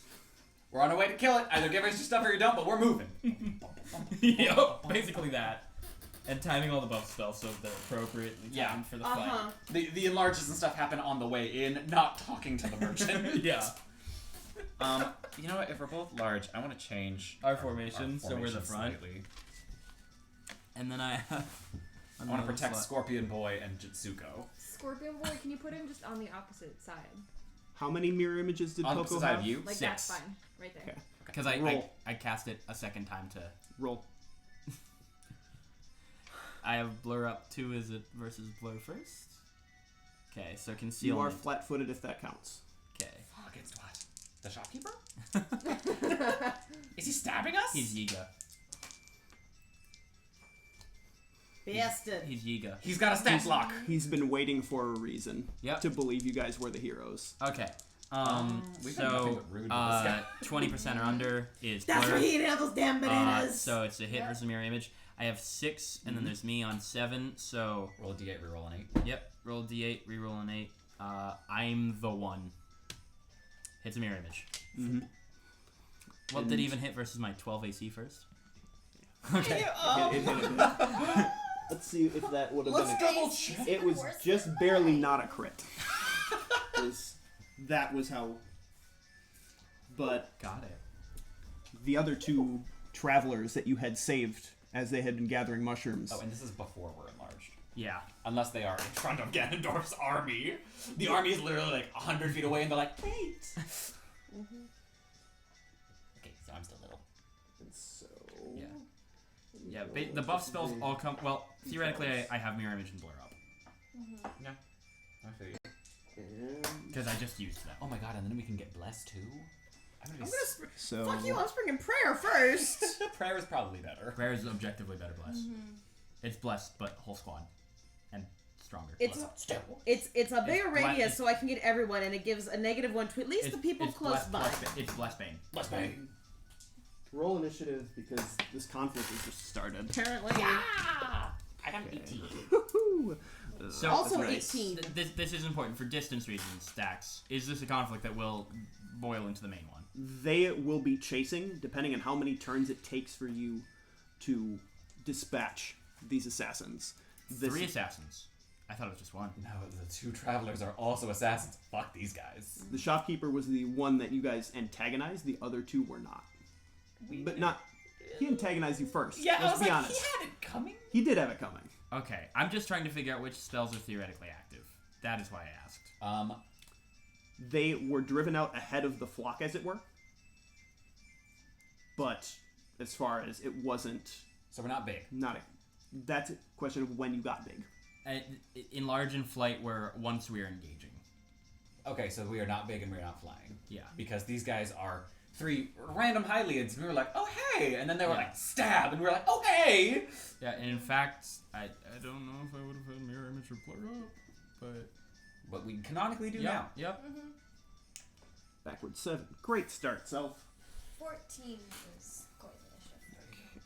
We're on our way to kill it. Either give us your stuff or you don't, but we're moving. Yep, basically that. And timing all the buff spells so they're appropriately timed for the fight. The enlarges and stuff happen on the way in, not talking to the merchant. Yeah. You know what? If we're both large, I want to change Our formation, so we're the formation front. slightly. And then I have... I want to protect Scorpion Boy and Jitsuko. Scorpion Boy, can you put him just on the opposite side? How many mirror images did On the Poco opposite side have? of you. Like 6. that's fine, right there. Okay. Because Roll. I cast it a second time to... Roll. I have blur up 2 is it versus blur first. Okay, so You concealment. are flat-footed if that counts. Okay. Against what? The shopkeeper? Is he stabbing us? He's Yiga. Bastard. He's Yiga. He's got a stat block. He's been waiting for a reason Yep. to believe you guys were the heroes. Okay. We've got nothing So but rude with this guy. 20% or under is That's blur. where he eating all those damn bananas. So it's a hit versus mirror image. I have 6, and then there's me on 7. So Roll a d8, reroll an 8. yep, roll a d8, reroll an 8. I'm the one. Hits a mirror image. Mm-hmm. What did even hit versus my 12 AC first? Okay. It hit. Let's see if that would have been. double check. It was just barely not a crit. That was how. But Got it. the other 2 travelers that you had saved as they had been gathering mushrooms. Oh, and this is before we're enlarged. Yeah. Unless they are in front of Ganondorf's army. The army is literally like 100 feet away and they're like, wait. Okay, so I'm still little. And so. Yeah. Yeah, the buff spells all come... Well, theoretically, I have mirror image and blur up. Yeah. I feel you. Because I just used them. Oh my god, and then we can get blessed too? I'm gonna be So. Fuck you, I'm springing prayer first. Prayer is probably better. Prayer is objectively better blessed. It's blessed, but whole squad. And stronger. It's a bigger bla- radius, it's- so I can get everyone, and it gives a -1 to at least the people close by. It's blessed bane. Blessed Bane. Roll initiative because this conflict has just started. Apparently. I got an 18. Woohoo! So Also That's nice. 18. This is important for distance reasons, Stacks. Is this a conflict that will boil into the main one? They will be chasing, depending on how many turns it takes for you to dispatch these assassins. 3 assassins. I thought it was just 1. No, the 2 travelers are also assassins. Fuck these guys. The shopkeeper was the one that you guys antagonized. The other 2 were not. But not. He antagonized you first. Let's be honest. he had it coming. He did have it coming. Okay, I'm just trying to figure out which spells are theoretically active. That is why I asked. They were driven out ahead of the flock, as it were. But as far as it wasn't, So we're not big. that's a question of when you got big. In large in flight, where once we are engaging. Okay, so we are not big and we're not flying. Yeah. Because these guys are 3 random Hyliids, and we were like, oh hey, and then they were like, stab, and we were like, oh hey. Yeah, and in fact, I don't know if I would have had mirror image or blur up, but we canonically do now. Yep. Backward 7. Great start, Self. 14 is quite initiative.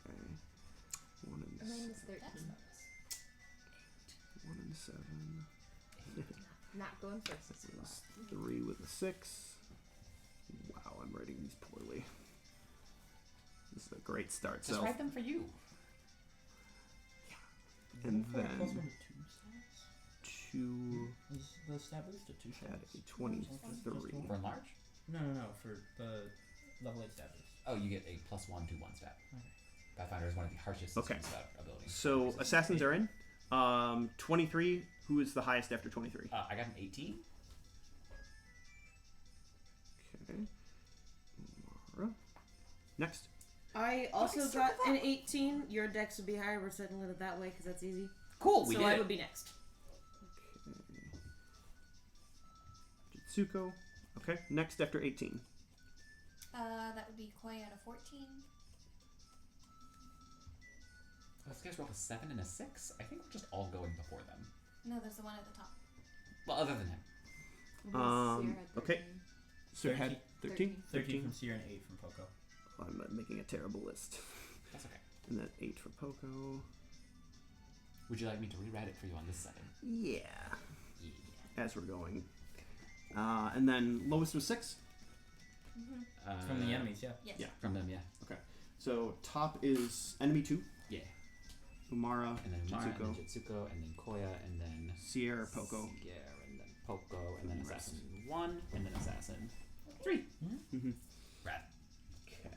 Okay. 1 and Mine was 13. 1 and 7. Not going first this week. 3 with a 6. Wow, I'm writing these poorly. This is a great start, Just Self. write them for you. And Plus then 1 to 2 stats? 2 Is the stat boost to 2 at shots? a 23. For enlarge? No, for the level 8 stat boost. Oh, you get a +1 to 1 stat. Okay. Pathfinder is one of the harshest Okay. stat abilities. So assassins are in. 23. Who is the highest after 23? I got an 18. Okay. Mara. Next. I also got an 18. Your dex would be higher. We're settling it that way because that's easy. Cool, we so did I it. would be next. Okay. Jitsuko. Okay. Next after 18. That would be Koya at a 14. Those guys rolled a 7 and a 6. I think we're just all going before them. No, there's the one at the top. Well, other than him. Okay. So you had 13? 13 from Seer and 8 from Poco. I'm making a terrible list. That's okay. And then 8 for Poco. Would you like me to rewrite it for you on this setting? Yeah. Yeah. As we're going. And then lowest was 6. From the enemies, yeah. Yes. Yeah. From them, yeah. Okay. So top is enemy 2. Yeah. Umara, And then Umara, Jitsuko, and then Jitsuko, and then Koya, and then Sierra, Poco. Sierra, and then Poco, and then And rest. Assassin 1, and then Assassin 3. Mm-hmm. Rad. Okay.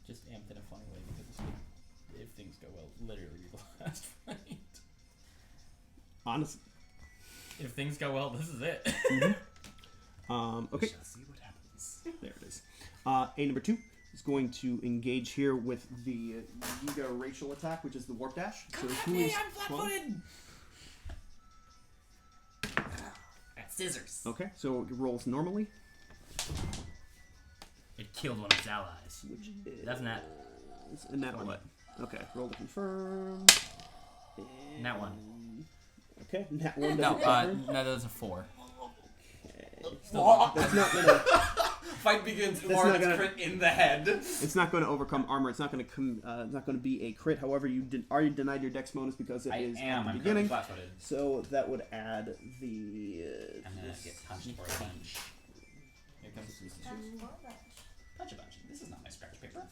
Just amped in a funny way because if things go well, literally the last fight. Honestly. If things go well, this is it. Okay. We shall see what happens. There it is. A number 2 is going to engage here with the Yiga racial attack, which is the warp dash. So who is I'm flat-footed! At scissors. Okay, so it rolls normally. It killed one of its allies. Which is That's not. And that what? Okay, roll to confirm. And Nat 1. Okay, nat 1 No, doesn't confirm. no, that's a 4. That's not gonna. Fight begins. That's Umara not gets gonna- crit in the head. It's not going to overcome armor. It's not going to it's not going to be a crit. However, you already denied your dex bonus because it I is am. at the I'm beginning. flat-footed. So that would add the. I'm gonna get punched for a bunch. Here comes Punch or bunch. Punch a bunch. This is not my scratch paper. I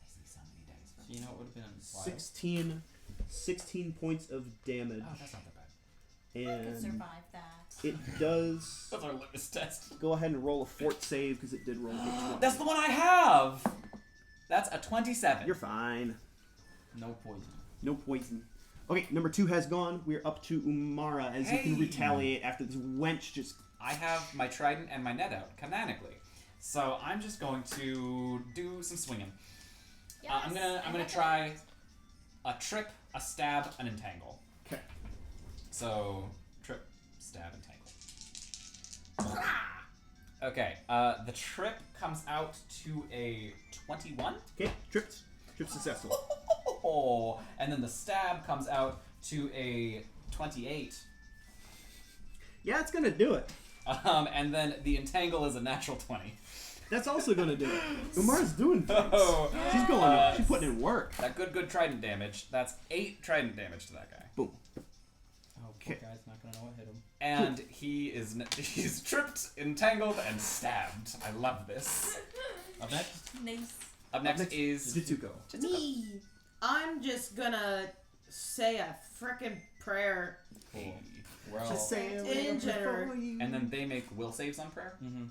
see so many dice. So you know what would have been wild? 16 points of damage, Oh, that's not that bad. I could and survive that. it does. That's our litmus test. Go ahead and roll a fort save because it did roll a 20. That's the one I have. That's a 27. You're fine. No poison. No poison. Okay, number 2 has gone. We're up to Umara as you can Hey. retaliate after this wench just. I have my trident and my net out canonically, so I'm just going to do some swinging. Yes, I'm gonna I try a trip, a stab, an entangle. Okay. So trip, stab, entangle. Okay. The trip comes out to a 21. Okay, tripped. Trip successful. Oh, and then the stab comes out to a 28. Yeah, it's gonna do it. And then the entangle is a natural 20. That's also gonna do it. Umara's doing things. Oh, She's going. She's putting in work. that good trident damage. That's 8 trident damage to that guy. Boom. Oh, poor guy's not gonna know what hit him. And he's tripped, entangled, and stabbed. I love this. Up next? Nice. Up next is Jitsuko. Me. I'm just gonna say a frickin' prayer. Cool. We're all. Just say a In little general. before you- and then they make will saves on prayer. Mm-hmm.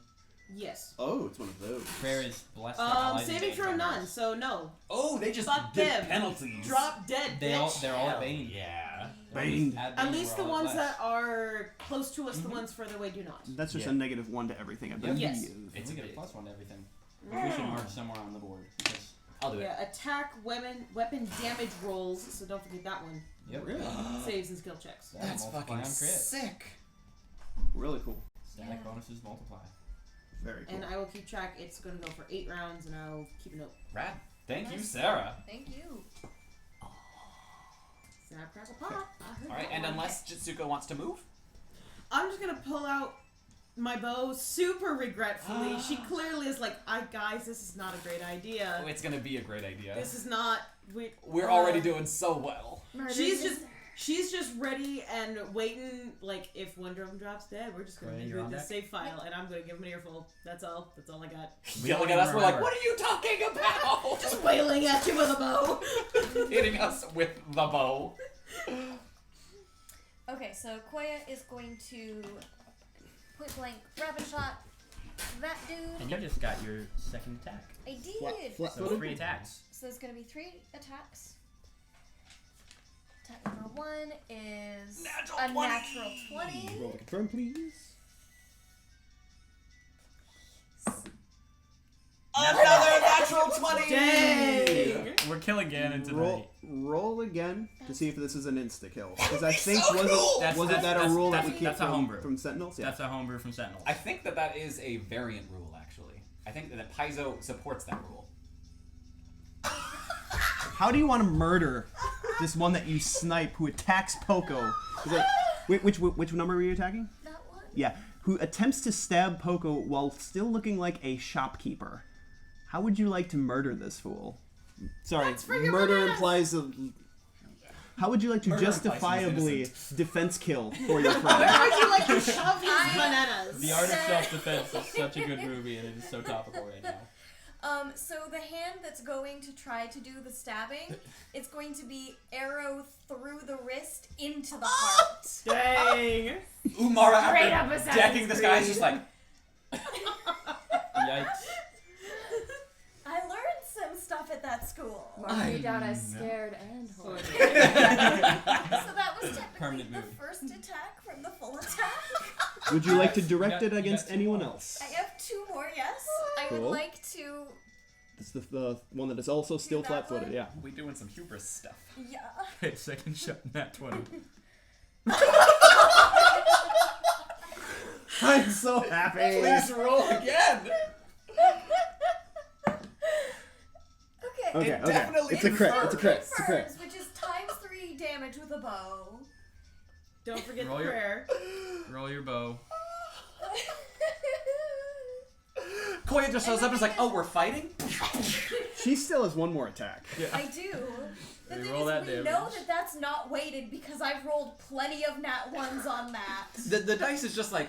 Yes. Oh, it's one of those. Prayer is blessed. our allies and Saving throw danger none, runners. so no. Oh, they just Fuck did them. penalties. Drop dead, They're bitch. all Hell at Bane. Yeah. Bane. At least the ones that are close to us, the ones further away do not. That's just Yeah. a -1 to everything, I Yep. believe. Yes. It's we a get a bit. +1 to everything. We should mark somewhere on the board. Because, I'll do it. Yeah, attack, weapon damage rolls, so don't forget that one. yep. Really? Saves and skill checks. Yeah, That's multiply fucking on crit. sick. Really cool. Static Yeah. bonuses multiply. Very cool. And I will keep track. It's going to go for 8 rounds, and I'll keep a note. Rad. Thank you, Nice. Sarah. Thank you. Snap, crackle, pop. I heard All right, that and one. unless Jitsuko wants to move, I'm just going to pull out my bow super regretfully. She clearly is like, guys, this is not a great idea. oh, it's gonna be a great idea. This is not. We're already doing so well. She's just ready and waiting. Like, if one of them drops dead, we're just gonna Right, move you're it on to deck. save file, and I'm gonna give him an earful. That's all. That's all I got. Yelling at don't us, we're like, remember. what are you talking about? Just wailing at you with a bow. Hitting us with the bow. Okay, so Koya is going to point blank rapid shot that dude. And you just got your second attack. I did. Flat So 3 attacks. So there's going to be 3 attacks. Attack number 1 is Natural a 20. natural 20. Roll to confirm, please. Another natural 20! Dang. We're killing Ganon tonight. Roll again to see if this is an insta kill. Because I think so cool! wasn't that a rule that we keep that's a homebrew. from Sentinels? Yeah. That's a homebrew from Sentinels. I think that is a variant rule, actually. I think that Paizo supports that rule. How do you want to murder this one that you snipe who attacks Poco? Is it, which number were you attacking? That one? Yeah, who attempts to stab Poco while still looking like a shopkeeper. How would you like to murder this fool? Sorry, That's for your murder bananas. implies a... How would you like to Murder implies he's justifiably innocent. defense kill for your Where friend? would you like to shove these bananas? The Art of Self-Defense is such a good movie, and it is so topical right now. So the hand that's going to try to do the stabbing, it's going to be arrow through the wrist into the heart. Dang. Umara, Straight after up Assassin's decking this guy, is just Creed. like, Yikes. I learned some stuff at that school. Mark me down as scared and horrible. So that was technically Permanent the move. first attack from the full attack. Would you like to direct You it got against 2 anyone more. else? I have 2 more, yes. I Cool. would like to, It's the one that is also still that flat-footed, one? yeah. we doing some hubris stuff. yeah. Wait, second shot, nat 20. I'm so happy. Please roll again! Okay, It okay. definitely It's a crit. confirms. It's a crit. It's a crit. Confirms, which is times 3 damage with a bow. Don't forget Roll the your- prayer. Roll your bow. Koya just shows up and is like, oh, we're fighting? She still has one more attack. I do. The Hey, thing roll is, that we know damage. that that's not weighted because I've rolled plenty of nat 1s on that. The dice is just like,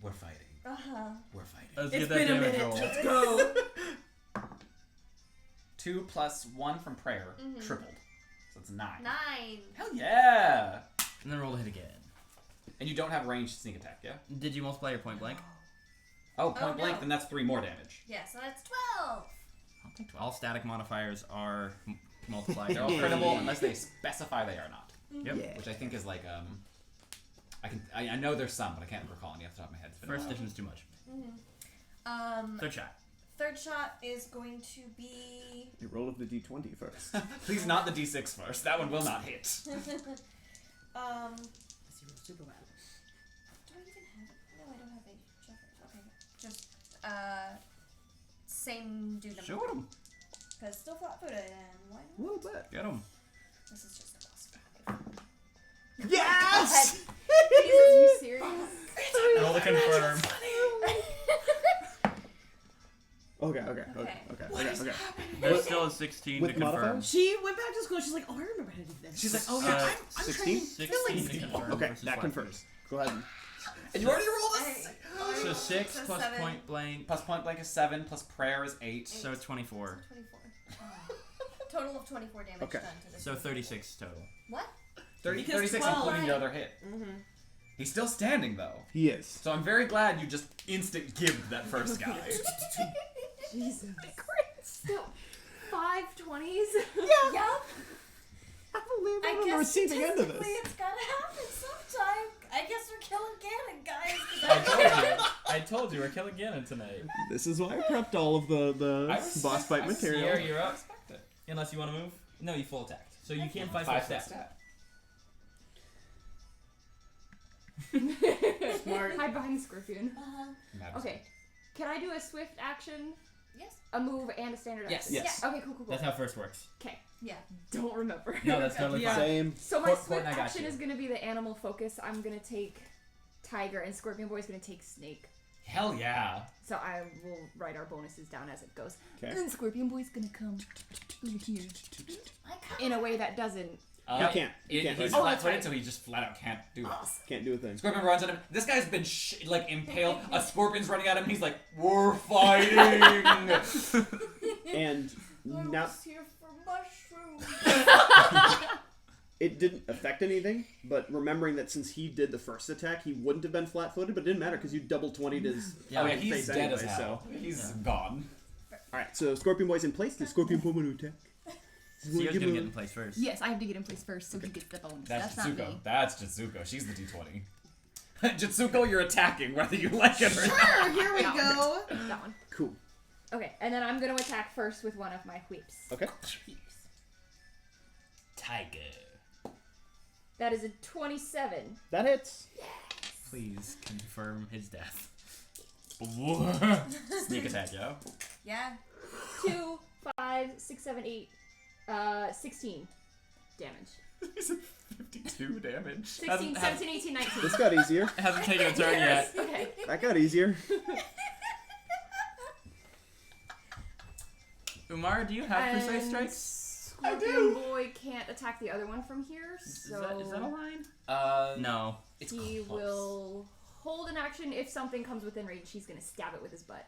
we're fighting. Uh-huh. We're fighting. Let's It's get that been a damage minute. roll. Let's go. 2 plus 1 from prayer, tripled. So it's 9. 9. Hell yeah! And then roll to hit again. And you don't have ranged sneak attack, yeah? Did you multiply your point blank? Oh, point blank, no. then that's 3 more damage. Yeah, so that's 12. I'll take 12. All static modifiers are multiplied. They're all critical unless they specify they are not. Yep. Yeah. Which I think is like, I know there's some, but I can't recall any off the top of my head. It's been a First while. edition's too much. Third shot. Third shot is going to be... You roll with the d20 first. Please not the d6 first. That one will not hit. Do I even have... No, I don't have a Jeffers. Okay, just, same do number. Shoot him. Because still flat-footed, and why A not? little bit. Get him. This is just a +5. Yes! Jesus, you serious? Roll to confirm. Okay. There's still a 16 With to confirm. modifiers? She went back to school. She's like, oh, I remember how to do this. She's like, oh yeah, I'm 16? 16 to confirm. Okay, versus that flat confirms. Go ahead. And you already rolled a footed. So 6 So plus 7. point blank. Plus point blank is 7, plus prayer is 8. So 24. 24. Total of 24 damage Okay. done to this. So 36 total. What? 36 12. including the other hit. Mm-hmm. He's still standing though. He is. So I'm very glad you just instant gibbed that first guy. Jesus. So, 5 20s? Yup. I believe I I'm on the guess receiving end of statistically this. it's gotta happen sometime. I guess we're killing Ganon, guys. 'cause I told you. I told you we're killing Ganon tonight. This is why I prepped all of the boss fight Sierra, material. you're up. Unless you want to move. No, you full attacked. So you can't fight 5 full stat. stat. Smart. Hide behind the scorpion. Matters. Okay. Can I do a swift action, Yes. a move, and a standard Yes. action? Yes. Okay, cool. That's how first works. Okay. Yeah. Don't remember. No, that's totally Yeah. fine. Same. So my Court- swift Court, I got action you. is gonna be the animal focus. I'm gonna take tiger, and Scorpion Boy's gonna take snake. Hell yeah. So I will write our bonuses down as it goes. Okay. And Scorpion Boy's gonna come over here I can't. in a way that doesn't. You can't. You can't. He's Oh, flat that's footed, right. so he just flat out can't do it. Can't do a thing. Scorpion runs at him. This guy's been impaled. A scorpion's running at him. He's like, "We're fighting." And now here for mushrooms. it didn't affect anything, but remembering that since he did the first attack, he wouldn't have been flat-footed, but it didn't matter because you double 20'd his Yeah, face he's dead anyway, as hell. He's gone. Alright, so Scorpion Boy's in place. The Scorpion Boy will attack. Sio's gonna get in place first. Yes, I have to get in place first, so he gets the bonus. That's not Jitsuko. me. That's Jitsuko. She's the D20. Jitsuko, you're attacking whether you like it or not. Sure, here we That go. That one. Cool. Okay, and then I'm gonna attack first with one of my whips. Okay. Tiger. That is a 27. That hits. Please confirm his death. Sneak attack, yo. Yeah. 2, 5, 6, 7, 8, 16 damage. He's at 52 damage. 16, 17, 18, 19. This got easier. Hasn't taken a turn yet. Okay. That got easier. Umar, do you have precise strikes? Scorpion Boy can't attack the other one from here, so Is that a line? No. It's he close. will hold an action. If something comes within range, he's gonna stab it with his butt.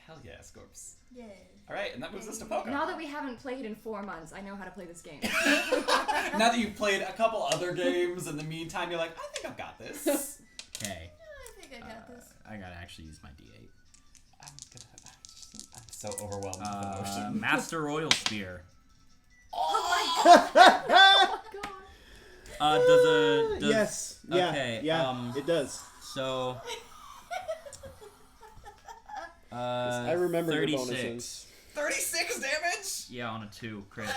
Hell yeah, Scorps. Yay. All right, and that moves us to Poco. Now that we haven't played in 4 months, I know how to play this game. Now that you've played a couple other games, in the meantime, you're like, I think I've got this. Okay. I think I got this. I gotta actually use my D8. I'm so overwhelmed with emotion. Master Royal Spear. God. Does Yes. Yeah. Okay, Yeah. It does. so I remember your 36. bonuses. 36 damage? Yeah, on a 2 crit.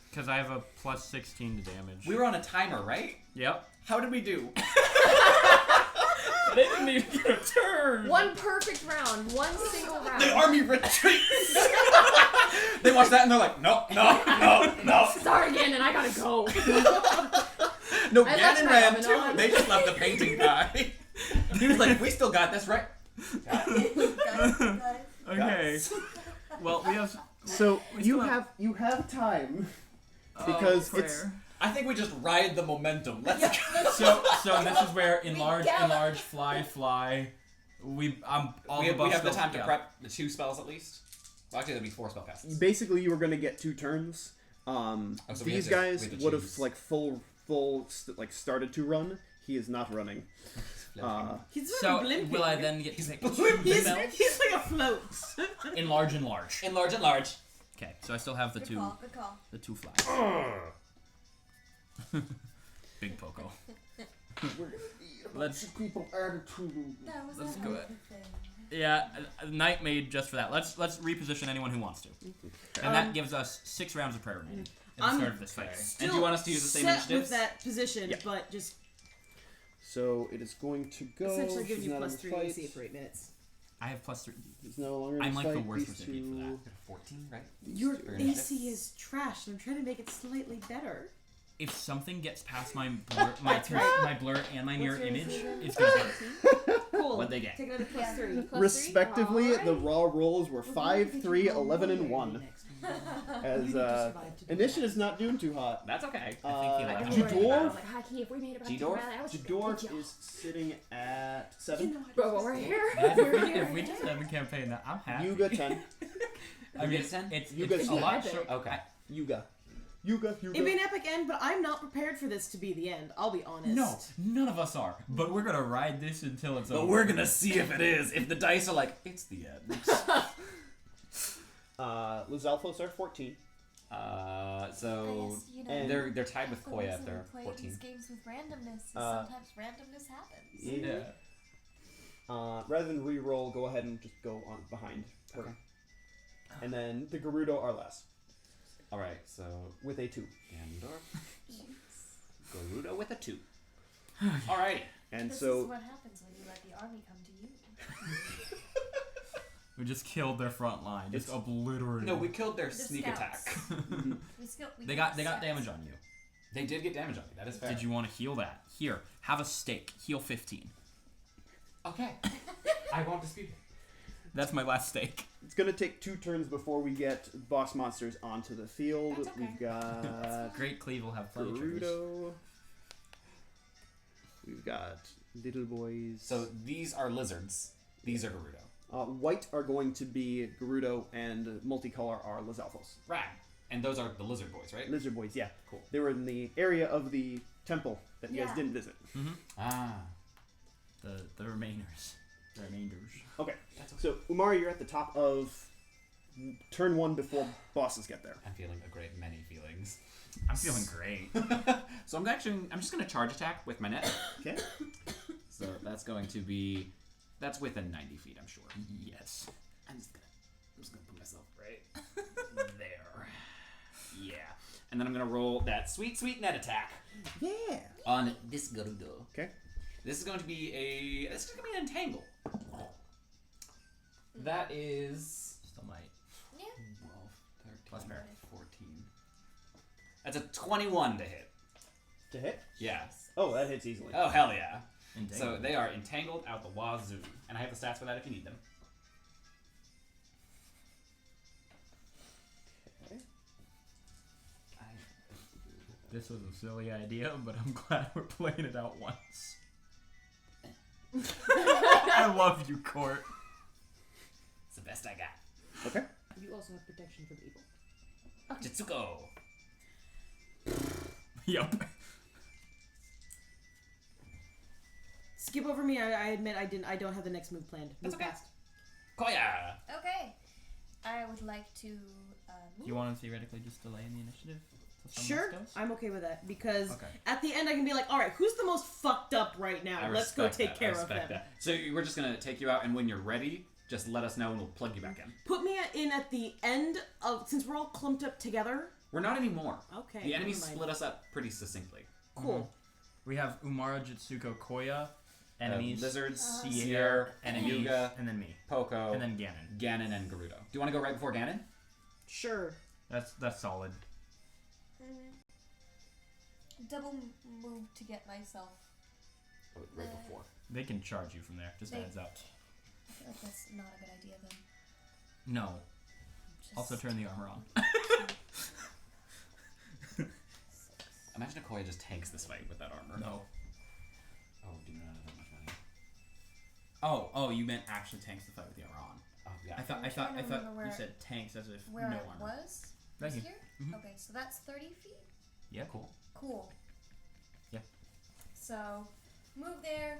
Because I have a plus 16 to damage. We were on a timer, right? Yep. How did we do? They didn't even get a turn. One perfect round. One single round. The army retreats! They watch that and they're like, no. Start again, and I gotta go. No, I left Ganon my ran oven too. on. They just left the painting guy. He was like, we still got this, right? Got it. Okay. Well, we have. So We you still have time because it's prayer. I think we just ride the momentum. Let's go. So this is where enlarge, fly. We all We the have the buffs time to yeah. prep the 2 spells at least. Well, actually, that'd be 4 spell casts. basically you were gonna get 2 turns. so we These had to- guys we had to would have choose. like started to run. He is not running. He's So very blimpy. will I then get to pick two He's spells? like a float. Enlarge. Enlarge. Okay, so I still have the Good two, call. Good call. the 2 fly. Big Poco. Let's People attitude. That was Let's a go hell ahead. of a thing. yeah, a night made just for that. Let's reposition anyone who wants to, and that gives us 6 rounds of prayer remaining at the I'm- start of this fight. And do you want us to use the same set initiatives? with that position, Yeah. but just So it is going to go. essentially giving He's you not plus in 3 fight. AC for 8 minutes. I have plus 3. He's no longer in I'm like the fight. worst These recipient for that. 14, right? Your Fair AC enough. is trash, and I'm trying to make it slightly better. If something gets past my blur, That's right. my blur and my mirror What's your image, AC again? it's gonna hurt. Cool. What'd they get? Take another plus Yeah. 3. Plus Respectively, 3? the raw rolls were 5, 3, 11, and 1. As initiative's not doing too hot. That's okay. I I think was he G-Dwarf? worried about it. I was like, Haki, if we made it back to G-Dwarf? Raleigh, I was Jadorf is sitting at 7. Bro, but we're here. if we just have a campaign, that I'm happy. Yuga 10. I mean, Yuga 10? it's Yuga's a lot epic. short. Okay. Yuga. It'd be an epic end, but I'm not prepared for this to be the end. I'll be honest. No, none of us are. But we're gonna ride this until it's over. But we're gonna see if it is. If the dice are like, it's the end. Lizalfos are 14. So I guess, you know, and they're tied with the Koya reason if they're we play 14. these games with randomness is Uh, sometimes randomness happens. Yeah. Rather than re-roll, go ahead and just go on behind her. Okay. And then the Gerudo are last All right. So with a 2. Ganondorf. Gerudo with a 2. Alrighty. And This so is what happens when you let the army come to you. We just killed their front line. Just obliterated. No, we killed their The sneak scouts. attack. They got damage on you. They did get damage on me. That is fair. Did you want to heal that? Here, have a stake. Heal 15. Okay. I won't dispute it. That's my last stake. it's going to take 2 turns before we get boss monsters onto the field. That's okay. We've got Great Cleave will have plenty of triggers. Gerudo. We've got little boys. So these are lizards. These are Gerudo. White are going to be Gerudo, and multicolor are Lizalfos. Rad. And those are the lizard boys, right? Lizard boys, yeah. Cool. They were in the area of the temple that you guys Yeah. didn't visit. Ah. The remainers. The remainders. Okay. That's okay. So, Umari, you're at the top of turn 1 before bosses get there. I'm feeling a great many feelings. I'm feeling great. So I'm just gonna charge attack with my net. Okay. So that's going to be, that's within 90 feet, I'm sure. Yes. I'm just gonna put myself right there. Yeah. And then I'm gonna roll that sweet net attack Yeah. on this Gerudo. Okay. This is going to be an entangle. That is Still might. 12, 13, Plus fair. 14. That's a 21 to hit. To hit? Yeah. Oh, that hits easily. Oh, hell yeah. Entangled. So they are entangled out the wazoo. And I have the stats for that if you need them. Okay. This was a silly idea, but I'm glad we're playing it out once. I love you, Court. It's the best I got. Okay. You also have protection from evil. Jitsuko. Yup. Skip over me. I admit I don't have the next move planned. That's Move okay. past. Koya. Okay. I would like to Do move. you want to theoretically just delay in the initiative? till someone Sure, else goes? I'm okay with that because Okay. at the end I can be like, all right, who's the most fucked up right now? I Let's go respect take that. care I of respect them. that. So we're just gonna take you out, and when you're ready, just let us know, and we'll plug you back in. Put me in at the end of, since we're all clumped up together. We're not anymore. Okay. The enemy never mind. split us up pretty succinctly. Cool. We have Umara, Jitsuko, Koya, enemies, Lizards, Sierra, Sierra, enemies, Yuga, and then me, Poco, and then Ganon. Ganon, and Gerudo. Do you want to go right before Ganon? Sure. That's solid. Double move to get myself. Oh, right before. They can charge you from there. Just a They- heads up. I feel like that's not a good idea then. No. Just Also turn the armor on. Imagine if Koya just tanks this fight with that armor. No. Oh, do not have that much money. Oh, you meant actually tanks the fight with the armor on. Oh, yeah. I thought I'm trying to remember you where- said tanks as if where no it armor. was? Right Was here. here? Mhm. Okay, so that's 30 feet? Yeah, cool. Cool. Yeah. So, move there.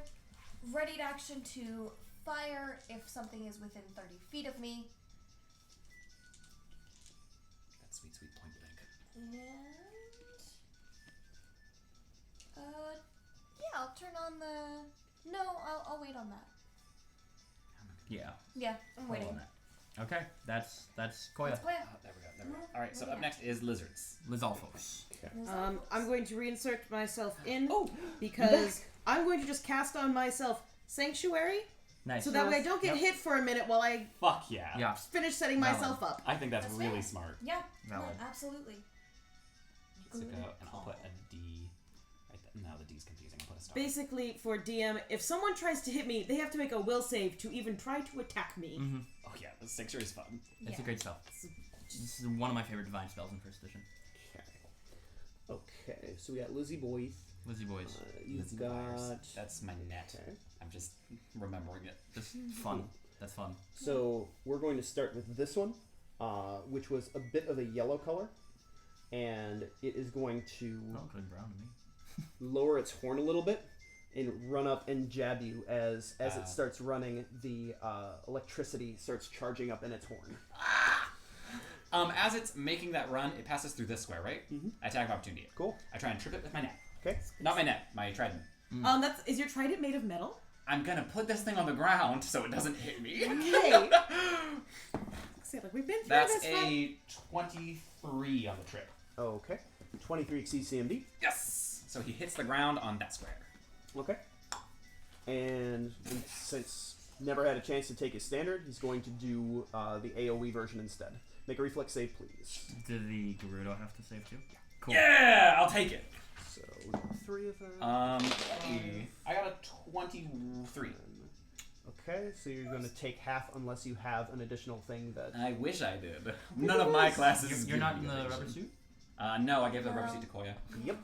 Ready to action to fire if something is within 30 feet of me. That sweet point blank. And... yeah, I'll turn on the... No, I'll wait on that. Yeah. Yeah, I'm Hold waiting. on that. Okay, that's Koya. Let's play. Oh, there we go. Alright, so up next is lizards. Lizalfos. I'm going to reinsert myself in Oh! because I'm going to just cast on myself Sanctuary Nice. so that way I don't get Yep. hit for a minute while I Fuck yeah. Yeah. finish setting Valid. myself up. I think that's That's really fair. smart. Yeah, no, Valid. absolutely. So Good go, and I'll call. put a D. Right there. No, the D's confusing. I'll put a star. Basically, for DM, if someone tries to hit me, they have to make a will save to even try to attack me. Mm-hmm. Oh yeah, the Sixer is fun. It's a Yeah. great spell. This is one of my favorite divine spells in first edition. Okay, so we got Lizzie Boyth. Lizzie boys. You've Lizzie got... Myers. That's my net. Okay. I'm just remembering it. Just fun. That's fun. So we're going to start with this one, which was a bit of a yellow color, and it is going to Oh, good brown to me. lower its horn a little bit and run up and jab you as Ow. it starts running. The electricity starts charging up in its horn. As it's making that run, it passes through this square, right? Mhm. I attack of opportunity it. Cool. I try and trip it with my net. Okay. Not my net, my trident. Is your trident made of metal? I'm gonna put this thing on the ground so it doesn't hit me. Okay. See, like we've been through That's this fight. a 23 on the trip. Okay. 23 exceeds CMD. Yes! So he hits the ground on that square. Okay. And since never had a chance to take his standard, he's going to do the AoE version instead. Make a reflex save, please. Did the Gerudo have to save too? Cool. Yeah, I'll take it. So we got 3 of them. I got a 23. Okay, so you're going to take half unless you have an additional thing that... I wish I did. None of my classes. You're give not me in the evasion. rubber suit? No, I gave the rubber suit to Koya. Yep.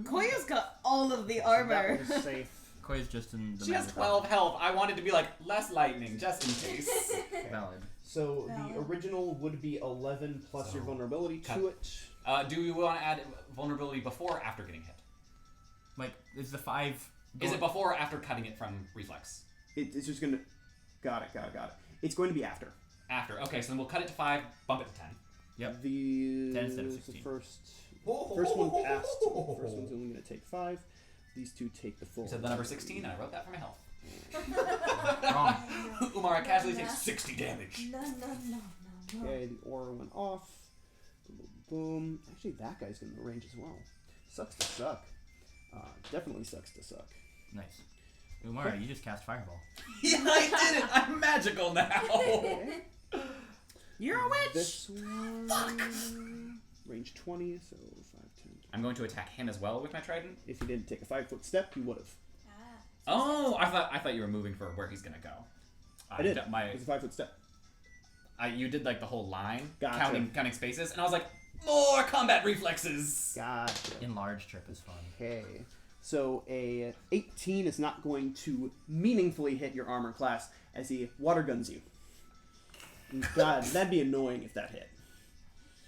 Koya's got all of the That armor. one's safe. Koya's just in the She has magic 12 health. I wanted to be like, less lightning, just in case. Okay. Valid. So Valid. the original would be 11 plus your vulnerability to it. Do you want to add vulnerability before or after getting hit? Like, is the 5... Is it before or after cutting it from reflex? It's just going to... Got it. It's going to be after. After. Okay, so then we'll cut it to 5, bump it to 10. Yep. The 10 instead of the 16. first one passed. The first one's only going to take 5. These two take the full. You said the number 16, and I wrote that for my health. Wrong. Umara casually takes 60 damage. No. Okay, the aura went off. Boom, boom. Actually, that guy's going to range as well. Sucks to suck. Definitely sucks to suck. Nice. Umara, you just cast Fireball. Yeah, I did it! I'm magical now! Okay. You're a witch. This one. Range 20, so 5, 10. I'm going to attack him as well with my trident. If he didn't take a 5-foot step, he would have. Oh, I thought you were moving for where he's gonna go. I did. My, It's a 5-foot step. you did like the whole line, Gotcha. counting spaces, and I was like, more combat reflexes. Gotcha. Enlarged trip is fun. Okay. So a 18 is not going to meaningfully hit your armor class as he water guns you. God, that'd be annoying if that hit.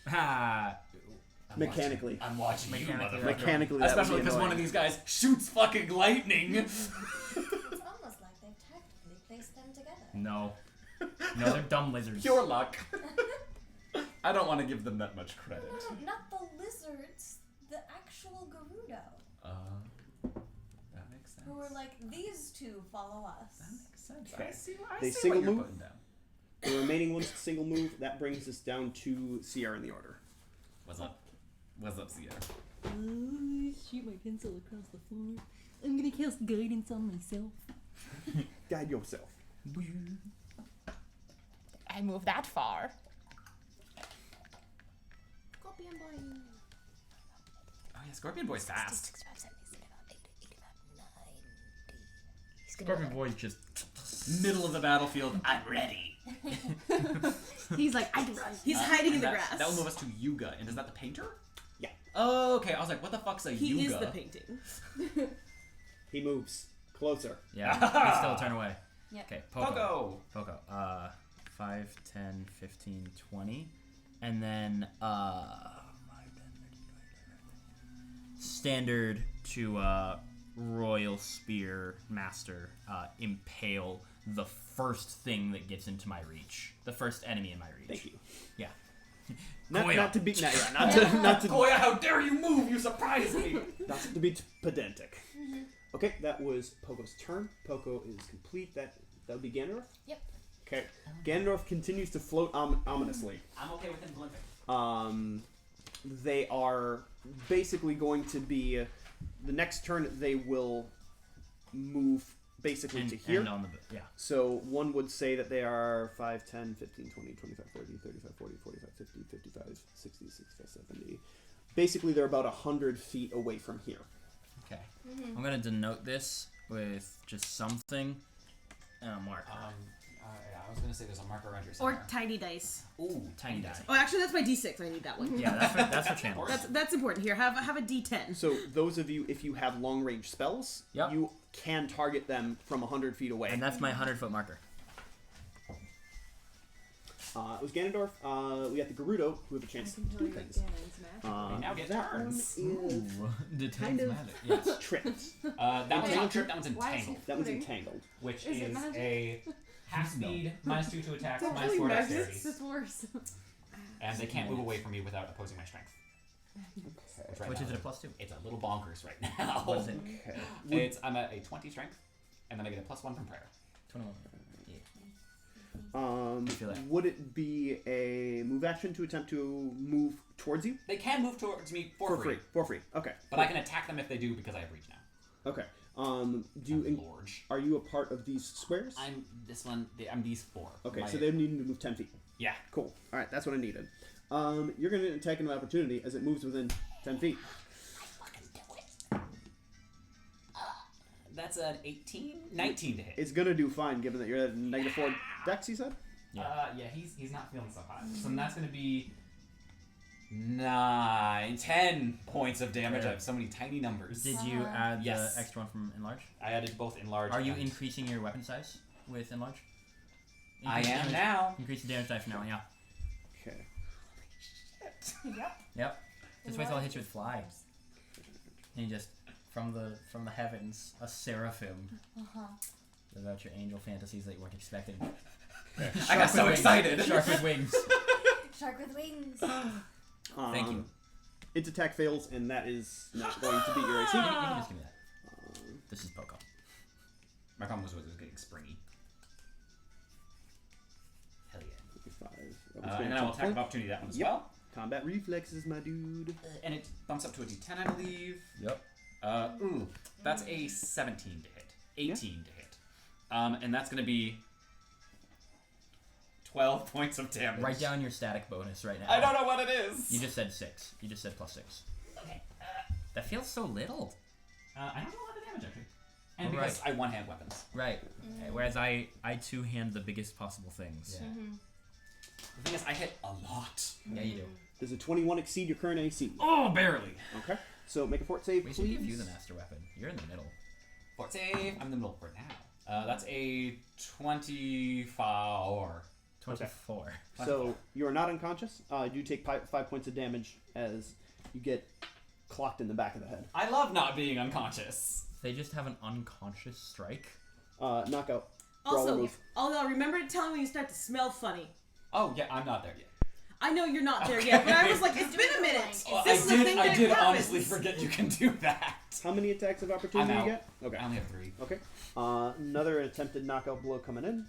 Ha! Mechanically. I'm watching you, Mechanically, motherfucker. Mechanically, that Especially would be because one of annoying. these guys shoots fucking lightning. It's almost like they've tactically placed them together. No. No, they're dumb lizards. Pure luck. I don't want to give them that much credit. No, not the lizards. The actual Gerudo. That makes sense. Who were like, these two follow us. That makes sense. Okay. I see They what single you're move? putting down. The remaining one's single move. That brings us down to Sierra in the order. What's up? What's up, Sierra? Shoot my pencil across the floor. I'm gonna cast guidance on myself. Guide yourself. I move that far. Scorpion boy. Oh yeah, Scorpion Boy's fast. 6, 5, 7, 8, 9, 90. Scorpion Boy's just... Middle of the battlefield. I'm ready. He's like, I can run. He's hiding in the that, grass. That will move us to Yuga, and is that the painter? Yeah. Oh, okay. I was like, what the fuck's a He Yuga? is the painting. He moves closer. Yeah, he's still a turn away. Yep. Okay, Poco. Poco. Poco. 5, 10, 15, 20. And then, standard to, Royal Spear Master, impale the first thing that gets into my reach. The first enemy in my reach. Thank you. Yeah. Not Koya. to be not to Koya, how dare you move? You surprised me. not to be pedantic. Okay, that was Poco's turn. Poco is complete. That would be Ganondorf. Yep. Okay, Ganondorf continues to float ominously. I'm okay with him glimping. They are basically going to be the next turn. They will move basically to here. And on the... Yeah. So one would say that they are 5, 10, 15, 20, 25, 30, 35, 40, 45, 50, 55, 60, 65, 70. Basically, they're about 100 feet away from here. Okay. I'm going to denote this with just something and a marker. Yeah, I was gonna say there's a marker around here Or somewhere. tiny dice. Ooh, Tiny dice. Oh, actually, that's my D6. I need that one. Yeah, that's for channels. That's important. Here, have a D10. So those of you, if you have long range spells, Yep. you can target them from 100 feet away. And that's my 100-foot marker. It was Ganondorf. We got the Gerudo, who have a chance to do things. They now get that turns. one is Details kind of matter. Yes. tripped. That one's Okay. not tripped, that one's Why is entangled. That one's Floating. entangled. Which Is it is magic? a half speed, -2 to attack, Don't -4 really magic. dexterity. It's worse. And they can't move away from me without opposing my strength. Okay. right Which now is it a +2? It's a little bonkers right now. What is it? Okay. I'm at a 20 strength, and then I get a +1 from prayer. 21. feel that. Would it be a move action to attempt to move towards you? They can move towards me for free. For free. Okay. But I can attack them if they do because I have reach now. Okay. Large. Are you a part of these squares? I'm this one. I'm these 4. Okay, so they need to move 10 feet. Yeah. Cool. All right, that's what I needed. You're going to attack an opportunity as it moves within 10 feet. That's an 19 to hit. It's going to do fine given that you're at -4 dex, you said? Yeah, he's not feeling so hot. So that's going to be 10 points of damage. I have so many tiny numbers. Did you add Yes. the extra one from enlarge? I added both enlarge. Are you and- increasing your weapon size with enlarge? I Increase am damage- now. Increase the damage die for now, yeah. Okay. Yep. Just wait till I hit you with fly. And you just from the heavens, a seraphim. About your angel fantasies that you weren't expecting. I got so excited. Shark with wings. Shark with wings. Thank you. Its attack fails, and that is not going to beat your AC. You can just give me that. This is Poco. My problem was it was getting springy. Hell yeah. 5. And then I will attack of opportunity that one as Yep. well. Combat reflexes, my dude. And it bumps up to a D10, I believe. Yep. That's a 17 to hit. 18 to hit. And that's going to be 12 points of damage. Write down your static bonus right now. I don't know what it is. You just said 6. You just said +6. Okay. That feels so little. I don't know a lot of damage, actually. And All because right. I one-hand weapons. Right. Whereas I two-hand the biggest possible things. Yeah. The thing is, I hit a lot. Yeah, you do. Does a 21 exceed your current AC? Oh, barely. Okay. So make a fort save, We should please. give you the master weapon. You're in the middle. Fort save. I'm in the middle for now. That's a 24. 24. So you are not unconscious. You do take 5 points of damage as you get clocked in the back of the head. I love not being unconscious. They just have an unconscious strike. Knockout. Also, move. although remember to tell me when you start to smell funny. Oh, yeah, I'm not there yet. I know you're not there yet, but I was like, it's been a minute. Well, This is a thing I that did happens. honestly forget you can do that. How many attacks of opportunity I'm you out. get? Okay. I only have 3. Okay. Another attempted knockout blow coming in.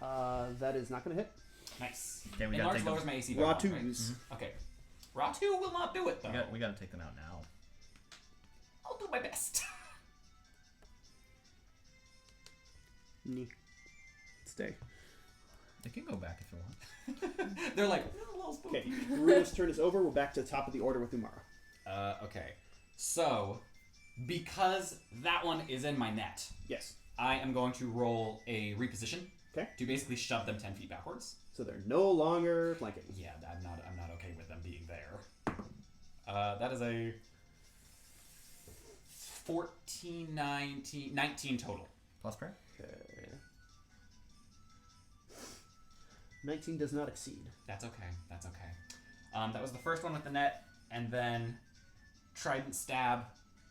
That is not going to hit. Nice. Okay, we gotta Enlarge take them. lowers my AC by Raw 1, right? twos. Okay. Raw 2 will not do it, though. We gotta take them out now. I'll do my best. Stay. They can go back if you want. They're like, a little spooky. Okay. Runa's turn is over. We're back to the top of the order with Umara. Okay. So, because that one is in my net, Yes. I am going to roll a reposition. Okay. To basically shove them 10 feet backwards. So they're no longer flanking. Yeah, I'm not okay with them being there. That is a 14, 19 total. Plus prayer? Okay. 19 does not exceed. That's okay. That's okay. That was the first one with the net, and then trident stab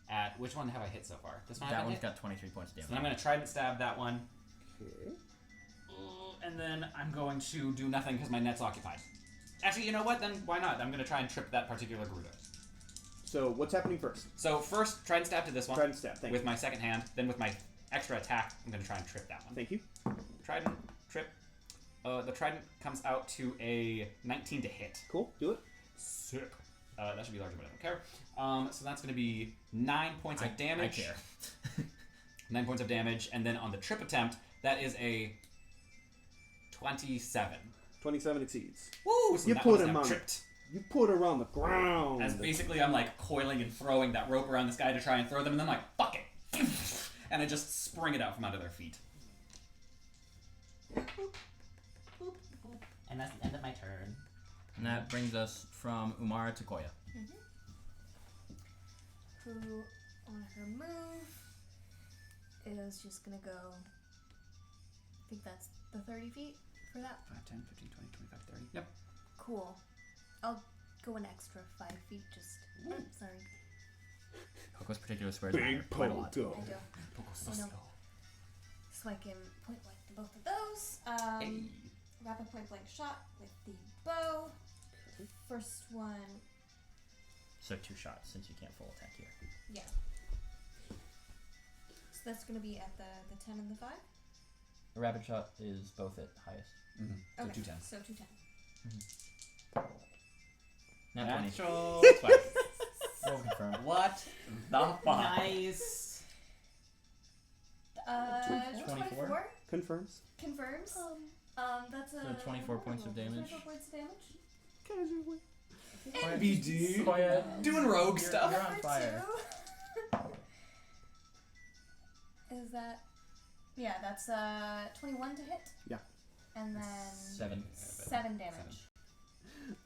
at which one have I hit so far? This one. That one's got 23 points of damage. So then I'm going to trident stab that one, Okay. and then I'm going to do nothing because my net's occupied. Actually, you know what? Then why not? I'm going to try and trip that particular Gerudo. So what's happening first? So first, trident stab to this one. Trident stab. Thank with you. my second hand. Then with my extra attack, I'm going to try and trip that one. Thank you. Trident, trip. The trident comes out to a 19 to hit. Cool. Do it. Sick. That should be larger, but I don't care. So that's going to be 9 points of damage. I care. 9 points of damage, and then on the trip attempt, that is a 27. 27 exceeds. Woo! So You that put one's him now on. tripped. You put her on the ground. As basically I'm like coiling and throwing that rope around this guy to try and throw them, and then I'm like, fuck it! And I just spring it out from under their feet. And that's the end of my turn. And that brings us from Umara to Koya. Who, on her move, is just gonna go. I think that's the 30 feet for that. 5, 10, 15, 20, 25, 30. Yep. Cool. I'll go an extra 5 feet just. Sorry. Poco's particular squares matter quite a lot. I do. Poco's so I know. slow. So I can point blank to both of those. Hey. Rapid point blank shot with the bow. First one, So 2 shots since you can't full attack here. yeah. So that's gonna be at the 10 and the 5. A rapid shot is both at highest. Mm-hmm. So Okay. 210. So 210. Nat 20. Natural 20. Roll confirm. What the fuck? Nice. 24 Confirms. confirms. That's a So 24 points of damage. 24 points of damage. Casually. NBD. Koya, Doing rogue you're, stuff. You're on fire. Is that? Yeah, that's 21 to hit. Yeah. And then 7. 7 damage.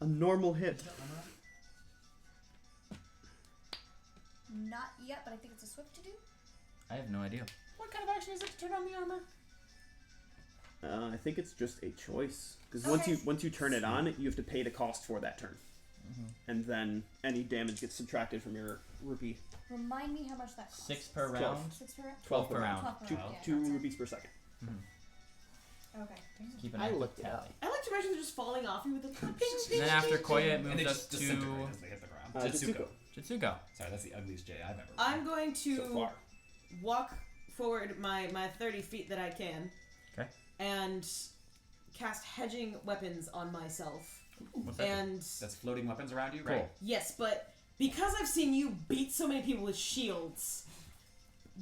A normal hit. Not yet, but I think it's a swift to do. I have no idea. What kind of action is it to turn on the armor? I think it's just a choice because Okay. once you turn it on, you have to pay the cost for that turn, and then any damage gets subtracted from your rupee. Remind me how much that costs. 6 per 12. round. 6 per round? 12 per round. 12 per Two, round. Yeah, two that's it. rupees per second. Okay. Keep an I active looked it tally. up. I like to imagine they're just falling off you with a ding, And then after Koya, it And moves they us just to disintegrate as they hit the ground. Jitsuko. Jitsuko. Sorry, that's the ugliest J I've ever. I'm going to So far. walk forward my 30 feet that I can. Okay. And cast hedging weapons on myself. What's that? do? And That's floating weapons around you, Cool. right? yes, but because I've seen you beat so many people with shields,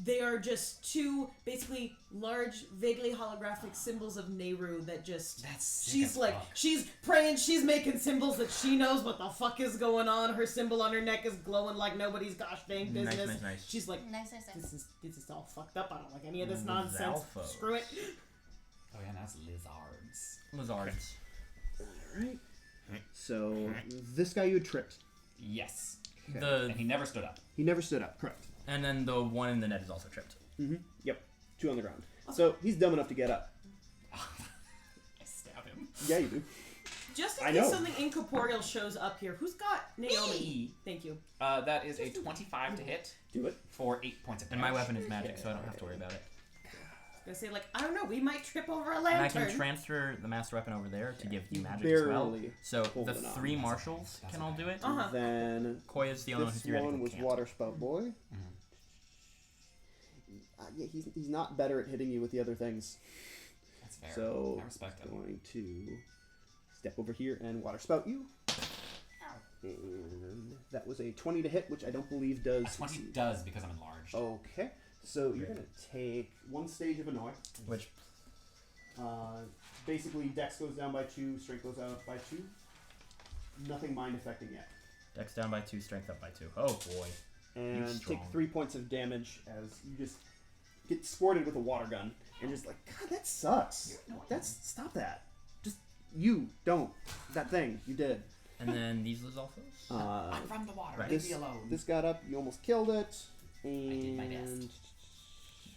they are just two basically large, vaguely holographic symbols of Nehru that just. That's sick She's as like, fuck. she's praying, she's making symbols that she knows what the fuck is going on. Her symbol on her neck is glowing like nobody's gosh dang business. Nice. She's like, Nice. this is all fucked up. I don't like any of this nonsense. Zalfos. Screw it. Oh yeah, now it's lizards. Lizards. Alright. So this guy you had tripped. Yes. The And he never stood up. He never stood up. Correct. and then the one in the net is also tripped. Mm-hmm. Yep. 2 on the ground. So he's dumb enough to get up. I stab him. Yeah, you do. Just I in case know. something incorporeal shows up here, who's got Naomi? Thank you. That is a 25 to hit Do it. for 8 points of And damage. my weapon is magic, so I don't have to worry about it. I was gonna say, like, I don't know, we might trip over a And I lantern. can transfer the master weapon over there to give you magic as well. Barely So hold the it on. 3 marshals That's can all okay. do it. Uh-huh. Then Koya's the only one who this theoretically one was can't. Water Spout Boy. Yeah, he's not better at hitting you with the other things. That's fair. So I respect I'm him. going to step over here and Water Spout you. And that was a 20 to hit, which I don't believe does. A 20 succeed. does because I'm enlarged. Okay, so you're gonna take 1 stage of annoy. Which Basically, Dex goes down by 2, Strength goes out by 2. Nothing mind affecting yet. Dex down by 2, strength up by 2. Oh boy. And strong. take 3 points of damage as you just get squirted with a water gun. And just like, God, that sucks. Stop that. Just you don't. That thing you did. And then these Lizalfos? I'm from the water. Right. Leave me alone. This got up. You almost killed it. And did my best.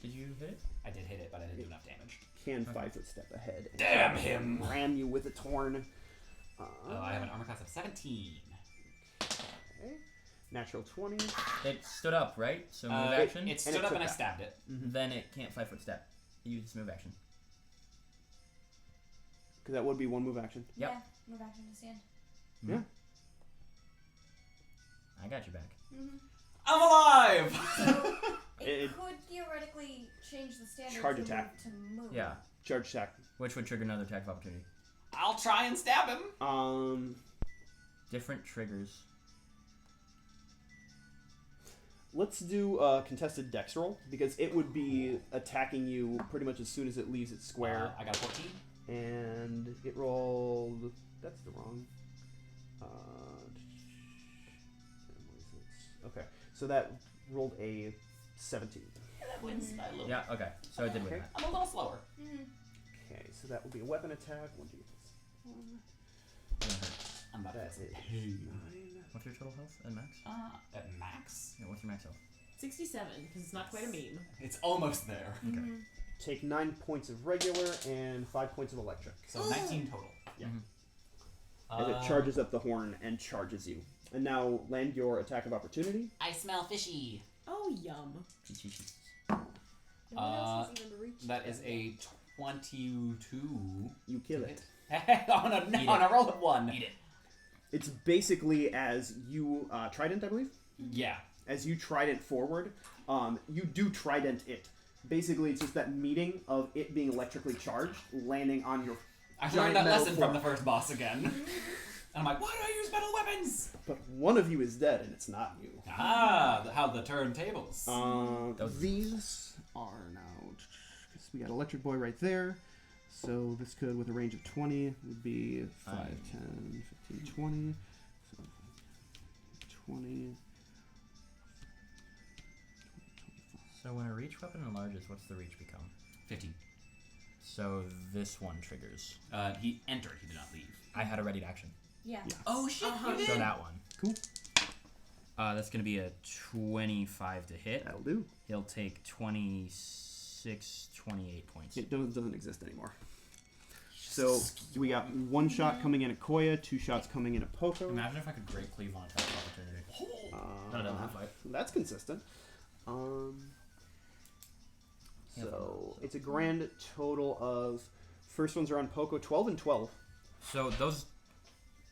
Did you hit it? I did hit it, but I didn't do enough damage. Can 5-foot step ahead. And Damn him! Ram you with a torn. Oh, I have an armor class of 17. Okay. Natural 20. It stood up, right? So move It action. stood it up took and I that. stabbed it. Then it can't 5-foot step. You use move action. Because that would be 1 move action. Yep. Yeah, move action to stand. Yeah. I got you back. I'm alive! It It- could theoretically change the standard Charge to attack. move to move. Yeah. Charge attack. Which would trigger another attack of opportunity. I'll try and stab him. Different triggers. Let's do a contested dex roll because it would be attacking you pretty much as soon as it leaves its square. I got a 14. And it rolled. That's the wrong. Okay, so that rolled a 17. That wins by a little. Yeah, okay. So I did win Okay. that. I'm a little slower. Okay, so that will be a weapon attack. 1d6. I'm about to That hit is 9. What's your total health at max? At max? Yeah, what's your max health? 67, because it's not quite a meme. It's almost there. Okay. Take 9 points of regular and 5 points of electric. So 19 total. Yeah. As it charges up the horn and charges you. And now land your attack of opportunity. I smell fishy. Oh, yum. And what else is even to reach? That is a 22. You kill it. on a roll of 1. Eat it. It's basically as you trident, I believe. Yeah. As you trident forward, you do trident it, basically it's just that meeting of it being electrically charged, landing on your. I giant learned that metal lesson fork. from the first boss again. And I'm like, why do I use metal weapons? But one of you is dead, and it's not you. How the turntables. These are now. Because we got Electric Boy right there. So this could, with a range of 20, would be 5, 10, 15, 20. So 20. So when a reach weapon enlarges, what's the reach become? 15. So this one triggers. He entered. He did not leave. I had a ready action. Yeah. Oh shit! You So did. that one. Cool. That's gonna be a 25 to hit. That'll do. He'll take 26, 28 points. It doesn't exist anymore. So we got one shot coming in at Koya, 2 shots coming in at Poco. Imagine if I could Great Cleave on attack of opportunity. No, it doesn't have fight. That's consistent. So it's a grand total of first ones are on Poco 12 and 12. So those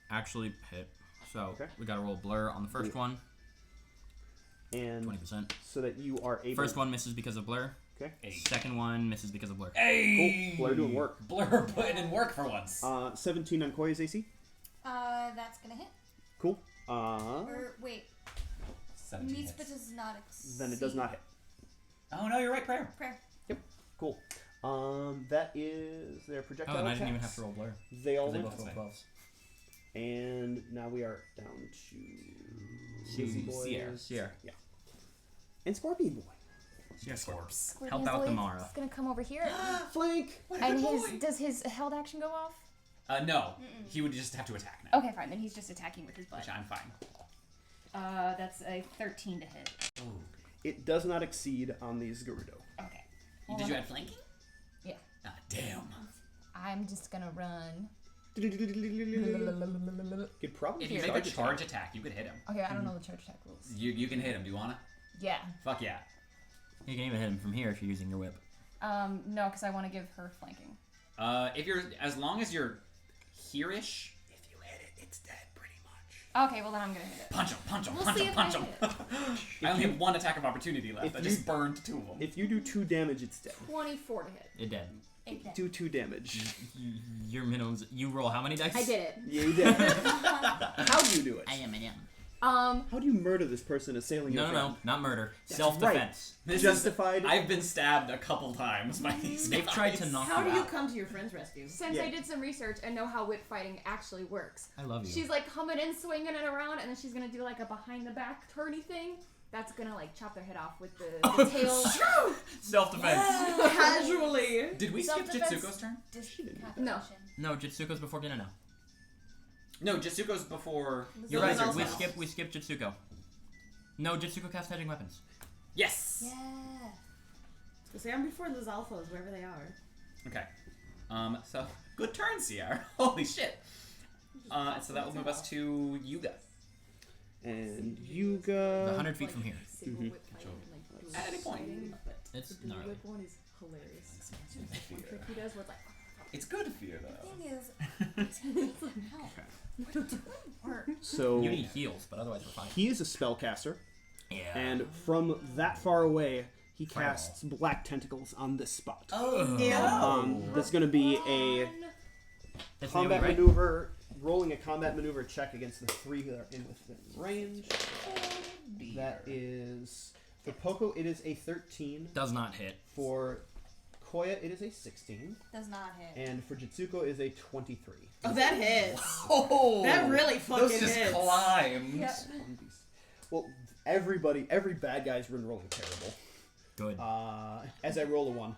actually hit. So we gotta roll blur on the first one. And 20%. so that you are able. First one misses because of blur. Okay. Second one misses because of blur. Hey! Cool. Blur doing work. Blur putting in work for once. 17 on Koya's AC. That's gonna hit. Cool. Or wait, 17 meets but hits. does not exceed. Then it does not hit. Oh no, you're right, prayer. Prayer. Cool. That is their projectile Oh, and I attacks. didn't even have to roll blur. They all They went. both rolled 12s. And now we are down to Lizzie Boys. Sierra. And Scorpion Boy. Sierra Scorps. Scorpion's Help out the Mara. It's gonna come over here. Flank! And does his held action go off? No. He would just have to attack now. Okay, fine. Then he's just attacking with his butt. Which I'm fine. That's a 13 to hit. Ooh. It does not exceed on these Gerudo. Okay. Did you add flanking? Yeah. Ah, damn. I'm just gonna run. Could probably If you charge make a attack. charge attack, you could hit him. Okay, I don't know the charge attack rules. You can hit him. Do you wanna? Yeah. Fuck yeah. You can even hit him from here if you're using your whip. No, because I want to give her flanking. If you're as long as you're here-ish. If you hit it, it's dead pretty much. Okay, well then I'm gonna hit it. Punch him! Punch him! We'll punch see him! if Punch I him! hit. I only have 1 attack of opportunity left. if I you- just burned 2 of them. If you do 2 damage, it's dead. 24 to hit. It dead. Do 2 damage. Your minimums. You roll how many dice? I did it. Yeah, you did. How do you do it? am. How do you murder this person assailing your No, not murder. That's Self-defense. This Justified. Is, I've been stabbed a couple times by these They've guys. tried to knock How you do you out. come to your friend's rescue? Since Yeah. I did some research and know how whip fighting actually works. I love you. She's like coming in, swinging it around, and then she's gonna do like a behind the back turny thing. That's gonna like chop their head off with the tail. Self-defense. Casually. Did we skip Self-defense. Jitsuko's turn? No. No, Jitsuko's before Ginano. No, Jitsuko's before. You're So right. Lizard's We house. skip Jitsuko. No, Jitsuko casts hedging weapons. Yes. Yeah. So say I'm before Liz Alphas, wherever they are. Okay. So good turn, Sierra. Holy shit. So that will move us to Yuga. And The Yuga. 100 feet from here. Single whip fighting, like, At any point. fighting, but It's the gnarly. whip one is hilarious. One trick he does where it's like, It's good fear though. Thing is, help. What do work? So You need heals, but otherwise we're fine. he is a spellcaster, Yeah. and from that far away, he Fireball. casts black tentacles on this spot. Oh That's going to be a That's combat Naomi, right? maneuver, rolling a combat maneuver check against the 3 that are in within range. That is for Poco. It is a 13. Does not hit. For Koya, it is a 16, Does not hit. and for Jitsuko is a 23. oh, that hits. Oh, That really fucking those just hits. climbed. Yep. Well, every bad guy's been rolling terrible. Good. As I roll a 1.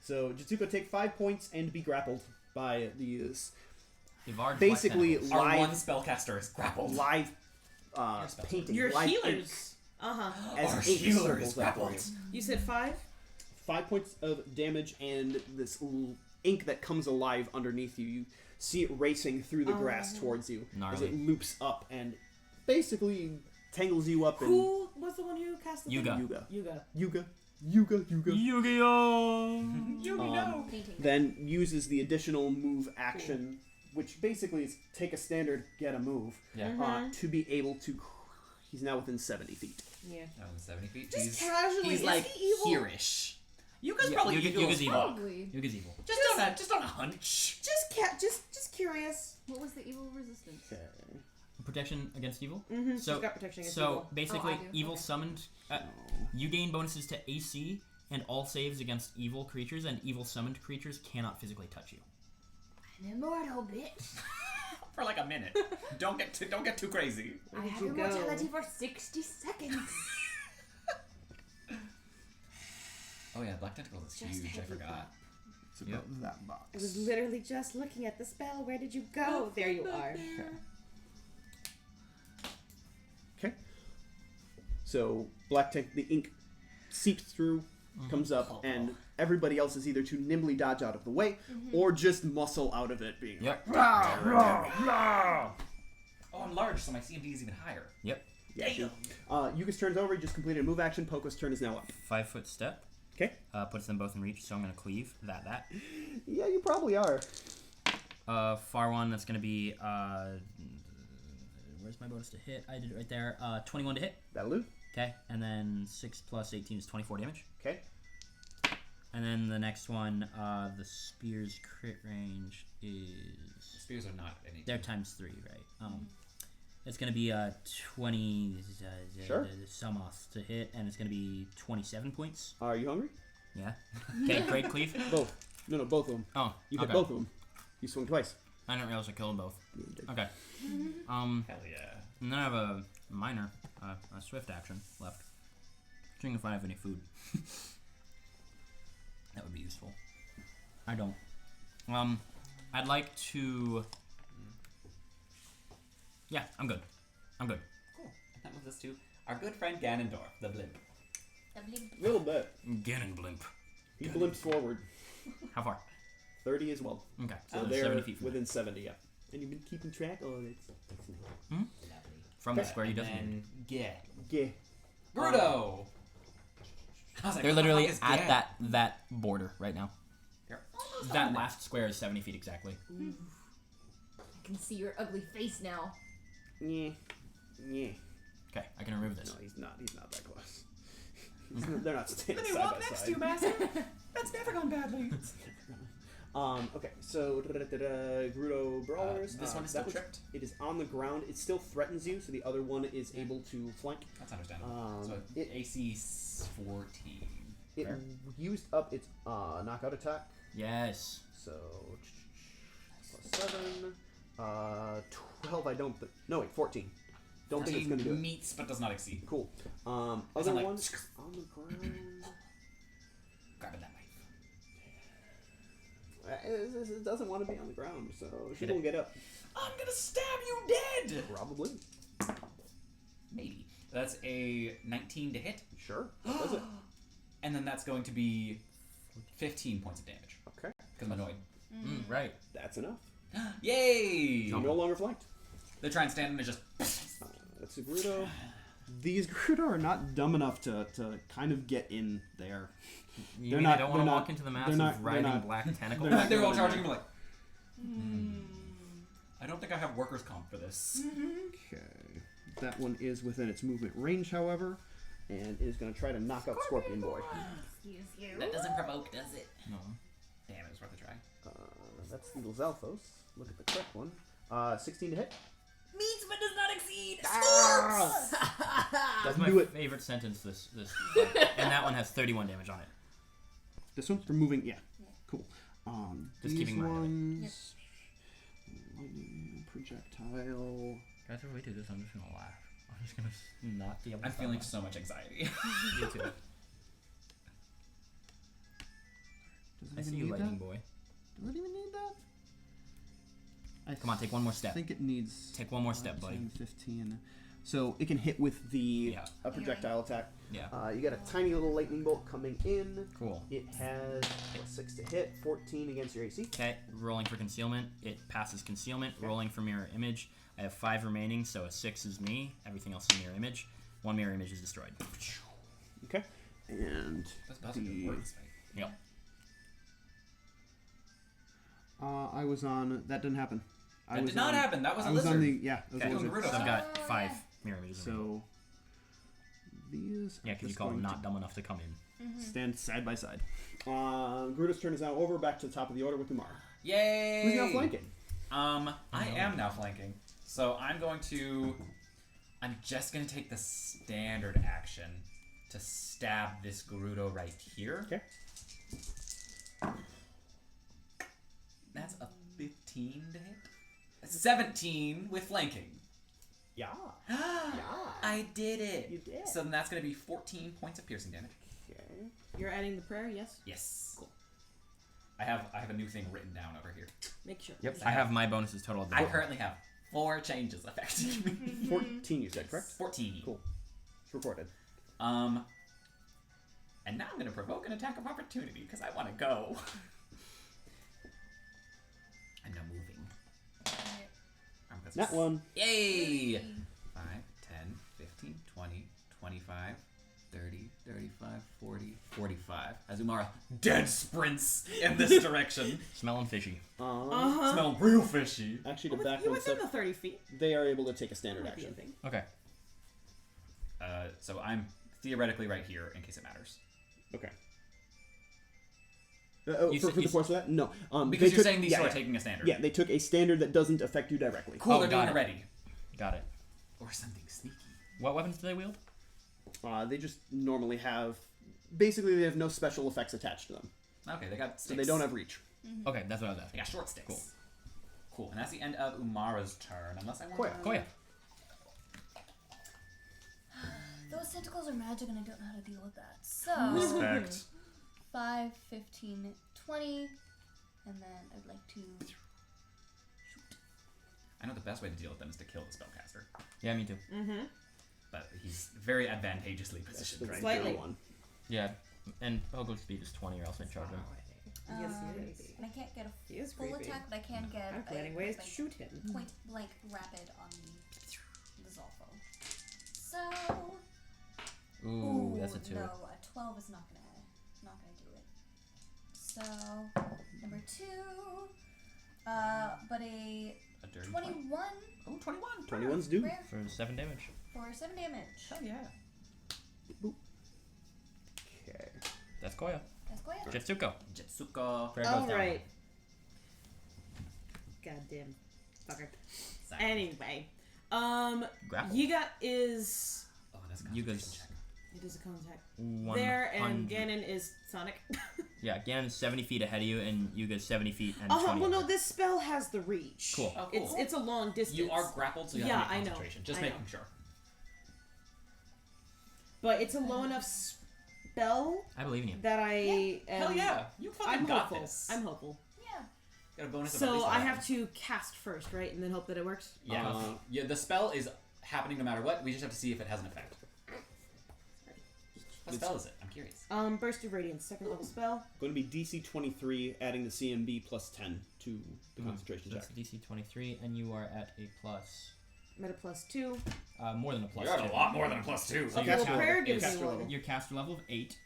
So Jitsuko take 5 points and be grappled by these Ivar's basically black Our live one spellcaster is grappled. live painting. Your live ink healers. Uh-huh. as Our ink healer is circles up for you. grappled. You said 5? 5 points of damage and this ink that comes alive underneath you. You see it racing through the grass towards you as Gnarly. it loops up and basically tangles you up in Who was the one who cast the Yuga. thing? Yuga. Yuga. Yu-Gi-Oh! Painting. Then uses the additional move action, which basically is take a standard, get a move, Yeah. to be able to. He's now within 70 feet. Yeah. 70 feet. Just casually, He's is like he evil? here-ish. Yuga's probably evil. Yuga's as evil. fuck. Probably. Yuga's evil. Just on a hunch. Just curious. What was the evil resistance? Okay. Protection against evil. Mm-hmm. So- She's got protection against So evil. basically, Oh, I do. evil Okay. summoned. You gain bonuses to AC and all saves against evil creatures, and evil summoned creatures cannot physically touch you. An immortal bitch. For like a minute. Don't get too crazy. Where I did have you go? immortality for 60 seconds. Oh yeah, Black Tentacle is Just huge. I heavy forgot. It's about that I box. was literally just looking at the spell. Where did you go? There you are. Okay. So black tank, the ink seeps through, comes up, and everybody else is either to nimbly dodge out of the way or just muscle out of it, being Yep. Oh, I'm large, so my CMD is even higher. Yep. Yuga's turns over. He just completed a move action. Poco's turn is now up. 5-foot step. Okay. Puts them both in reach, so I'm gonna cleave that. Yeah, you probably are. Far one, that's gonna be where's my bonus to hit? I did it right there. 21 to hit. That'll do. Okay, and then 6 plus 18 is 24 damage. Okay. And then the next one, the spear's crit range is Spears are not any. they're times 3, right? It's gonna be 20 Sure. Samos to hit, and it's gonna be 27 points. Are you hungry? Yeah. Okay, great cleave. Both. No, both of them. Oh, You okay. hit both of them. You swung twice. I didn't realize I killed them both. Yeah, you did. Okay. Hell yeah. And then I have a minor, a swift action left. Seeing if I have any food. That would be useful. I don't. I'd like to. Yeah, I'm good. Cool. And that moves us to our good friend Ganondorf, the blimp. A little bit. Ganon blimp. He blimps forward. How far? 30 as well. Okay, So so they're 70 feet from, within 70, yeah. And you've been keeping track? Oh, that's nice. from the square you And designated. then Yeah. Grudo. I was like, They're what the literally fuck is at Gad? that border right now. You're That last square is 70 feet exactly. I can see your ugly face now. Yeah. Yeah. Okay, I can remove this. No, he's not. He's not that close. They're not standing Let me side walk by next side. to you, Master. That's never gone badly. Okay, so Grudo Brawlers. This one is that still tripped? It is on the ground. It still threatens you, so the other one is able to flank. That's understandable. So It AC 14. it Fair. used up its knockout attack, Yes. so plus 7, 12. I don't. No, wait, 14. Don't think it's gonna do it. Meets but does not exceed. Cool. Other I'm like, ones on the ground. Grabbing that knife. It doesn't want to be on the ground, so she Hit it. won't get up. I'm gonna stab you dead. Probably. Maybe. That's a 19 to hit, Sure. That does it. and then that's going to be 15 points of damage Okay. because I'm annoyed. Right. That's enough. Yay! You're no longer flanked. They try and stand and just. That's a Grudo. These Grudo are not dumb enough to kind of get in there. You They're mean not- I don't want they're to not- walk into the they're massive not- they're writhing not- black tentacle? they're not- They're all going charging in me like. I don't think I have workers' comp for this. Okay. That one is within its movement range, however, and is going to try to knock out Scorpion Boy. Excuse you. That doesn't provoke, does it? No. Damn, it was worth a try. That's the Zelthos. Look at the correct one. 16 to hit. Meets but does not exceed. That's Do my it. favorite sentence. This and that one has 31 damage on it. This one's removing. Yeah. Cool. Just These keeping mind of it. ones. Lightning projectile. Guys, if we do this, I'm just gonna laugh. I'm just gonna not be able to. I'm feeling so much anxiety. Me too. Does it I even see you, need lightning that? boy. Does it even need that? Come on, take one more I step. think it needs. Take one more step, buddy. 10, 15. So it can hit with the Yeah. a projectile attack. Yeah. You got a tiny little lightning bolt coming in. Cool. It has plus 6 to hit, 14 against your AC. Okay, rolling for concealment. It passes concealment. Rolling for mirror image. I have 5 remaining, so a 6 is me. Everything else is mirror image. 1 mirror image is destroyed. Okay. And That's possibly the worse. Yep. I was on. That didn't happen. That did not happen. That was a I was lizard. on the. Yeah. That was Okay, a so lizard. Naruto. I've got 5 mirror images. So these. Yeah, because you Just call them going not dumb enough to come in. to stand side by side. Gruda's turn is now over. Back to the top of the order with Umar. Yay! Who's now flanking? I am now flanking. So I'm just gonna take the standard action to stab this Gerudo right here. Okay. That's a 15 to hit. 17 with flanking. Yeah. I did it. You did. So then that's gonna be 14 points of piercing damage. Okay. You're adding the prayer, yes? Yes. Cool. I have a new thing written down over here. Make sure. Yep. I have my bonuses total. At the I bottom. currently have 4 changes affecting me. 14, you said, correct? 14. Cool. It's recorded. And now I'm gonna provoke an attack of opportunity because I want to go. I'm now moving. That one. Yay! 5, 10, 15, 20, 25, 30, 35, 40, 45. Azumara dead sprints in this direction. Smelling fishy. Smell real fishy. Actually, to back You're one within step, the 30 feet. they are able to take a standard Might be a action. thing. Okay. So I'm theoretically right here in case it matters. Okay. You For said- the you force of that? No. Because they you're saying these yeah, two are yeah. taking a standard. Yeah, they took a standard that doesn't affect you directly. Cool, Oh, they're doing got it it. ready. Got it. Or something sneaky. What weapons do they wield? They just normally have... Basically, they have no special effects attached to them. Okay, they got sticks. So they don't have reach. Okay, that's what I was They asking. got short sticks. Cool. Cool, and that's the end of Umara's turn, unless I want Koya. to... Koya. Those tentacles are magic and I don't know how to deal with that. So, Respect. 5, 15, 20, and then I'd like to shoot. I know the best way to deal with them is to kill the spellcaster. Yeah, me too. Mm-hmm. But he's very advantageously positioned The right Slightly. one. Yeah, and Pogo's speed is 20 or else I charge him. Yes, he is. And I can't get He a is full creepy. attack, but I can get I'm planning ways to like, shoot him. point blank rapid on the Zolfo. So, Ooh, that's a 2. No, a 12 is not gonna do it. So, number 2, but a A dirty 21 Oh, 21. 21's due. rare For 7 damage. for 7 damage. Hell yeah. Okay. That's Koya. That's Goya. Jetsuko. Jetsuko. Prayer goes All down. right. Goddamn fucker. Anyway, Grapple. Yiga is. Oh, that's a You concentration guys- check. It is a contact. 100. There, and Ganon is Sonic. Yeah, Ganon's 70 feet ahead of you, and Yuga's 70 feet and 20. Well, no, over. this spell has the reach. Cool. Oh, cool. It's a long distance. You are grappled, so you Yeah, have to I make know. concentration. Just I know. making sure. But it's a low enough spell I believe in you. that I am. Hell yeah. You fucking I'm got hopeful. this. I'm hopeful. Yeah. Got a bonus of at So least I 11. have to cast first, right, and then hope that it works. Yeah. Yeah, the spell is happening no matter what. We just have to see if it has an effect. What spell is it? I'm curious. Burst of Radiance, second level spell. Going to be DC 23, adding the CMB plus 10 to the concentration check. That's DC 23, and you are at a plus. I'm at a +2. More than a plus. You're at 2. a lot more than a +2. So Okay, your well, ca- prayer gives caster me level. one. Your caster level of 8,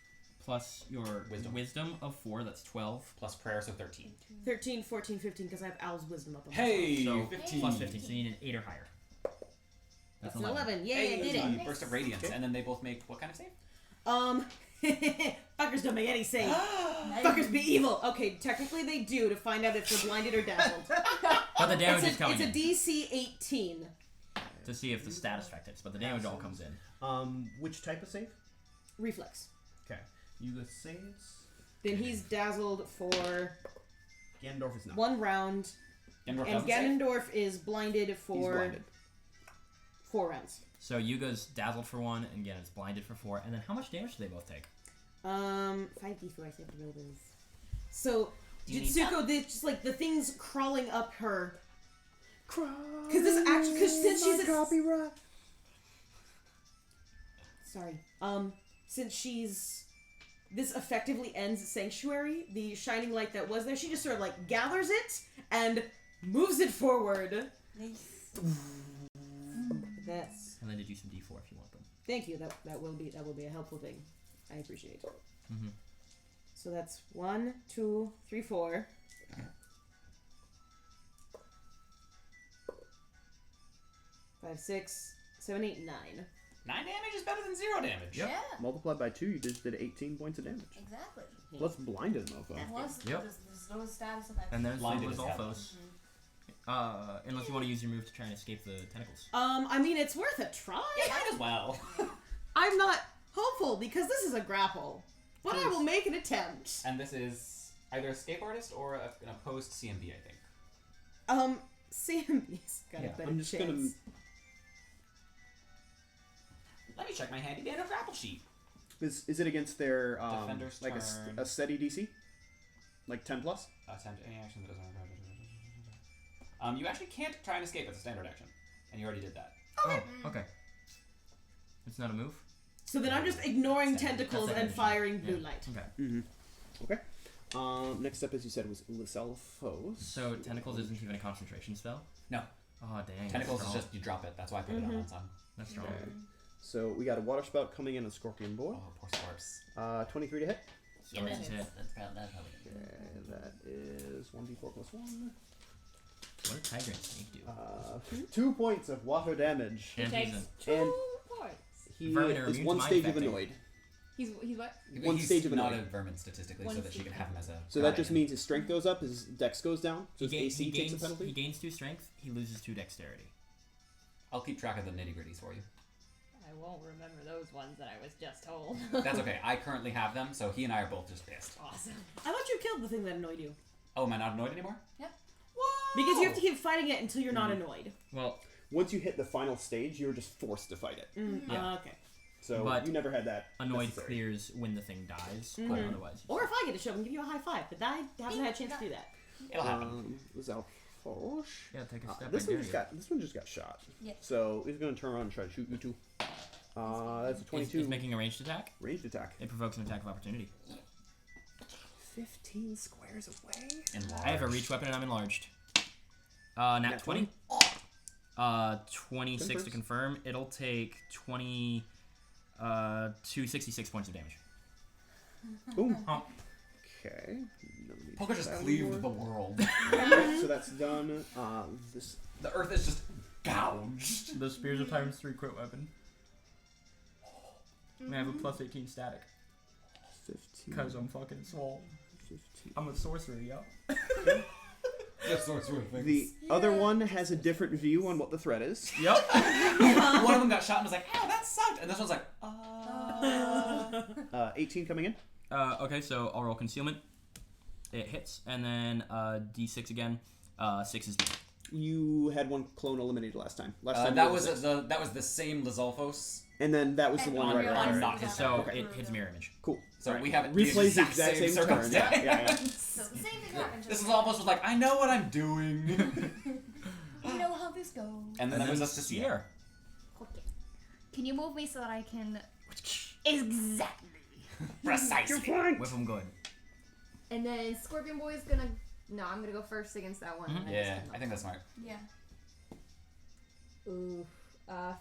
plus your Wisdom. of 4, that's 12. Plus prayer, so 13. 13, 14, 15, because I have Owl's Wisdom up on Hey, So 15. plus 15, so you need an 8 or higher. That's an 11. Yay, I Hey, did it. Burst of Radiance. And then they both make what kind of save? Fuckers don't make any save. Fuckers be evil. Okay, technically they do to find out if they're blinded or dazzled. But the damage is coming It's a in DC 18. to see if the status effect hits, but the damage all comes in. Which type of save? Reflex. Okay. Yuga saves. Then he's dazzled for Ganondorf is not. 1 round, Ganondorf and doesn't save? Ganondorf is blinded He's for blinded. 4 rounds. So Yuga's dazzled for 1, and Ganon's blinded for 4, and then how much damage do they both take? 5d4, I have to roll those. So, you need Jutsuko, just like the things crawling up her. Because this actually, because since she's a copyright. Sorry. Since she's this effectively ends Sanctuary, the shining light that was there, she just sort of like gathers it and moves it forward. Nice. That's And then did you some D4 if you want them. thank you. That will be a helpful thing. I appreciate it. Mhm. So that's 1, 2, 3, 4. 5, 6, 7, 8, 9. 9 damage is better than 0 damage. Yep. Yeah. Multiplied by 2, you just did 18 points of damage. Exactly. Plus blinded mofo. That was Yep. the status effect. And there's Blinded the as hell. Zolfos. Unless you want to use your move to try and escape the tentacles. I mean, it's worth a try. Yeah, might as well. I'm not hopeful because this is a grapple, but I will make an attempt. And this is either Escape Artist or an opposed CMB, I think. CMB's got a better I'm just chance. gonna. Let me check my handy dandy grapple sheet. Is it against their Defender's like turn. a steady DC? Like 10 plus? Attempt any action that doesn't require. You actually can't try and escape. It's a standard action, and you already did that. Oh, okay. It's not a move? So then I'm just ignoring Standard. tentacles That's and it. firing blue Yeah. light. Okay. Okay. Next up, as you said, was Lyselphos. So tentacles isn't even a concentration spell? No. Oh, dang. Tentacles that's is strong. just you drop it. That's why I put it on some. That's strong. Okay. So we got a water spout coming in on Scorpion Boy. Oh, poor Scorps. 23 to hit. Scorps is hit. That's probably Okay, that is 1d4 plus 1. What did Tiger and Snake do? 2 points of water damage. And takes he's 2 points. He Vermin are is immune one to mind stage of affecting. annoyed. He's what? One He's stage of not a annoyed. vermin statistically, One so that she stage. can have him as a. So that just guardian. means his strength goes up, his dex goes down, so his AC takes a he penalty. gains 2 strength, he loses 2 dexterity. I'll keep track of the nitty gritties for you. I won't remember those ones that I was just told. That's okay. I currently have them, so he and I are both just pissed. Awesome. I thought you killed the thing that annoyed you. Oh, am I not annoyed anymore? Because you have to keep fighting it until you're not annoyed. Well, Once you hit the final stage, you're just forced to fight it. Yeah. Okay. So But you never had that. annoyed necessary. clears when the thing dies. Mhm. Otherwise. Or if I get to show up and give you a high five, but I haven't had a chance to do that. It'll happen. Lyselphos. Yeah, take a step This right one there. this one just got shot. Yeah. So he's gonna turn around and try to shoot you too. That's a 22 Is making a ranged attack. ranged attack. It provokes an attack of opportunity. 15 squares away. I have a reach weapon and I'm enlarged. Nat 20. 26 to confirm. It'll take 266 points of damage. Boom. Oh. Okay. Poker just cleaved the world. Alright, so that's done. This The earth is just gouged. The spears are times 3 crit weapon. And I have a plus 18 static. 15. Because I'm fucking swole. 15. I'm a sorcerer, yo. Just sorts of things. The other one has a different view on what the threat is. Yep. One of them got shot and was like, "Ow, that sucked," and this one's like, 18 coming in. Okay, so I'll roll concealment. It hits, and then D6 again. 6 is dead. You had one clone eliminated last time. Last time that you was had 6. that was the same Lyselphos. And then that was the And one on right your after. last- Not his So Okay. it hits mirror image. Cool. So Alright. we have Replays the exact same turn. circumstance. Yeah. So the same thing happened. This is almost was like, I know what I'm doing. We know how this goes. And then that was us to see. Sierra. Okay. Can you move me so that I can? Exactly. Precisely. Whip him good. And then Scorpion Boy's gonna. No, I'm gonna go first against that one. and then Yeah, just I think that's smart. Yeah. Ooh.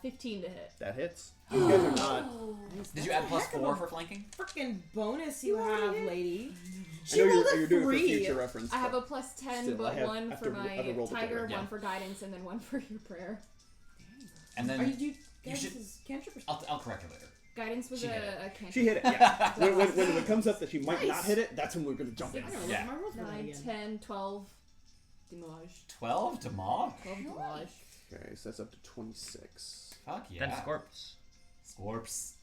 15 to hit. That hits. You guys are not. Did you add +4 for flanking? Freaking bonus you have, lady. I She know rolled you're a doing it for 3. future reference. I have but a plus 10, Still, I but have- one I for have to- I have my to roll the tiger, damage. one for guidance, and then one for your prayer. And then Are you you should. cantrip or I'll correct it later. Guidance was She hit a cantrip. She hit it. Yeah. when it comes up that she might not Nice. hit it, that's when we're gonna jump in. I gotta Yeah. look at my rolls for that 9, again. 10, 12. Demolish. 12 to Maw? 12 demolish. Okay, so that's up to 26. Fuck yeah. Then Scorps. Scorps,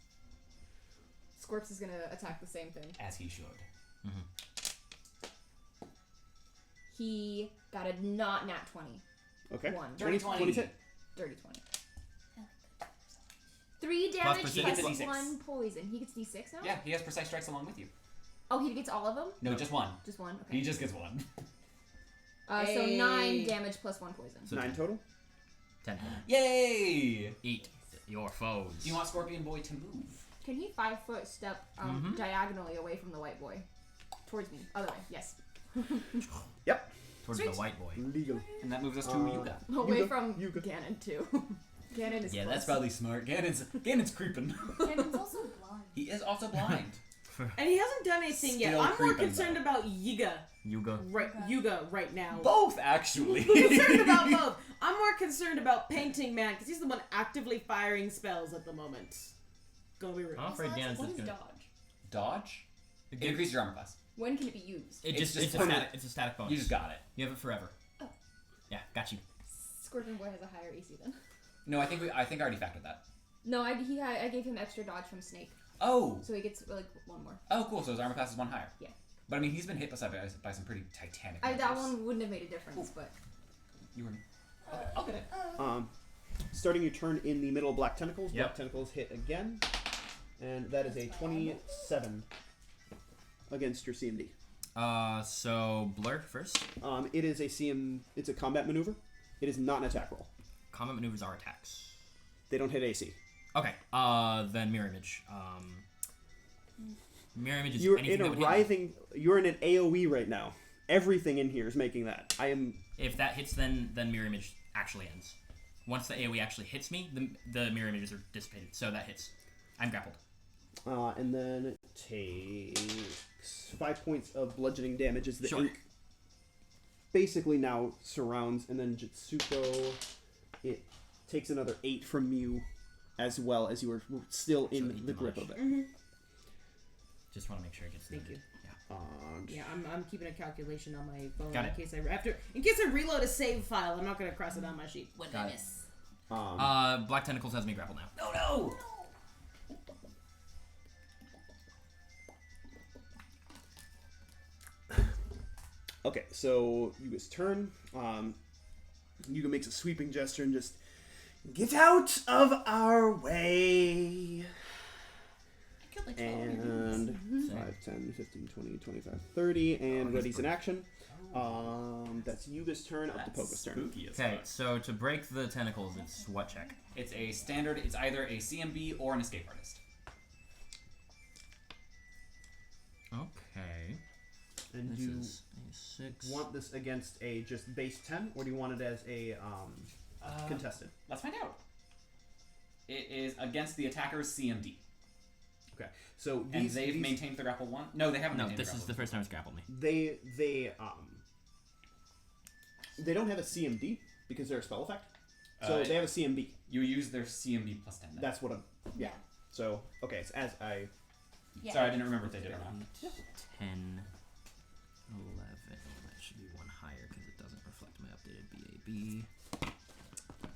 Scorps is gonna attack the same thing. as he should. He got a not nat 20. Okay. One. 20 20. hit. Dirty 20. 3 Plus damage precision. plus D6. 1 poison. He gets D6 now? Yeah, he has precise strikes along with you. Oh, he gets all of them? No, just one. Just one? Okay. He just gets one. So Hey. 9 damage plus 1 poison. So 9 total. 10. Yay! Eat your foes. Do you want Scorpion Boy to move? Can he 5-foot step diagonally away from the white boy? Towards me. Other way, yes. Yep. Towards Sweet. the white boy. Legal. And that moves us to Yuga. Away Yuga, from Yuga. Ganon, too. Ganon is Yeah, close. that's probably smart. Ganon's creeping. Ganon's also blind. He is also blind. And he hasn't done anything yet. Still I'm more creeping, concerned though. about Yiga. Yuga. Yuga right now. Both, actually. I'm concerned about both. I'm more concerned about Painting Man because he's the one actively firing spells at the moment. Gonna be real. I'm afraid Dan's What just is gonna. dodge? Dodge? It increases your armor class. When can it be used? It's just a permanent. static. It's a static bonus. You just got it. You have it forever. Oh. Yeah, got you. Scorpion Boy has a higher AC then. No, I think I already factored that. No, I gave him extra dodge from Snake, Oh. so he gets like one more. Oh, cool. So his armor class is 1 higher. Yeah. But I mean, he's been hit by some pretty titanic. That measures. one wouldn't have made a difference, but You were. Okay, I'll get it. Starting your turn in the middle of Black Tentacles. Yep. Black Tentacles hit again. And that is a 27 against your CMD. So Blur first. It is it's a combat maneuver. It is not an attack roll. Combat maneuvers are attacks. They don't hit AC. Okay. Then mirror image. Mirror image is You're anything in a that would hit me. writhing. You're in an AOE right now. Everything in here is making that. I am. If that hits, then mirror image actually ends. Once the AOE actually hits me, the mirror images are dissipated. So that hits. I'm grappled. And then it takes 5 points of bludgeoning damage as the Sure. ink basically now surrounds, and then Jitsuko, it takes another 8 from you, as well as you are still in So 8 the grip of damage. it. Mm-hmm. Just want to make sure it gets Thank looted. you. Yeah, I'm keeping a calculation on my phone Got in it. case I reload a save file. I'm not gonna cross it on my sheet. What did Got I it. miss? Black Tentacles has me grappled now. No. Okay, so Yuga's turn. Yuga makes a sweeping gesture and just get out of our way. I killed like 12 And 5, 10, 15, 20, 25, 30, and ready's in action. That's Yuga's turn, up to Poko's turn. Spooky as Okay, fuck. so to break the tentacles, it's what check? It's a standard. It's either a CMB or an escape artist. Okay. And This do you is a 6. want this against a just base 10, or do you want it as a contested? Let's find out. It is against the attacker's CMD, Okay, so and these they've maintained the grapple 1. No, they haven't. No, maintained this the is the grapple first time it's grappled me. they don't have a CMD because they're a spell effect. So Uh, they have a CMB. You use their CMB plus 10. Then. That's what I'm. Yeah. So okay, it's as I. Yeah. Sorry, I didn't remember if they did or not. 10, 11. That should be 1 higher because it doesn't reflect my updated BAB.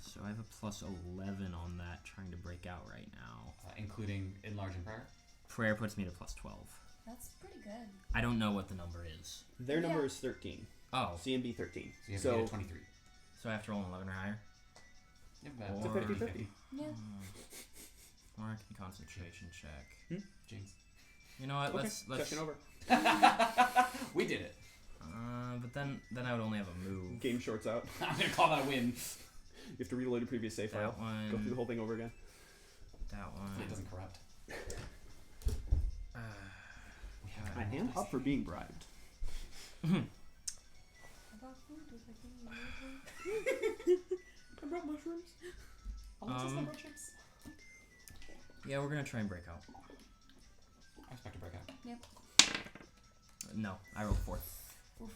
So I have a plus 11 on that, trying to break out right now. Including enlarge and prayer. Prayer puts me to plus 12. That's pretty good. I don't know what the number is. Their number Yeah. is 13. Oh, CMB 13. So you have to get a 23. so I have to roll an 11 or higher? Yeah, It's a 50-50. Yeah. Or I can concentration check. Jinx. You know what? Okay, Let's. session over. We did it. But then I would only have a move. Game shorts out. I'm gonna call that a win. You have to reload a previous save file. That one. Go through the whole thing over again. That one. It doesn't corrupt. I am up for being bribed. I brought mushrooms. Chips. Yeah, we're gonna try and break out. I expect to break out. No, I rolled 4.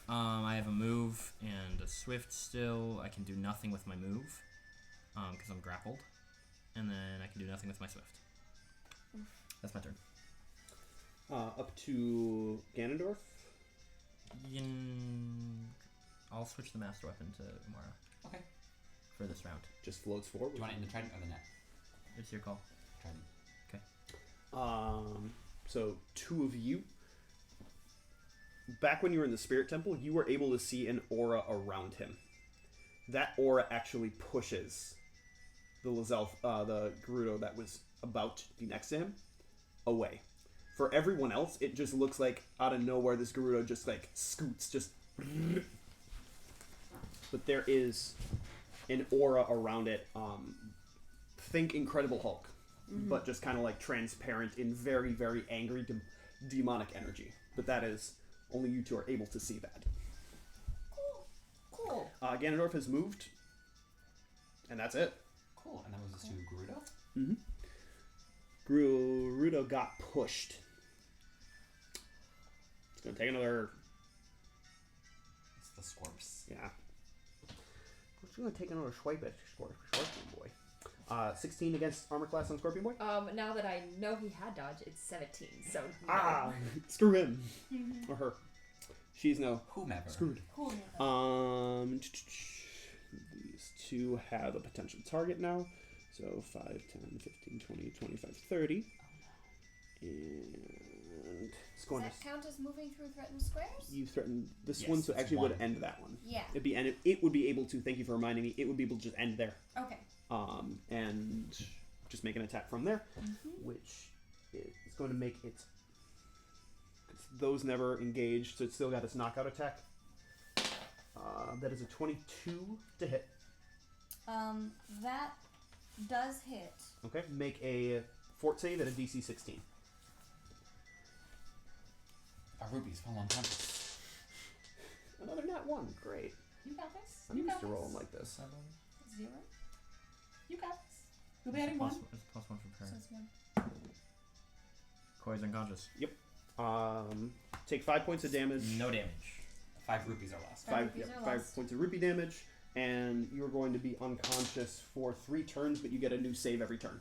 I have a move and a swift still. I can do nothing with my move, because I'm grappled, and then I can do nothing with my swift. That's my turn. Up to Ganondorf. I'll switch the master weapon to Mara. Okay. For this round. Just floats forward. Do you want it in the trident or the net? It's your call. Trident. So 2 of you. Back when you were in the Spirit Temple, you were able to see an aura around him. That aura actually pushes the the Gerudo that was about to be next to him away. For everyone else, it just looks like out of nowhere this Gerudo just like scoots, just. But there is an aura around it. Think Incredible Hulk, but just kind of like transparent in very, very angry demonic energy. But that is only you two are able to see that. Cool. Ganondorf has moved, and that's it. Cool. And that was to Gerudo? Gerudo got pushed. gonna take another. It's the scorps. Yeah. It's gonna take another swipe at Scorpion Boy. 16 against armor class on Scorpion Boy. Now that I know he had dodge, it's 17. So Screw him or her. She's now Whomever. screwed. These two have a potential target now. So 5, 10, 15, 20, 25, 30. And it's going Does that count as moving through threatened squares? You threaten this Yes, one, so it's actually one. would end that one. Yeah. It would be able to. Thank you for reminding me. It would be able to just end there. Okay. And just make an attack from there, which is going to make it. Those never engaged, so it's still got its knockout attack. That is a 22 to hit. That does hit. Okay, make a fort save at a DC 16. Our rupees fell unconscious. Another nat 1. Great. You got this. I'm used to rolling like this. 0. You got this. You'll be It's adding plus, 1. it's plus 1 for So parry. it's 1. Koi's unconscious. Take 5 points of damage. No damage. 5 rupees or less. 5 rupees or 5 less. points of rupee damage, and you're going to be unconscious for 3 turns, but you get a new save every turn.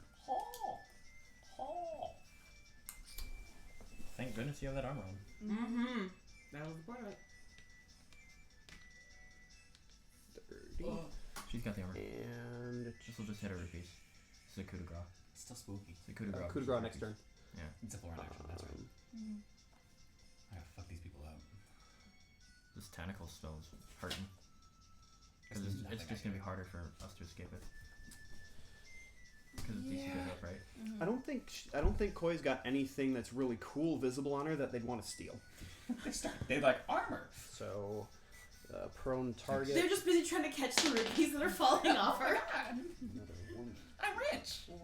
Thank goodness you have that armor on. Mm-hmm. That was the point of it. 30. She's got the armor. And This will just hit her rupees. This is a coup de grace. It's still spooky. It's a coup de grace. coup de grace next turn. It's a 4 action. That's right. I gotta fuck these people up. This tentacle still is hurting. Because There's it's nothing just I going to can be harder for us to escape it. Because it's DC goes up, right? I don't think Koi's got anything that's really cool visible on her that they'd want to steal. They like armor. So, prone target. They're just busy trying to catch the rupees that are falling off her. Another 1, I'm rich. 4.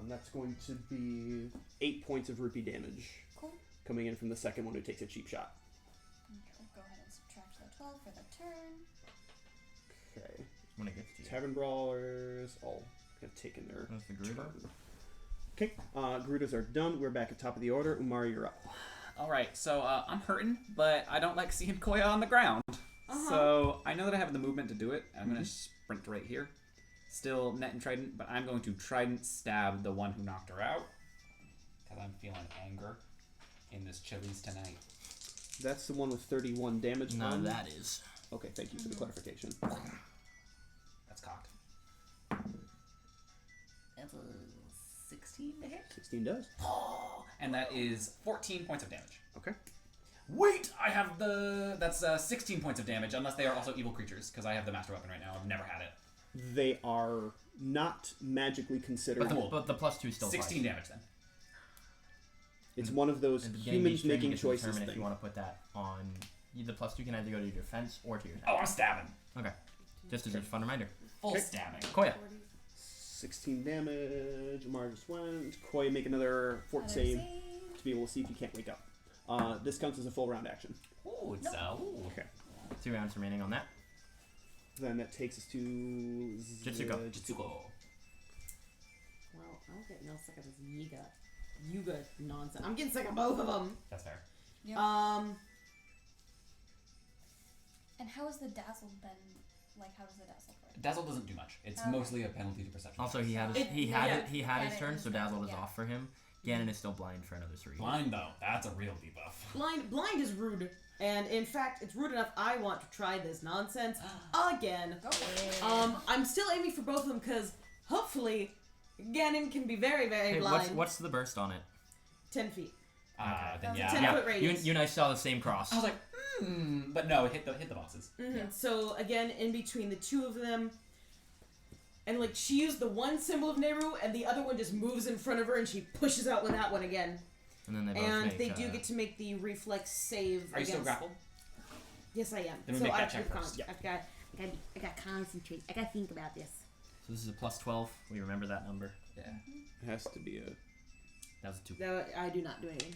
That's going to be 8 points of rupee damage. Cool. Coming in from the second one who takes a cheap shot. Okay, we'll go ahead and subtract the 12 for the turn. Okay. When it gets to you. Tavern Brawlers all have taken their That's the Gerudo. turn. Okay, Gerudos are done. We're back at top of the order. Umari, you're up. Alright, so I'm hurting, but I don't like seeing Koya on the ground. So I know that I have the movement to do it. I'm going to sprint right here. Still net and trident, but I'm going to trident stab the one who knocked her out. Because I'm feeling anger in this Chili's tonight. That's the one with 31 damage. No, on. that is. Okay, thank you for the clarification. That's cocked. That's a 16 to hit. 16 does. And that is 14 points of damage. Okay. Wait, I have the... That's 16 points of damage, unless they are also evil creatures, because I have the master weapon right now. I've never had it. They are not magically considered. But the plus 2 still 16 applies. damage then. It's one of those At the beginning of each humans turn, you making get to choices determine if thing. you want to put that on. The plus 2 can either go to your defense or to your Oh, attack. I'm stabbing. Okay. Just as a fun reminder. Full Okay. stabbing. Koya. 16 damage. Umari just went. Koi, make another fort Another save save. to be able to see if you can't wake up. This counts as a full round action. Ooh, it's ooh. Okay. 2 rounds remaining on that. Then that takes us to Jitsuko. Jitsuko. Well, I'm getting real sick of this Yuga nonsense. I'm getting sick of both of them. That's fair. Yep. And how has the dazzled been? Like, how does the dazzle work? Dazzle doesn't do much. It's Okay. mostly a penalty to perception. Also, he had his, It- he yeah. had his Yeah, turn, it so is Dazzle is yeah. off for him. Ganon is still blind for another 3. Blind though, that's a real debuff. Blind is rude, and in fact, it's rude enough. I want to try this nonsense again. Go for it. I'm still aiming for both of them because hopefully, Ganon can be very, very Hey, blind. what's the burst on it? 10 feet. Then That's yeah. 10 Yeah, foot radius. you and I saw the same cross. I was like, but no, it hit the bosses. So again, in between the two of them, and like she used the one symbol of Nehru, and the other one just moves in front of her, and she pushes out with that one again. And then they both And make, they do get to make the reflex save. Are you still against- grappled? Yes, I am. Then we So make I that have to check con- first. I got concentrate. I gotta think about this. So this is a plus 12. We remember that number. Yeah. It has to be a That was a 2. No, I do not do anything.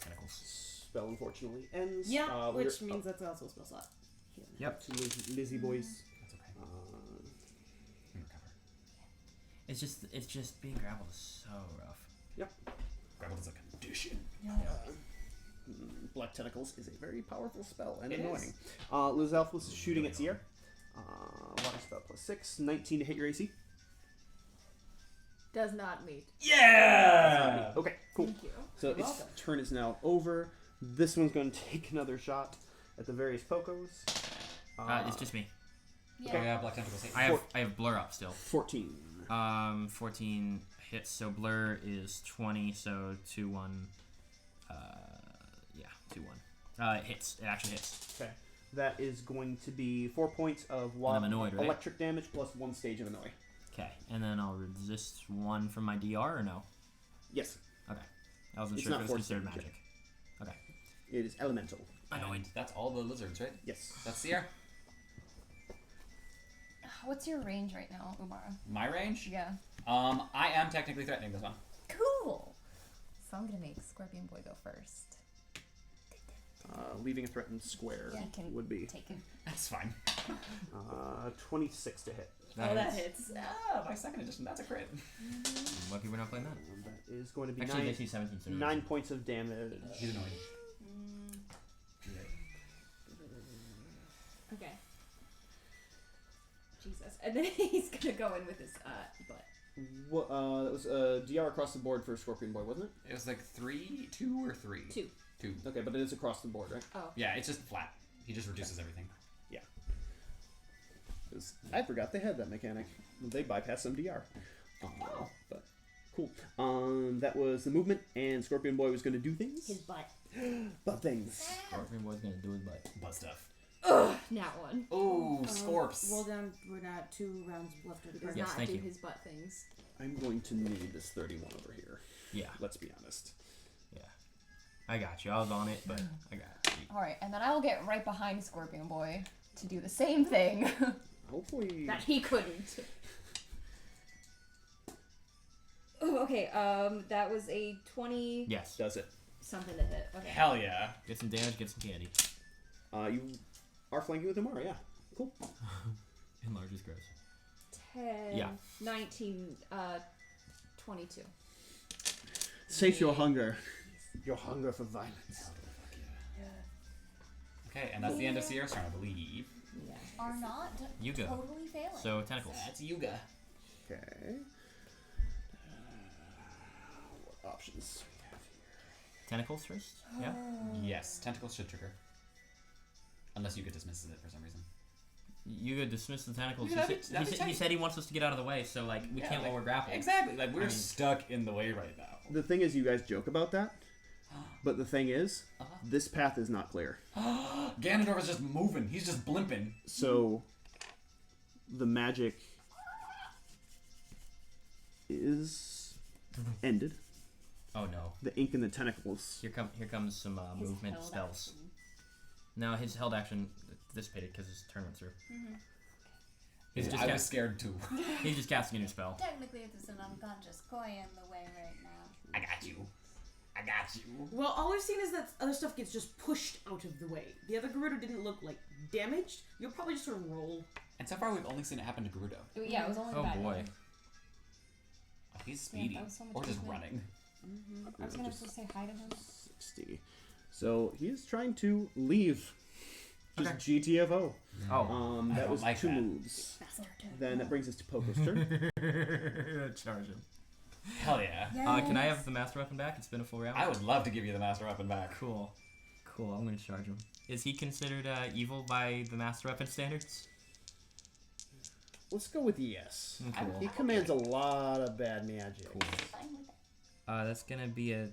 Tentacles. spell, unfortunately, ends. Yeah, we're which means that's also a spell slot. Yep. to Lizzie boys. That's okay. Uh, We recover. It's just being grappled is so rough. Grappled is a condition. Black Tentacles is a very powerful spell and It annoying. Lizalf was shooting at Sierra. Water spell +6, 19 to hit your AC. Does not meet. Yeah! Okay, cool. Thank you. So You're its welcome. turn is now over. This one's going to take another shot at the various Pokos. It's just me. Oh yeah, Black Tentacles hit. I have blur up still. 14. 14 hits. So blur is 20. So 2-1. Yeah, 2-1. It hits. It actually hits. Okay. That is going to be 4 points of I'm annoyed, right? electric damage plus 1 stage of annoy. Okay, and then I'll resist 1 from my DR or no? Yes. Okay. I wasn't It's sure if not it was force considered damage. magic. Okay. It is elemental. And that's all the lizards, right? Yes. That's Sierra. What's your range right now, Umara? My range? Yeah. I am technically threatening this one. Cool. So I'm gonna make Scorpion Boy go first. Leaving a threatened square Yeah, I can would be take it. That's fine. 26 to hit. That hits. Ah, my second edition. That's a crit. Lucky we're not playing that. That is going to be Actually, 9, it makes you 17. So 9 points of damage. He's annoying. Okay. Jesus. And then he's gonna go in with his butt. What, that was DR across the board for Scorpion Boy, wasn't it? It was like 3, 2 or 3? 2. 2. Okay, but it is across the board, right? Oh. Yeah, it's just flat. He just reduces everything. 'Cause I forgot they had that mechanic. They bypassed some DR. But cool. That was the movement, and Scorpion Boy was going to do things. His butt. Butt things. Scorpion Boy's gonna do his butt. Butt stuff. Ugh, nat 1. Oh, Scorps. Roll down. We're not 2 rounds left of the Does party. Yes, not thank do you. his butt things. I'm going to need this 31 over here. Yeah, Let's be honest. I got you. I was on it, but I got you. Alright, and then I will get right behind Scorpion Boy to do the same thing. Hopefully. That he couldn't. Oh, okay, that was a 20 Yes. Does it. something to hit. Okay. Hell yeah. Get some damage. Get some candy. You are flanking with Umara, yeah. Cool. Enlarge is gross. 10, Yeah. 19, 22. Sate your hunger. Your hunger for violence. Okay, and that's the end of Sierra's turn, I believe. Yeah. Are not Yuga. totally failing. So tentacles. That's Yuga. Okay. What options? Tentacles first. Yeah. Yes, tentacles should trigger. Unless Yuga dismisses it for some reason. Yuga dismissed the tentacles. You He know, said, that'd be he tight. said he wants us to get out of the way, so like we Yeah, can't while like- we're grappled. Exactly, like we're I mean- stuck in the way right now. The thing is, you guys joke about that, but the thing is, Uh-huh. this path is not clear. Ganondorf is just moving. He's just blimping. So, the magic is ended. Oh no. The ink and the tentacles. Here comes some His movement held spells. action. No, his held action dissipated because his turn went through. He's just I was cast, scared too. he's just casting a new spell. Technically, there's an unconscious koi in the way right now. I got you. I got you. Well, all we've seen is that other stuff gets just pushed out of the way. The other Gerudo didn't look like damaged. You'll probably just sort of roll. And so far, we've only seen it happen to Gerudo. Yeah, it was only the Oh bad boy. one. Oh, he's speedy. that was so much or just movement. running. I was gonna say hi to him. 60. So, he is trying to leave. Just GTFO. Oh. That don't was like 2 that. moves. Then that brings us to Poco's turn. Charge him. Hell yeah. Can I have the master weapon back? It's been a full round. I would love to give you the master weapon back. Cool. Cool. I'm gonna charge him. Is he considered evil by the master weapon standards? Let's go with yes. Cool. He commands a lot of bad magic. Cool. That's gonna be a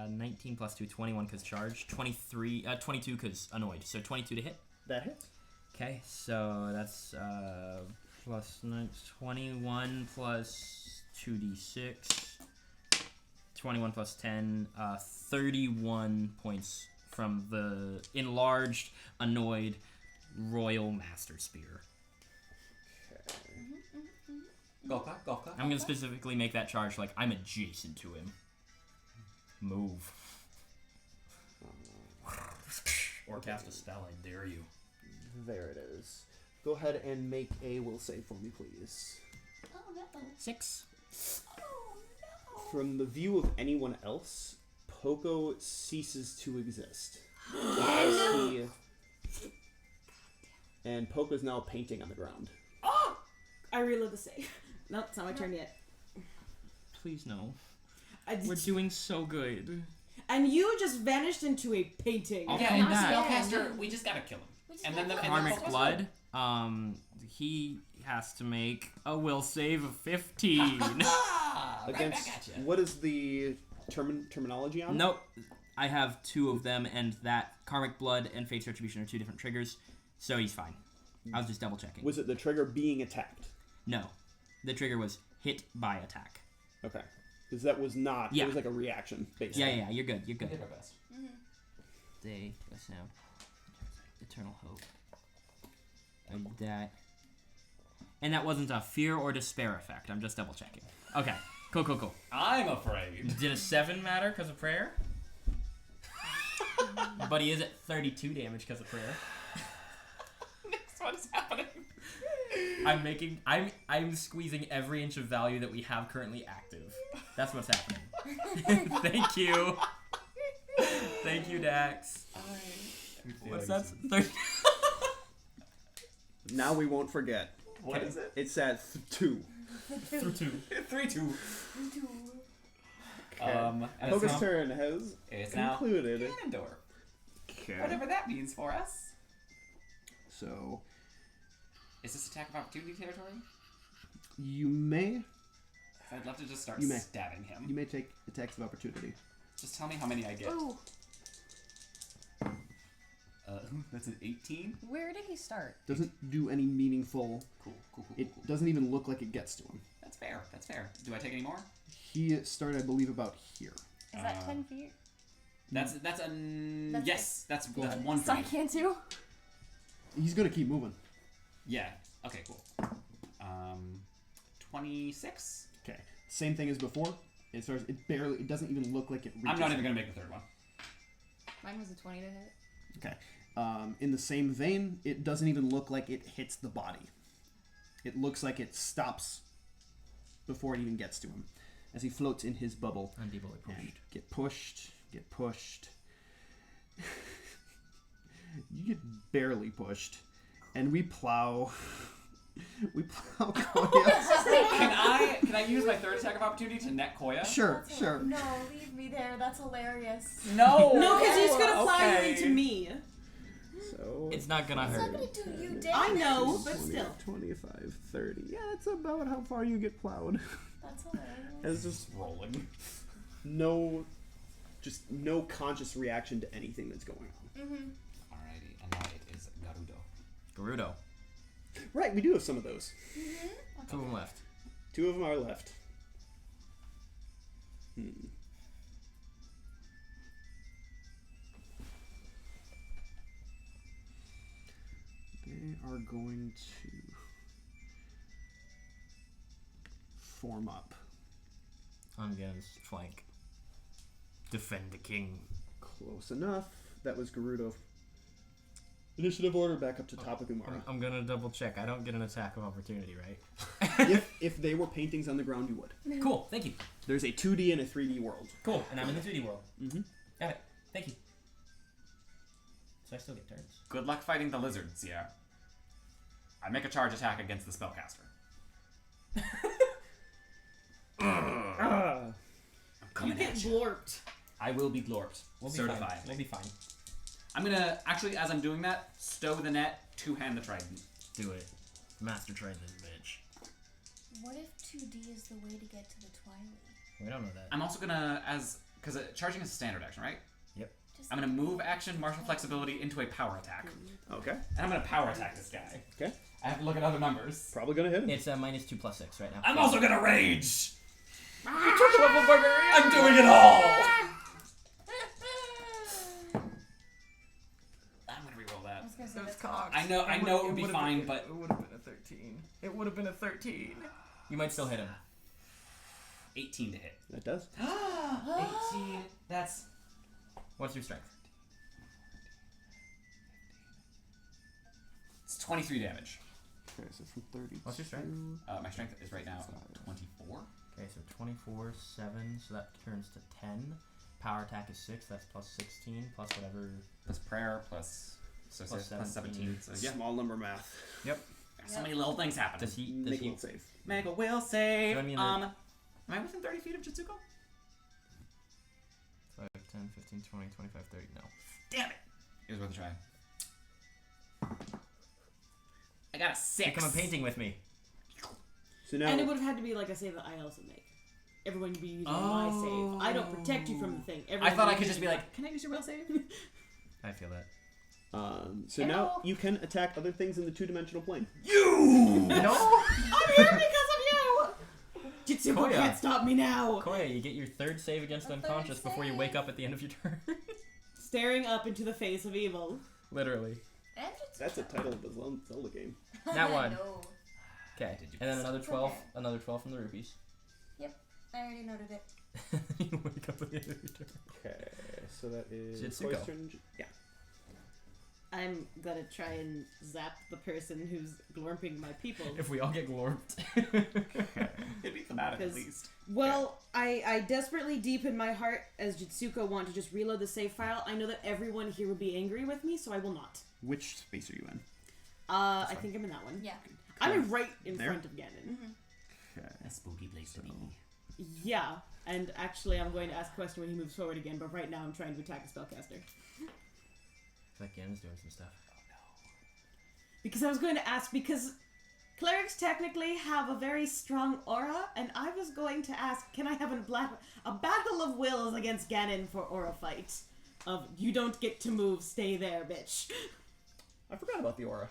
19 plus 2, 21 because charge. 22 because annoyed. So 22 to hit. That hits. Okay, so that's plus 21 plus 2d6. 21 plus 10, 31 points from the enlarged, annoyed Royal Master Spear. Golf clap, golf clap. I'm gonna specifically make that charge like I'm adjacent to him. Move. Or cast a spell, I dare you. There it is. Go ahead and make a will save for me, please. Oh no. 6. Oh no. From the view of anyone else, Poco ceases to exist. As he... And Poco's now painting on the ground. Oh! I reload the save. Nope, it's not my turn yet. Please no. I We're doing so good. And you just vanished into a painting. I'll Yeah, come and back. spellcaster, we just gotta kill him. And then the Karmic Blood. He has to make a will save of 15. Against... What is the terminology on it? Nope. I have 2 of them, and that Karmic Blood and Fate's Retribution are 2 different triggers, so he's fine. I was just double checking. Was it the trigger being attacked? No. The trigger was hit by attack. Okay. Because that was not... Yeah. It was like a reaction, basically. Yeah, you're good. You're We good. did our best. They us now. Eternal hope. And that. And that wasn't a fear or despair effect. I'm just double checking. Okay. Cool. I'm afraid. Did a 7 matter because of prayer? But he is at 32 damage because of prayer. Next what is happening? I'm squeezing every inch of value that we have currently active. That's what's happening. Thank you. Thank you, Dax. What's that? 30. Now we won't forget. What is it? It's at 2. Through 2. 3-2. Okay. And Poco's turn has it's now concluded. Ganondorf. Okay. Whatever that means for us. So, Is this attack of opportunity territory? you may I'd love to just start You may. stabbing him. you may take attacks of opportunity. Just tell me how many I get. Ooh, That's an 18? Where did he start? Doesn't do any meaningful. Cool. It doesn't even look like it gets to him. That's fair. Do I take any more? He started, I believe, about here. Is that 10 feet? That's yes. That's 1 so I point. can't do. He's gonna keep moving. Yeah. Okay. Cool. 26. Okay. Same thing as before. It starts. It doesn't even look like it reaches. I'm not even gonna make the third one. Mine was a 20 to hit. Okay. In the same vein, it doesn't even look like it hits the body. It looks like it stops before it even gets to him, as he floats in his bubble. And people are And pushed. get pushed. You get barely pushed, and we plow. We plow Koya. Can I use my third attack of opportunity to net Koya? Sure. No, leave me there. That's hilarious. No. No, because he's gonna fly Okay. into me. So It's not gonna It's hurt. not gonna do you damage. I know, but 20, still. 25, 30. Yeah, it's about how far you get plowed. That's hilarious. It's just Rolling. no conscious reaction to anything that's going on. Alrighty, and now it is Garudo. Gerudo. Right, we do have some of those. 2 of them left. 2 of them are left. They are going to form up. On Gen's flank. Defend the king. Close enough. That was Gerudo. Initiative order back up to top of Umara. I'm gonna double check. I don't get an attack of opportunity, right? if they were paintings on the ground, you would. Cool, thank you. There's a 2D and a 3D world. Cool, and I'm in the 2D world. Mm-hmm. Got it. Thank you. So I still get turns. Good luck fighting the lizards, yeah. I make a charge attack against the spellcaster. I'm You coming get at you. glorped. I will be glorped. We'll be Certified. fine. We'll be fine. I'm gonna actually, as I'm doing that, stow the net, 2-hand the trident. Do it. Master train this bitch. What if 2D is the way to get to the Twilight? We don't know that. I'm also gonna, because charging is a standard action, right? Yep. Just I'm gonna move action, martial flexibility into a power attack, Okay. and I'm gonna power attack this guy. Okay. I have to look at other numbers. Probably gonna hit him. It's -2 + 6 right now. I'm also gonna rage. I'm doing it all. I'm gonna reroll that. I was gonna say Those that's cocks. I know it would be fine, but it would have been a 13. It would have been a 13. You might still hit him. 18 to hit. That does. 18. That's What's your strength? it's 23 damage. Okay, so from 30. What's your strength? My strength is right now 24. Okay, so 24, 7, so that turns to 10. power attack is 6. That's plus 16 plus whatever. Plus prayer plus Plus 17. So yeah. Small number math. So many little things happen. Does he? Make a save. Make a will save. Do I mean am I within 30 feet of Jitsuko? 5, 10, 15, 20, 25, 30. No. Damn it! It was worth a try. I got a 6. Come a painting with me. So now. And it would have had to be like a save that I also make. Everyone would be using my save. I don't protect you from the thing. I thought I could just be like, can I use your will save? I feel that. So now you can attack other things in the 2-dimensional plane. No. I'm here because of you! Jitsuko Koya. can't stop me now! Koya, you get your 3rd save against A third unconscious before you wake up at the end of your turn. Staring up into the face of evil. Literally. And it's That's a title of the Zelda game. That one. No. Okay. And then another 12. Another 12 from the rupees. I already noted it. You wake up at the end of your turn. Okay, so that is Jitsuko. Koya's turn. Yeah. I'm gonna try and zap the person who's glorping my people. If we all get glorped. It'd be thematic at 'Cause- least. Well, I desperately deep in my heart, as Jitsuko, want to just reload the save file. I know that everyone here will be angry with me, so I will not. Which space are you in? I think I'm in that one. Yeah. I'm right in There? front of Ganon. Okay. A spooky place to be. Yeah, and actually I'm going to ask a question when he moves forward again, but right now I'm trying to attack a spellcaster. It's like Ganon's doing some stuff. Because I was going to ask, because clerics technically have a very strong aura, and I was going to ask, can I have a battle of wills against Ganon for aura fight? Of, you don't get to move, stay there, bitch. I forgot about the aura.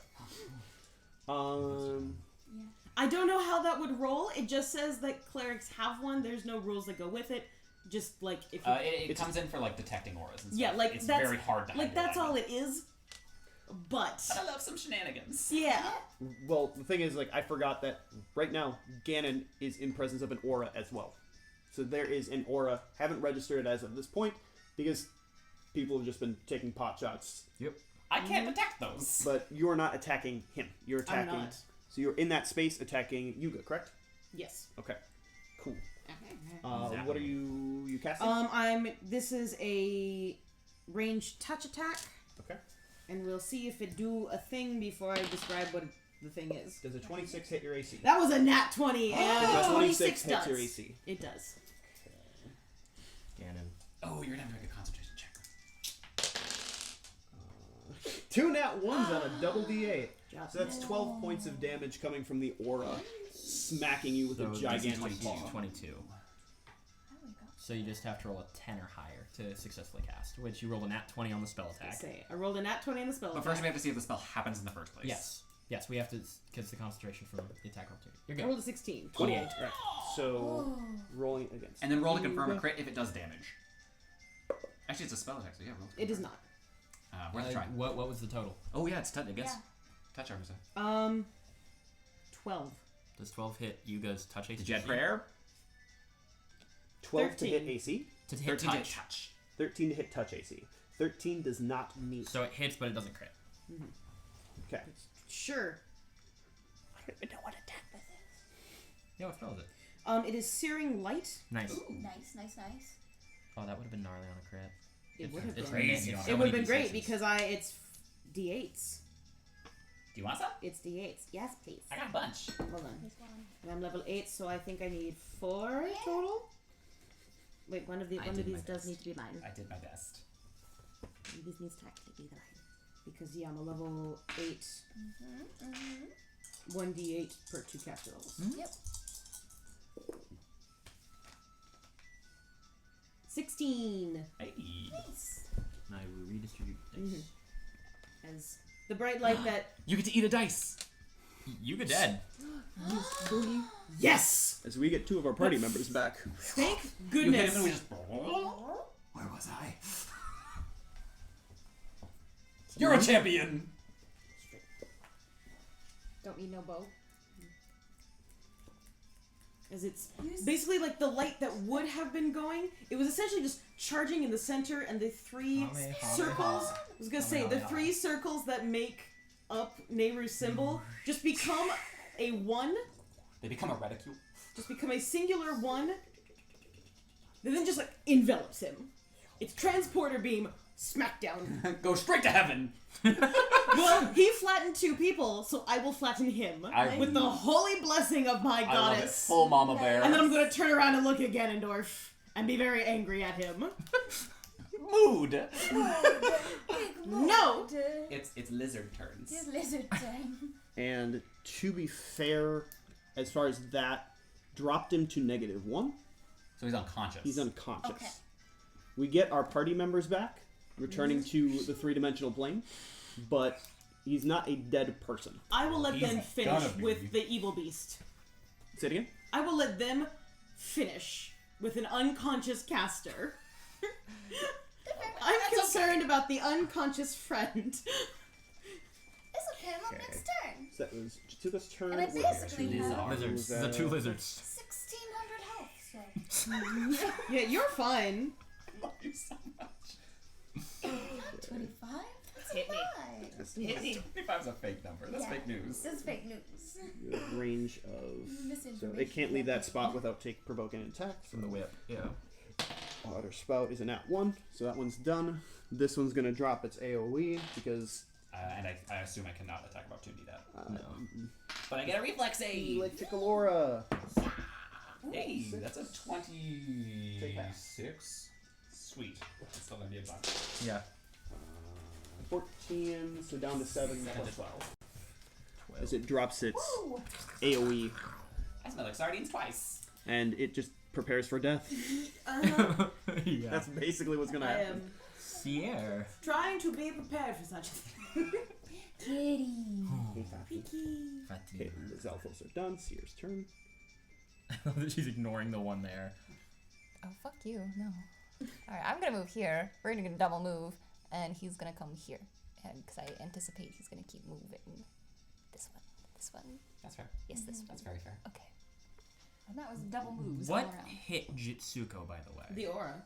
I don't know how that would roll. It just says that clerics have one. There's no rules that go with it. Just like if you, It comes in for like detecting auras and stuff. yeah, like it's that's very hard to like handle that's that. all it is. But But I love some shenanigans. yeah, Well, the thing is, like, I forgot that right now Ganon is in presence of an aura as well. So there is an aura. Haven't registered it as of this point because people have just been taking pot shots. I can't detect those. But you're not attacking him. You're I'm attacking. not. So you're in that space attacking Yuga, correct? Yes. Okay. Cool. What are you casting? This is a ranged touch attack. Okay. And we'll see if it do a thing before I describe what the thing is. Does a 26 hit your AC? That was a nat 20, and Does a 26 hits does. your AC? It does. Ganon. Oh, you're gonna have to make a concentration check. 2 nat 1s on a double D8. Job. So that's 12 points of damage coming from the aura, smacking you with So a gigantic 22. paw. 22. I wake up. So you just have to roll a 10 or higher to successfully cast, which you rolled a nat 20 on the spell attack. Say, I rolled a nat 20 on the spell But attack. first we have to see if the spell happens in the first place. Yes. Yes, we have to, because the concentration from the attack opportunity. You're I good. rolled a 16. 28. Right. So rolling against. And then roll to confirm a Yuga. crit if it does damage. Actually, it's a spell attack, so yeah, roll to It is confirm. not. Worth a try. What was the total? Oh yeah, it's touch. I guess. Yeah. Touch armor. 12. Does 12 hit Yuga's touch AC? Did you add prayer? 12 to hit 13. AC. To hit 13 to touch. touch. 13 to hit touch AC. 13 does not meet. So it hits, but it doesn't crit. Okay. Sure. I don't even know what attack this is. Yeah, what spell is it? It is Searing Light. Nice. Nice. Oh, that would have been gnarly on a crit. It would have It's been. crazy it's on so It would have many been great D6s. because it's D8s. Do you want some? It's D8s. Yes, please. I got a bunch. Hold on. Here's one. And I'm level 8, so I think I need 4 total. Wait, one of I did these my does best. need to be mine. I did my best. One of these needs to actually be mine. Because yeah, I'm a level 8. 1d8 per 2 caster levels. Yep. 16. Hey. Nice. Now we redistribute dice. As the bright light that You get to eat a dice. Yuga dead. yes, As we get 2 of our party members back. thank You hit him goodness. and we just. Where was I? You're a champion. Don't need no bow. As it's basically like the light that would have been going. It was essentially just charging in the center, and the 3 circles. I was gonna say the 3 circles that make up Nehru's symbol just become a 1. They become a reticule. Just become a singular 1. That then just like envelops him. It's transporter beam, smackdown. Go straight to heaven. Well, he flattened 2 people, so I will flatten him with the holy blessing of my I love it. goddess. Full mama bear. And then I'm gonna turn around and look at Ganondorf and be very angry at him. Mood. Big No! mood. It's lizard turns. It's lizard time. And to be fair, as far as that, dropped him to -1. So he's unconscious. He's unconscious. Okay. We get our party members back, returning to the 3-dimensional plane, but he's not a dead person. I will let them He's finish gonna be. with the evil beast. Say it again? I will let them finish with an unconscious caster. I'm concerned about the unconscious friend. It's okay, I'm up next turn. So that was Chitsuka's turn. And I What basically was have Lizards. that? The 2 lizards. 1,600 health, so. Yeah, you're fine. I love you so much. 25? That's Hit me. high. That's 25's a fake number. That's Yeah. fake news. This is fake news. you have range of. So Misinformation. it can't leave that spot without provoking an attack. From the whip. Yeah. Otter Spout is a nat 1, so that one's done. This one's gonna drop its AoE because. And I assume I cannot attack about 2D that. No. But I get a reflex save. Electric Aurora. Hey, that's a Take half. 26. Sweet. It's still gonna be a buck. Yeah. 14, so down to 7 7 to plus 12. as it drops its Woo! AoE, I smell like sardines twice. and it just prepares for death. Yeah. That's basically what's gonna I happen. am Sierra. trying to be prepared for such a thing. Kitty. Okay, the Zelfos are done. Seer's turn. She's ignoring the one there. Oh, fuck you. No. Alright, I'm gonna move here. We're gonna double move, and he's gonna come here. And because I anticipate he's gonna keep moving. This one. This one. That's fair. Yes, this one. That's very fair. Okay. And that was double moves What all around. hit Jitsuko, by the way? The aura.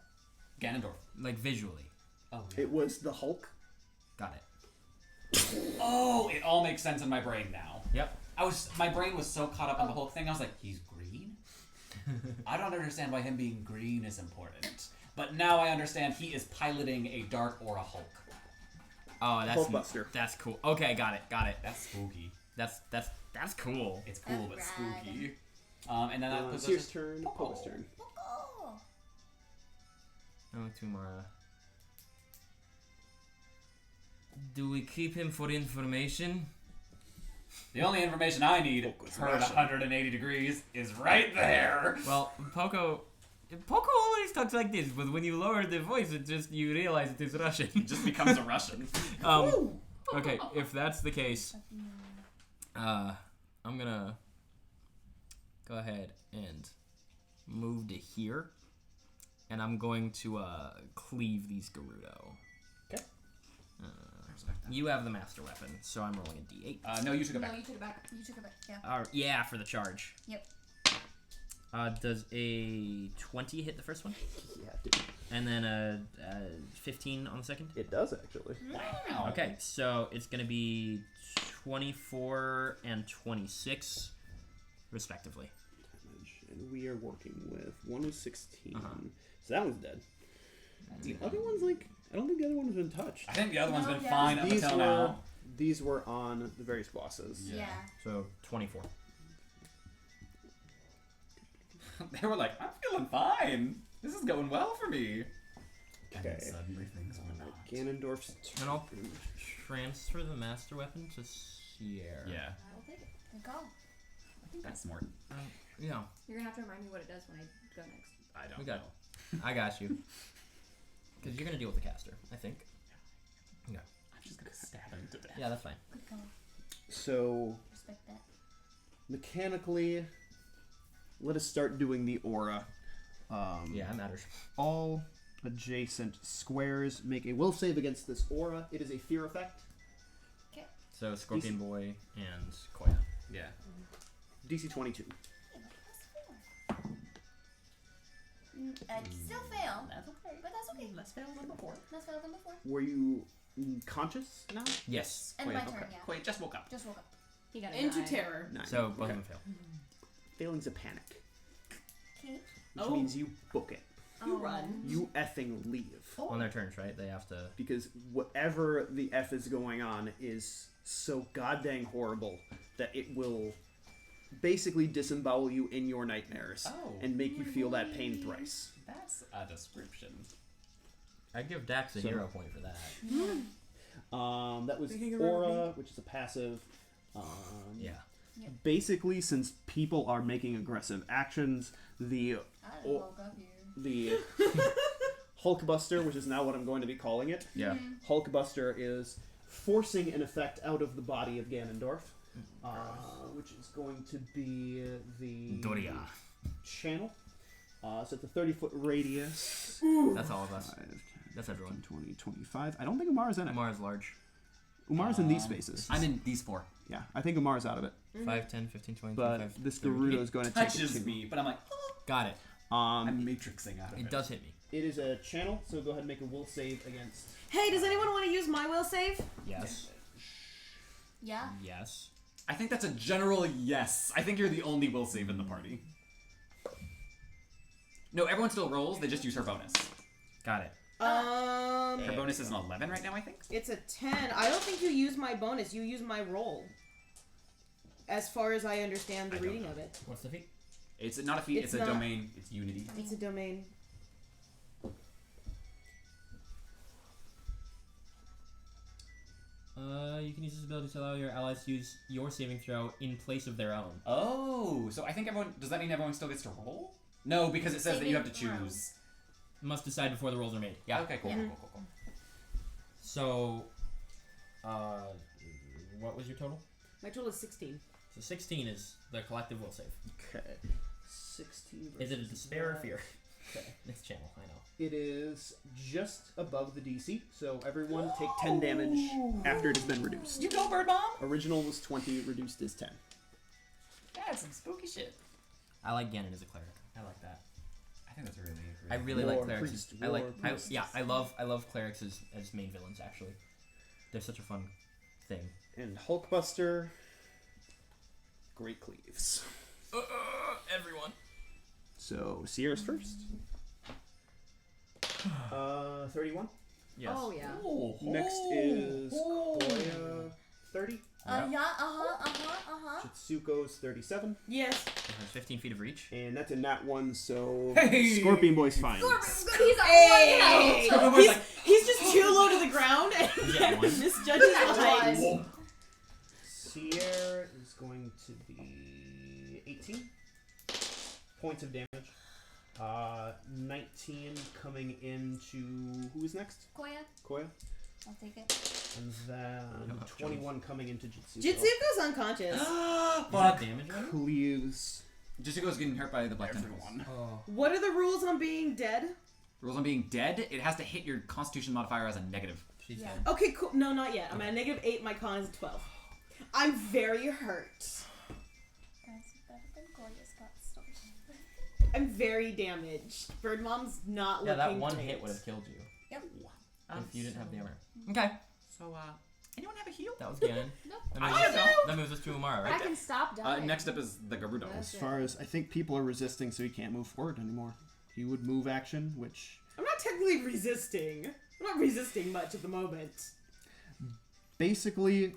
Ganondorf. Like visually. Oh, It was the Hulk. Got it. Oh, it all makes sense in my brain now. Yep. My brain was so caught up on the whole thing. I was like, he's green? I don't understand why him being green is important. But now I understand he is piloting a dark aura Hulk. Oh, that's Hulkbuster. that's cool. Okay, got it. That's spooky. That's cool. It's cool but Rad. spooky. And then that puts Seer's us turn. Poke's turn. Oh. Oh, tomorrow. Do we keep him for information? The only information I need Poco's per Russian. 180 degrees is right there. Well, Poco always talks like this, but when you lower the voice, it just you realize it is Russian. It just becomes a Russian. Okay, if that's the case, I'm gonna go ahead and move to here, and I'm going to cleave these Gerudo. Okay. You have the master weapon, so I'm rolling a d8. No, you took it No, back. you took it back. You took it back, yeah. Yeah, for the charge. Yep. Does a 20 hit the first one? Yeah, dude. And then a 15 on the second? It does actually. Wow. Okay, so it's going to be 24 and 26, respectively. And we are working with one was 16, Uh-huh. so that one's dead. The other one's like I don't think the other one has been touched. I think the other one's No, been yeah. fine up until now. These were on the various bosses. Yeah. So 24. They were like, I'm feeling fine. This is going well for me. And then Okay. suddenly things were not. Ganondorf's And I'll transfer the master weapon to Sierra. Yeah, I'll take it. Good call. I think that's smart. Yeah, You're gonna have to remind me what it does when I go next. I don't we got know. I got you. Because you're going to deal with the caster, I think. Yeah. I'm just gonna stab him to death. Yeah, that's fine. Good call. So Respect that. mechanically, let us start doing the aura. Yeah, that matters. All adjacent squares make a will save against this aura. It is a fear effect. So Scorpion Boy and Koya. Yeah. DC 22. I'd still fail, That's okay. but that's okay. Less fail than before. Let's fail than before. Were you conscious now? Yes. And Wait, my okay. turn, yeah. Wait, just woke up. Just woke up. He got Into an eye. terror. Nine. So both Okay. of them fail. Failing's a panic, Okay. which Oh. means you book it. You run. You effing leave. On their turns, right? They have to. Because whatever the F is going on is so goddamn horrible that it will basically disembowel you in your nightmares and make you feel that pain thrice. That's a description. I'd give Dax a hero point for that. That was Aura, which is a passive. Yeah. Basically, since people are making aggressive actions, the Hulkbuster, which is now what I'm going to be calling it. Yeah. Hulkbuster is forcing an effect out of the body of Ganondorf, which is going to be the Doria. channel. So it's a 30-foot radius. That's all of us. 5, 10, That's everyone. 20, 25. I don't think Umar's in it. Umar's large. Umar's in these spaces. I'm in these 4. Yeah, I think Umar's out of it. 5, 10, 15, 20, But 25. this 30. Gerudo is going to take it Touches too. me, but I'm like, Got it. I'm matrixing out of it. It does hit me. It is a channel, so go ahead and make a will save against. Hey, does anyone want to use my will save? Yes. Yeah. Yes. I think that's a general yes. I think you're the only will save in the party. No, everyone still rolls. They just use her bonus. Got it. Her bonus is an 11 right now, I think. It's a 10. I don't think you use my bonus. You use my roll. As far as I understand the reading of it. What's the feat? It's not a feat. It's a not- domain. It's unity. It's a domain. You can use this ability to allow your allies to use your saving throw in place of their own. Oh, so I think everyone. Does that mean everyone still gets to roll? No, because it says that you have to Saving throw. choose. Must decide before the rolls are made. Yeah. Okay, cool, Yeah. cool. So, what was your total? My total is 16. So 16 is the collective will save. Okay. 16. Is it a despair or fear? Okay. It's channel, I know. It is just above the DC, so everyone take 10 damage after it has been reduced. You go, Bird Bomb! Original was 20, reduced is 10. That's some spooky shit. I like Ganon as a cleric. I like that. I think that's really I really War like clerics. priest, I like. war I, priest. yeah, I love clerics as main villains. Actually, they're such a fun thing. And Hulkbuster, Great Cleaves. Everyone. So, Sierra's first. 31. Yes. Oh yeah. Next is Koya, 30. Yeah. Chitsuko's 37. Yes. It has 15 feet of reach. And that's a nat 1, so Hey! Scorpion Boy's fine. He's Hey! Scorpion Boy's like, He's just too low to the ground and You get one. misjudges height. One. Sierra is going to be 18 points of damage. 19 coming into who is next? Koya. I'll take it. And then 21 coming into Jitsuko. Jitsuko's unconscious. fuck. Damage on it? Cleaves. Jessica's getting hurt by the black tentacles. Oh. What are the rules on being dead? Rules on being dead, it has to hit your constitution modifier as a negative. She's Yeah. dead. Okay, cool. No, not yet. I'm at -8. My con is 12. I'm very hurt. That's better than Gorgeous got started. I'm very damaged. Bird Mom's not Yeah, looking that one great. hit would have killed you Yep. if you didn't have the armor. Okay. So, anyone have a heal? That was Ganon. Nope. That moves us to Umara, I right? can stop dying. Next up is the Gerudo. As far as I think people are resisting, so he can't move forward anymore. He would move action, which I'm not technically resisting. I'm not resisting much at the moment. basically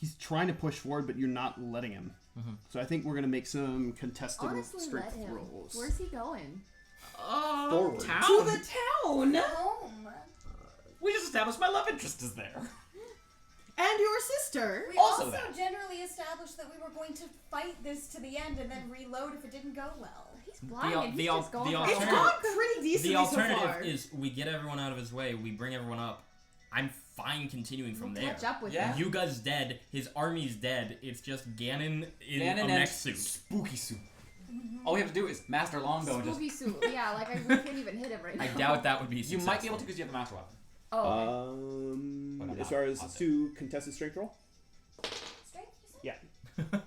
he's trying to push forward, but you're not letting him. Mhm. So I think we're gonna make some contested Honestly, strength let him. rolls. Where's he going? Forward. To the town! Home. We just established my love interest is there. And your sister! We Also also that. generally established that we were going to fight this to the end and then reload if it didn't go well. He's blind and the he's al- just going the for It's it. alternative- gone pretty decently The alternative so far. is we get everyone out of his way, we bring everyone up. I'm fine continuing from We'll there. catch up with Yeah. him. Yuga's dead. His army's dead. It's just Ganon in Ganon a and mech suit. Spooky suit. All we have to do is Master Longbow and just. Spooky suit. Yeah, like we can't even hit him right now. I doubt that would be You successful. might be able to because you have the Master Weapon. Oh, okay. But I'm As not far as positive. to contested strength roll? Strength, you said? Yeah.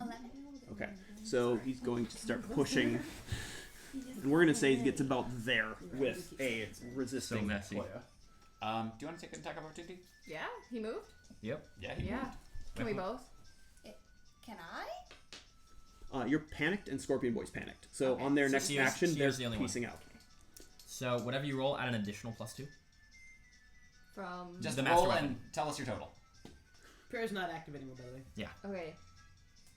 11. Okay. So he's going to start pushing. And we're gonna say he gets about there with a resisting So messy. Koya. Do you want to take an attack of opportunity? Yeah, he moved. Yep. Yeah, he Yeah. moved. Can we both? Can I? You're panicked, and Scorpion Boy's panicked. So Okay. on their So next Sierra's- action, they're Sierra's the only one. piecing out. So whatever you roll, add an additional +2. From Just The master roll weapon. and tell us your total. Prair's not active anymore, by the way. okay,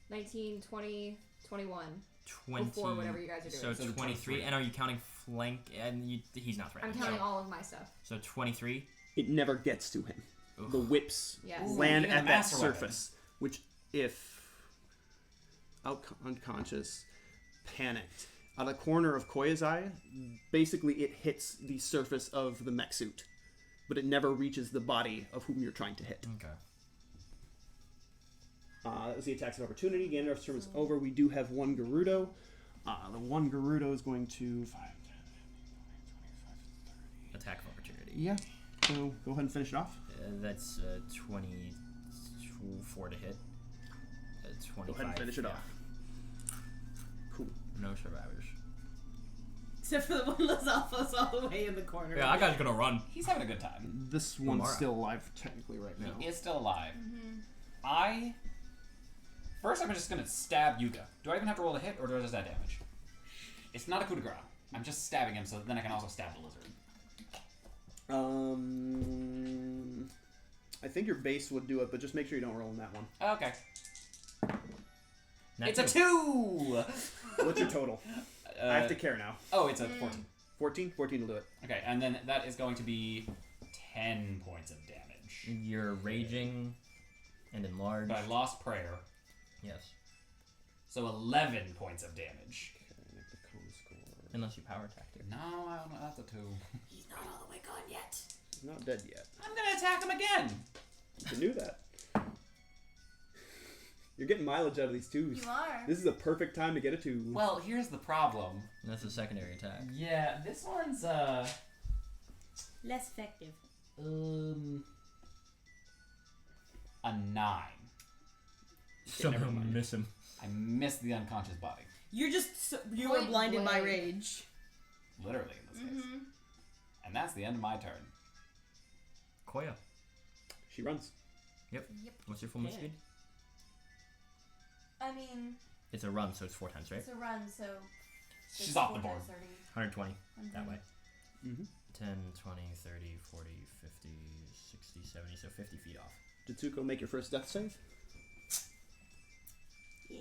19, 20, 21. 20. Before whatever you guys are doing. So So 23. And are you counting flank? And he's not I'm threatened. counting so, all of my stuff. so 23. It never gets to him. Ugh. The whips Yes. land Even the at that master weapon. surface, which, if unconscious, panicked, out of the corner of Koya's eye, basically it hits the surface of the mech suit, but it never reaches the body of whom you're trying to hit. Okay. That was the attacks of opportunity. Ganondorf's turn is over. We do have one Gerudo. The one Gerudo is going to 5, 10, 15, 20, 25, 30. Attack of opportunity. Yeah. So go ahead and finish it off. That's 24 to hit. 25. Go ahead and finish it yeah. off. Cool. No survivors. Except for the one Lizalfos all the way in the corner. Yeah, that guy's gonna run. He's having a good time. This one's Mara. still alive technically right now. He is still alive. First, I'm just gonna stab Yuga. Do I even have to roll a hit, or do I just add damage? It's not a coup de grace. I'm just stabbing him, so then I can also stab the lizard. I think your base would do it, but just make sure you don't roll in that one. Okay. Nat It's a 2. 2! What's your total? I have to care now. Oh, it's a 14. 14? 14 will do it. Okay, and then that is going to be 10 points of damage. You're raging and enlarged. But I lost prayer, Yes. so 11 points of damage. Unless you power attacked it. No, I don't know. That's a 2. He's not all the way gone yet. He's not dead yet. I'm gonna attack him again! You knew that. You're getting mileage out of these twos. You are. This is a perfect time to get a 2. Well, here's the problem. That's a secondary attack. Yeah, this one's, Less effective. a 9. Somehow never mind. miss him. I missed the unconscious body. You're just you were Point blinded by blank. rage. Literally, in this case. And that's the end of my turn. Koya. She runs. Yep. What's your full move Yeah. speed? I mean, It's a run, so it's 4 times, right? it's a run, so. She's it's off the 4 board. times 30. 120. That way. Mm-hmm. 10, 20, 30, 40, 50, 60, 70, so 50 feet off. Jitsuko, make your first death save. Yeah.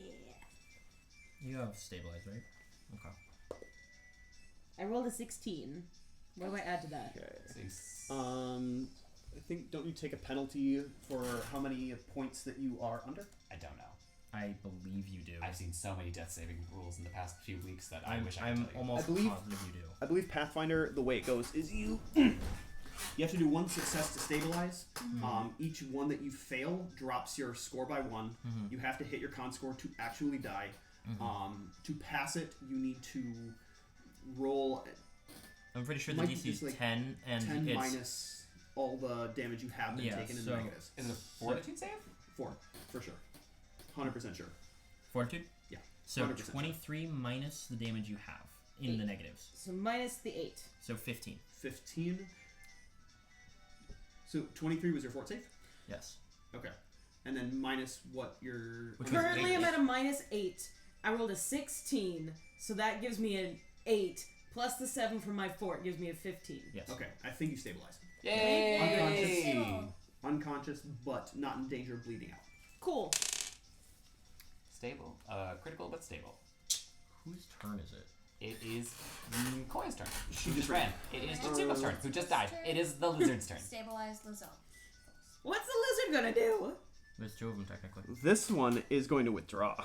You have stabilized, right? Okay. I rolled a 16. What do I add to that? I think, don't you take a penalty for how many points that you are under? I don't know. I believe you do. I've seen so many death saving rules in the past few weeks that I wish I could I'm tell you. almost I believe- positive you do. I believe Pathfinder, the way it goes is you have to do 1 success to stabilize. Each one that you fail drops your score by 1. You have to hit your con score to actually die. To pass it, you need to roll I'm pretty sure the Might be DC just is like 10, and 10 it's minus all the damage you have been Yeah, taken in so- the negatives. Is it a fortitude save? 4, for sure. 100% sure. fortitude. Yeah. So 100% 23 minus the damage you have in the negatives. So minus the 8. So 15. 15. So 23 was your fort save? Yes. Okay. And then minus what your... Which was Currently, eight. I'm at a minus 8. I rolled a 16, so that gives me an 8. Plus the 7 from my fort gives me a 15. Yes. Okay, I think you stabilized. Yay! Unconscious, but not in danger of bleeding out. Cool. Stable. Critical but stable. Whose turn is it? It is Koya's turn. She Who just ran. It is Jitsuko's turn, who just died. It is the lizard's turn. Stabilize Lizelle. What's the lizard gonna do? There's 2 of them technically. This one is going to withdraw.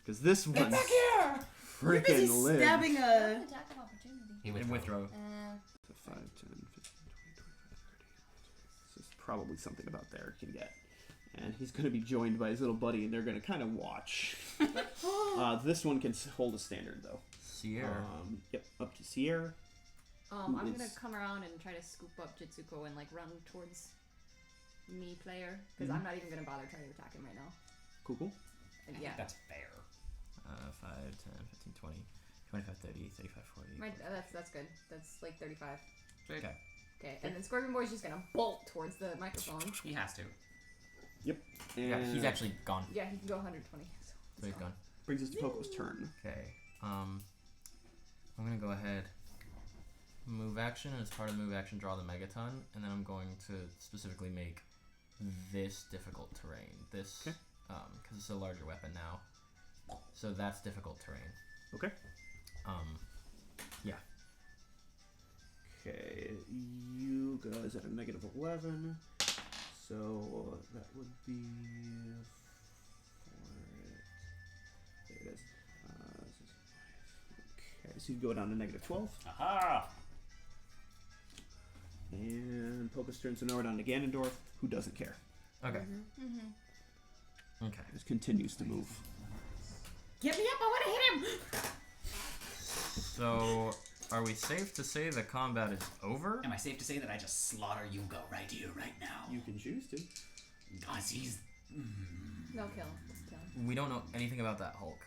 Because this one's here! You're busy freaking lit. stabbing An a... attack of opportunity. He And withdrew. withrow. 5, 10, 15, 20, 25, 30. This is probably something about there he can get. And he's going to be joined by his little buddy, and they're going to kind of watch. This one can hold a standard, though. Sierra. Yep, up to Sierra. I'm Who gonna is- come around and try to scoop up Jitsuko and like run towards me player because Mm-hmm. I'm not even gonna bother trying to attack him right now. Cool. And I yeah, think that's fair. 5, 10, 15, 20, 25, 30, 35, 40. that's good. That's like 35. Okay. Okay, and then Scorpion Boy's just gonna bolt towards the microphone. He has to. Yep. And Yeah, he's actually gone. Yeah, he can go 120. So So he's gone. Brings us to Poco's turn. Okay. I'm gonna go ahead. Move action, and as part of the move action, draw the Megaton, and then I'm going to specifically make this difficult terrain. This, because it's a larger weapon now. So that's difficult terrain. Okay. Yeah. Okay, Yuga is at a -11, so that would be there it is. Okay, so you go down to -12. Aha! And Poco's turn, so now we're down to Ganondorf, who doesn't care. Okay. Mm-hmm. Okay. Just continues to move. Get me up! I want to hit him. So, are we safe to say the combat is over? Am I safe to say that I just slaughter Yuga right here, right now? You can choose to. Guys, he's... No kill. Just kill. We don't know anything about that Hulk.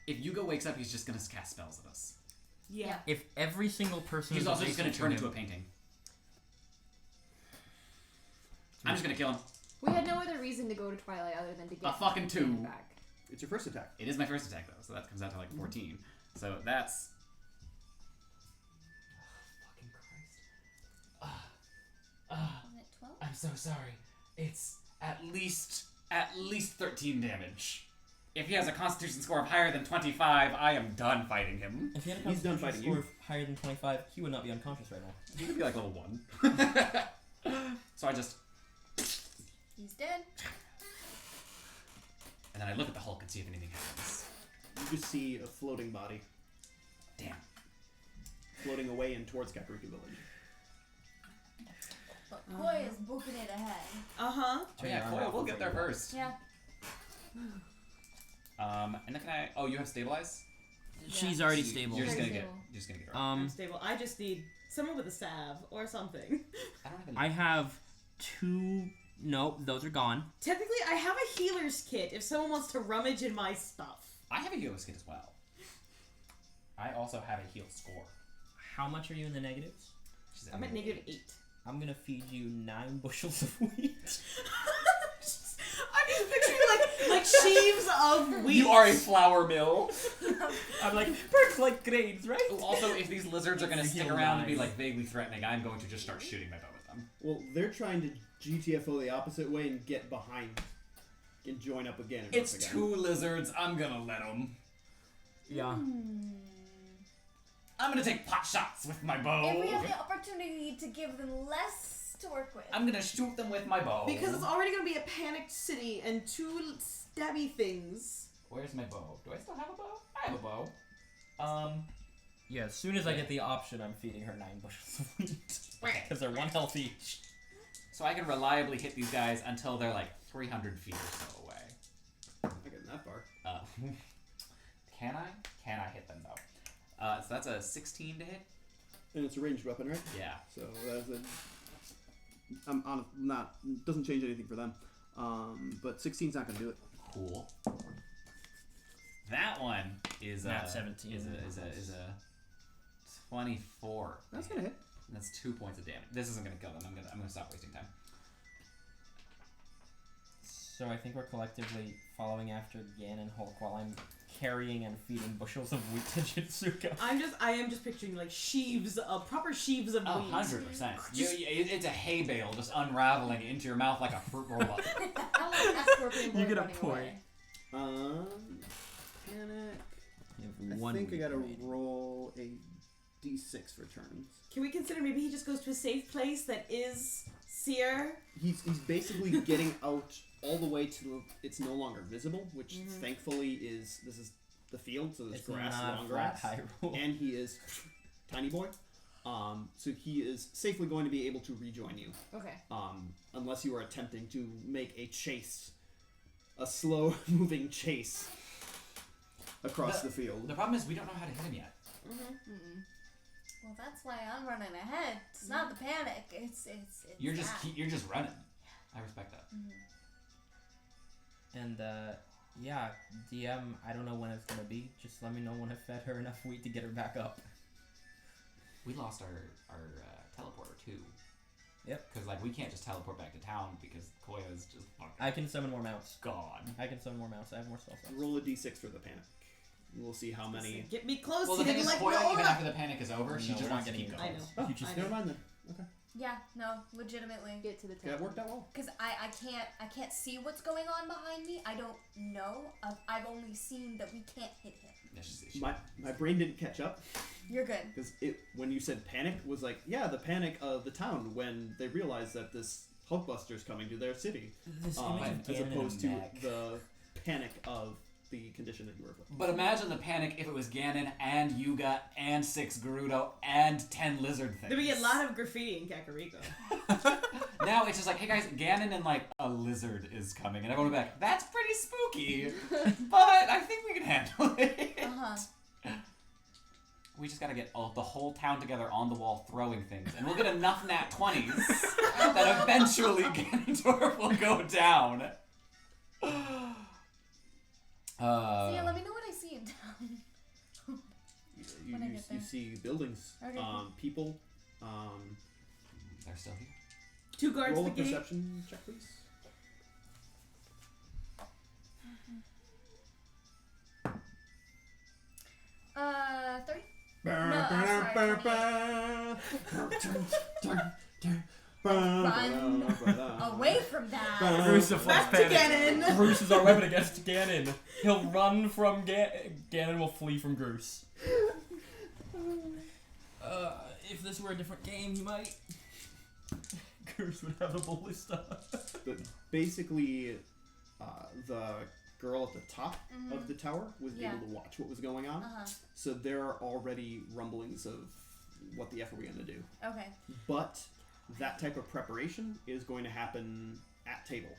If Yuga wakes up, he's just gonna cast spells at us. Yeah. If every single person He's is also just gonna adjacent turn to into a him- painting. I'm just gonna kill him. We had no other reason to go to Twilight other than to get A fucking 2. back. It's your first attack. It is my first attack though, so that comes out to like 14. So that's... fucking Christ. Wasn't it 12? I'm so sorry. It's at least 13 damage. If he has a Constitution score of higher than 25, I am done fighting him. If he had a He's done Constitution fighting you. score of higher than 25, he would not be unconscious right now. He could be like level 1. So I just... He's dead. And then I look at the Hulk and see if anything happens. You just see a floating body Damn. floating away and towards Kakariko Village. But Koi is booking it ahead. Uh-huh. Oh yeah, Koya, we'll get there first. Yeah. And then can I... Oh, you have stabilize? She's already So stable. You're just gonna Stable. get her. I'm stable. I just need someone with a salve or something. I don't have any... I have 2... No, those are gone. Technically, I have a healer's kit if someone wants to rummage in my stuff. I have a healer's kit as well. I also have a heal score. How much are you in the negatives? She's I'm at -8. I'm gonna feed you 9 bushels of wheat. I'm just picturing like sheaves of wheat. You are a flour mill. I'm like, perks like grades, right? Also, if these lizards are gonna stick Heal around and be 9. like vaguely threatening, I'm going to just start shooting my bow at them. Well, they're trying to GTFO the opposite way and get behind and join up again. And It's up again. 2 lizards. I'm gonna let them. Yeah. I'm gonna take pot shots with my bow. If we have the opportunity to give them less to work with. I'm gonna shoot them with my bow. Because it's already gonna be a panicked city and 2 stabby things. Where's my bow? Do I still have a bow? I have a bow. Yeah, as soon as I get the option, I'm feeding her 9 bushels of wheat. Okay. Because they're 1 health each. So I can reliably hit these guys until they're like 300 feet or so away. Not getting that far. Can I? Can I hit them though? So that's a 16 to hit. And it's a ranged weapon, right? Yeah. So that's a. I'm on not doesn't change anything for them. But 16's not gonna do it. Cool. That one is Nat 17. Is a 24. That's gonna hit. That's 2 points of damage. This isn't gonna kill them. I'm gonna stop wasting time. So I think we're collectively following after Gan and Hulk while I'm carrying and feeding bushels of wheat to Jitsuka. I am just picturing like proper sheaves of wheat. 100%. It's a hay bale just unraveling into your mouth like a fruit roll up. I like that scorpion boy You get a running point. away. Panic. You have I 1 think I wheat gotta remaining. roll a d6 for turns. Can we consider maybe he just goes to a safe place that is Seer? He's basically getting out all the way to it's no longer visible, which thankfully this is the field, so there's It's grass, not long a flat grass, Hyrule. and he is tiny boy. So he is safely going to be able to rejoin you. Okay. Unless you are attempting to make a chase, a slow moving chase across the field. The problem is we don't know how to hit him yet. Well, that's why I'm running ahead. It's not the panic. It's You're just that. you're just running. I respect that. And yeah, DM, I don't know when it's gonna be. Just let me know when I fed her enough wheat to get her back up. We lost our teleporter too. Yep. Because like we can't just teleport back to town because Koya's just fucking I can summon more mounts. gone. I can summon more mounts. I have more spell slots. Roll a d6 for the panic. We'll see how many. Get me close. Well, he the thing didn't is, like Koya, the even aura. after the panic is over, she No, just we're not wants to getting keep it. going. I know. Oh, You just never mind then. Okay. Yeah, no, legitimately. Get to the Yeah, it temple. worked out well. Because I can't see what's going on behind me. I don't know. I've only seen that we can't hit him. Yeah, she- My brain didn't catch up You're good. because when you said panic was like, yeah, the panic of the town when they realized that this Hulkbuster's coming to their city, This image of as Ganon in a opposed to mech. the panic of the condition that you were afflicted. But imagine the panic if it was Ganon and Yuga and 6 Gerudo and 10 lizard things. There be a lot of graffiti in Kakariko. Now it's just like, hey guys, Ganon and like a lizard is coming, and everyone will be like, that's pretty spooky, but I think we can handle it. We just gotta get the whole town together on the wall throwing things, and we'll get enough nat 20s that eventually Ganondorf will go down. So yeah, let me know what I see in town. When I get there. You see buildings, Okay. people. They're still here. 2 guards Roll the a gate. perception check, please. Uh, 30? No, Run away from that. Bruce of Back to panic. Ganon. Bruce is our weapon against Ganon. He'll run from Ganon will flee from Bruce. If this were a different game, he might. Bruce would have a ballista. But basically, the girl at the top of the tower was Yeah. able to watch what was going on. Uh-huh. So there are already rumblings of what the F are we going to do. Okay. But that type of preparation is going to happen at table.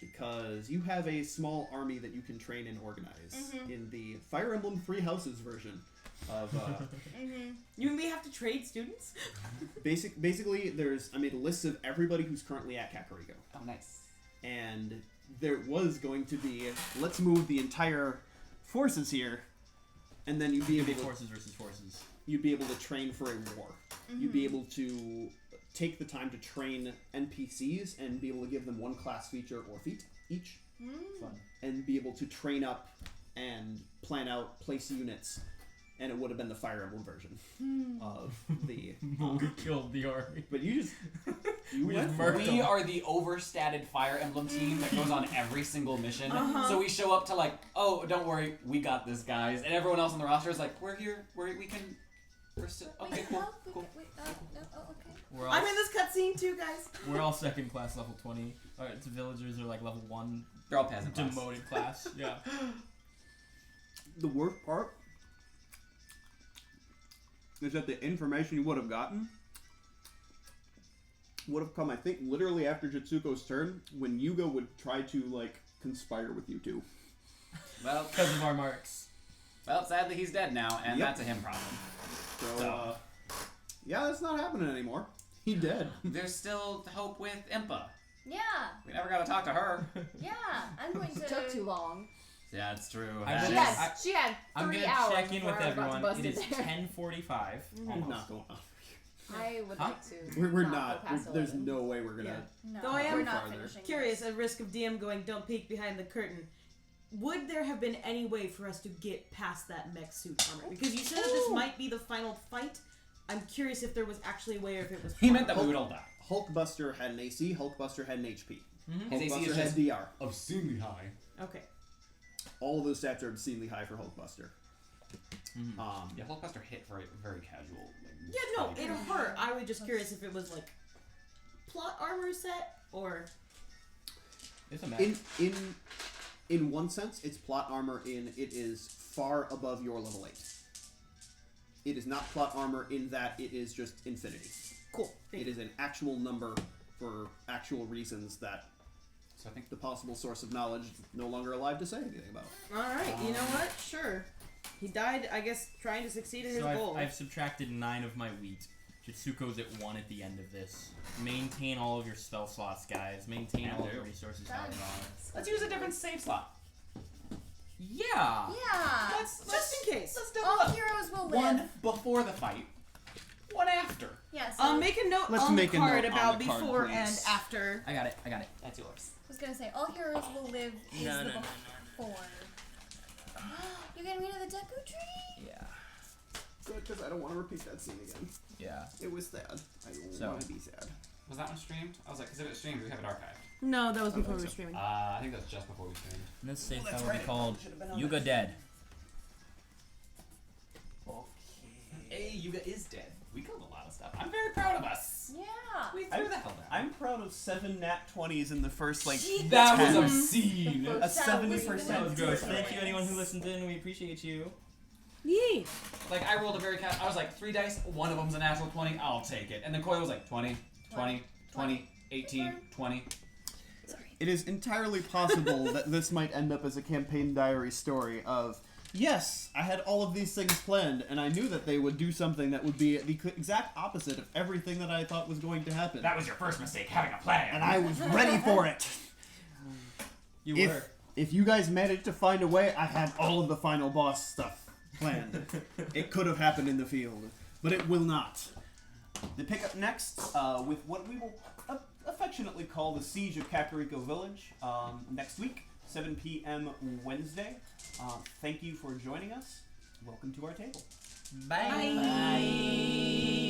Because you have a small army that you can train and organize in the Fire Emblem Three Houses version of You mean we have to trade students? basically there's I made a list of everybody who's currently at Kakariko. Oh, nice. And there was going to be let's move the entire forces here, and then you'd be able to Forces versus forces. you'd be able to train for a war. You'd be able to take the time to train NPCs and be able to give them one class feature or feat each, Fun. and be able to train up and plan out place units. And it would have been the Fire Emblem version of the. We killed the army. But you just We went just for it. murked We are the overstated Fire Emblem team that goes on every single mission. So we show up to like, oh, don't worry, we got this, guys. And everyone else on the roster is like, we're here, we're still, okay, cool, cool. Okay. We're all, I'm in this cutscene too, guys. we're all second class level 20. Alright, the villagers are like level 1 They're all peasant class. demoted class. Yeah. The worst part is that the information you would have gotten would have come, I think, literally after Jitsuko's turn, when Yuga would try to, like, conspire with you two. Well, Because of our marks. sadly he's dead now, and Yep. that's a him problem. So, yeah, that's not happening anymore. He dead. There's still hope with Impa. Yeah. We never got to talk to her. Yeah. I'm going to. It took too long. Yeah, it's true. I That bet- is- Yes, she had 3 I'm gonna hours check in before with I was about to everyone. bust It is in there. 10:45. I'm Almost. not going on. I would Huh? like to. We're not not. go past There's 11. no way we're gonna. Yeah. No, Though I am we're not farther. finishing. Curious, this. at risk of DM going, don't peek behind the curtain. Would there have been any way for us to get past that mech suit armor? Because you said that this might be the final fight. I'm curious if there was actually a way, or if it was. He meant that we would all die. Hulkbuster had an AC. Hulkbuster had an HP. His AC Hulkbuster is had just DR. obscenely high. Okay. All of those stats are obscenely high for Hulkbuster. Yeah, Hulkbuster hit very, very casual. Like, Yeah, no, steady it damage. hurt. I was just curious if it was like plot armor set or. It's a mess. In one sense, it's plot armor in it is far above your level 8. It is not plot armor in that it is just infinity. Cool. It is an actual number for actual reasons that So I think the possible source of knowledge is no longer alive to say anything about. Alright, you know what? Sure. He died, I guess, trying to succeed in his So goal. I've subtracted 9 of my wheat. Jitsuko's at 1 at the end of this. Maintain all of your spell slots, guys. Maintain Can all of do. your resources how they are. let's use a different save slot. Yeah! Yeah. Just in case. Let's do All one. heroes will live. One before the fight, one after. Yeah, so Make a note Let's on make the a card note on about the card, before please. and after. I got it. That's yours. I was gonna say, all heroes will live is No, the no, no, before. You're getting rid of the Deku tree? Yeah. Good, because I don't want to repeat that scene again. Yeah. It was sad. I don't So- want to be sad. Was that one streamed? I was like, because if it's streamed, we have it archived. No, that was before we so. were streaming. I think that's just before we streamed. And this save file will be called Yuga Dead. Hey, Yuga is dead. We killed a lot of stuff. I'm very proud of us. Yeah. We threw the hell down. I'm proud of 7 nat 20s in the first, like, That was 10. obscene. A 70%. That was gross. Thank you, anyone who listened in. We appreciate you. Yay! Like, I rolled a very I was like, 3 dice, one of them's a natural 20, I'll take it. And then Koi was like, 20, 20, 20, 18, 20. It is entirely possible that this might end up as a campaign diary story of, yes, I had all of these things planned, and I knew that they would do something that would be the exact opposite of everything that I thought was going to happen. That was your first mistake, having a plan. And I was ready for it. You were. If you guys managed to find a way, I had all of the final boss stuff planned. It could have happened in the field, but it will not. To pick up next with what we will affectionately call the Siege of Kakariko Village next week, 7 p.m. Wednesday. Thank you for joining us. Welcome to our table. Bye. Bye.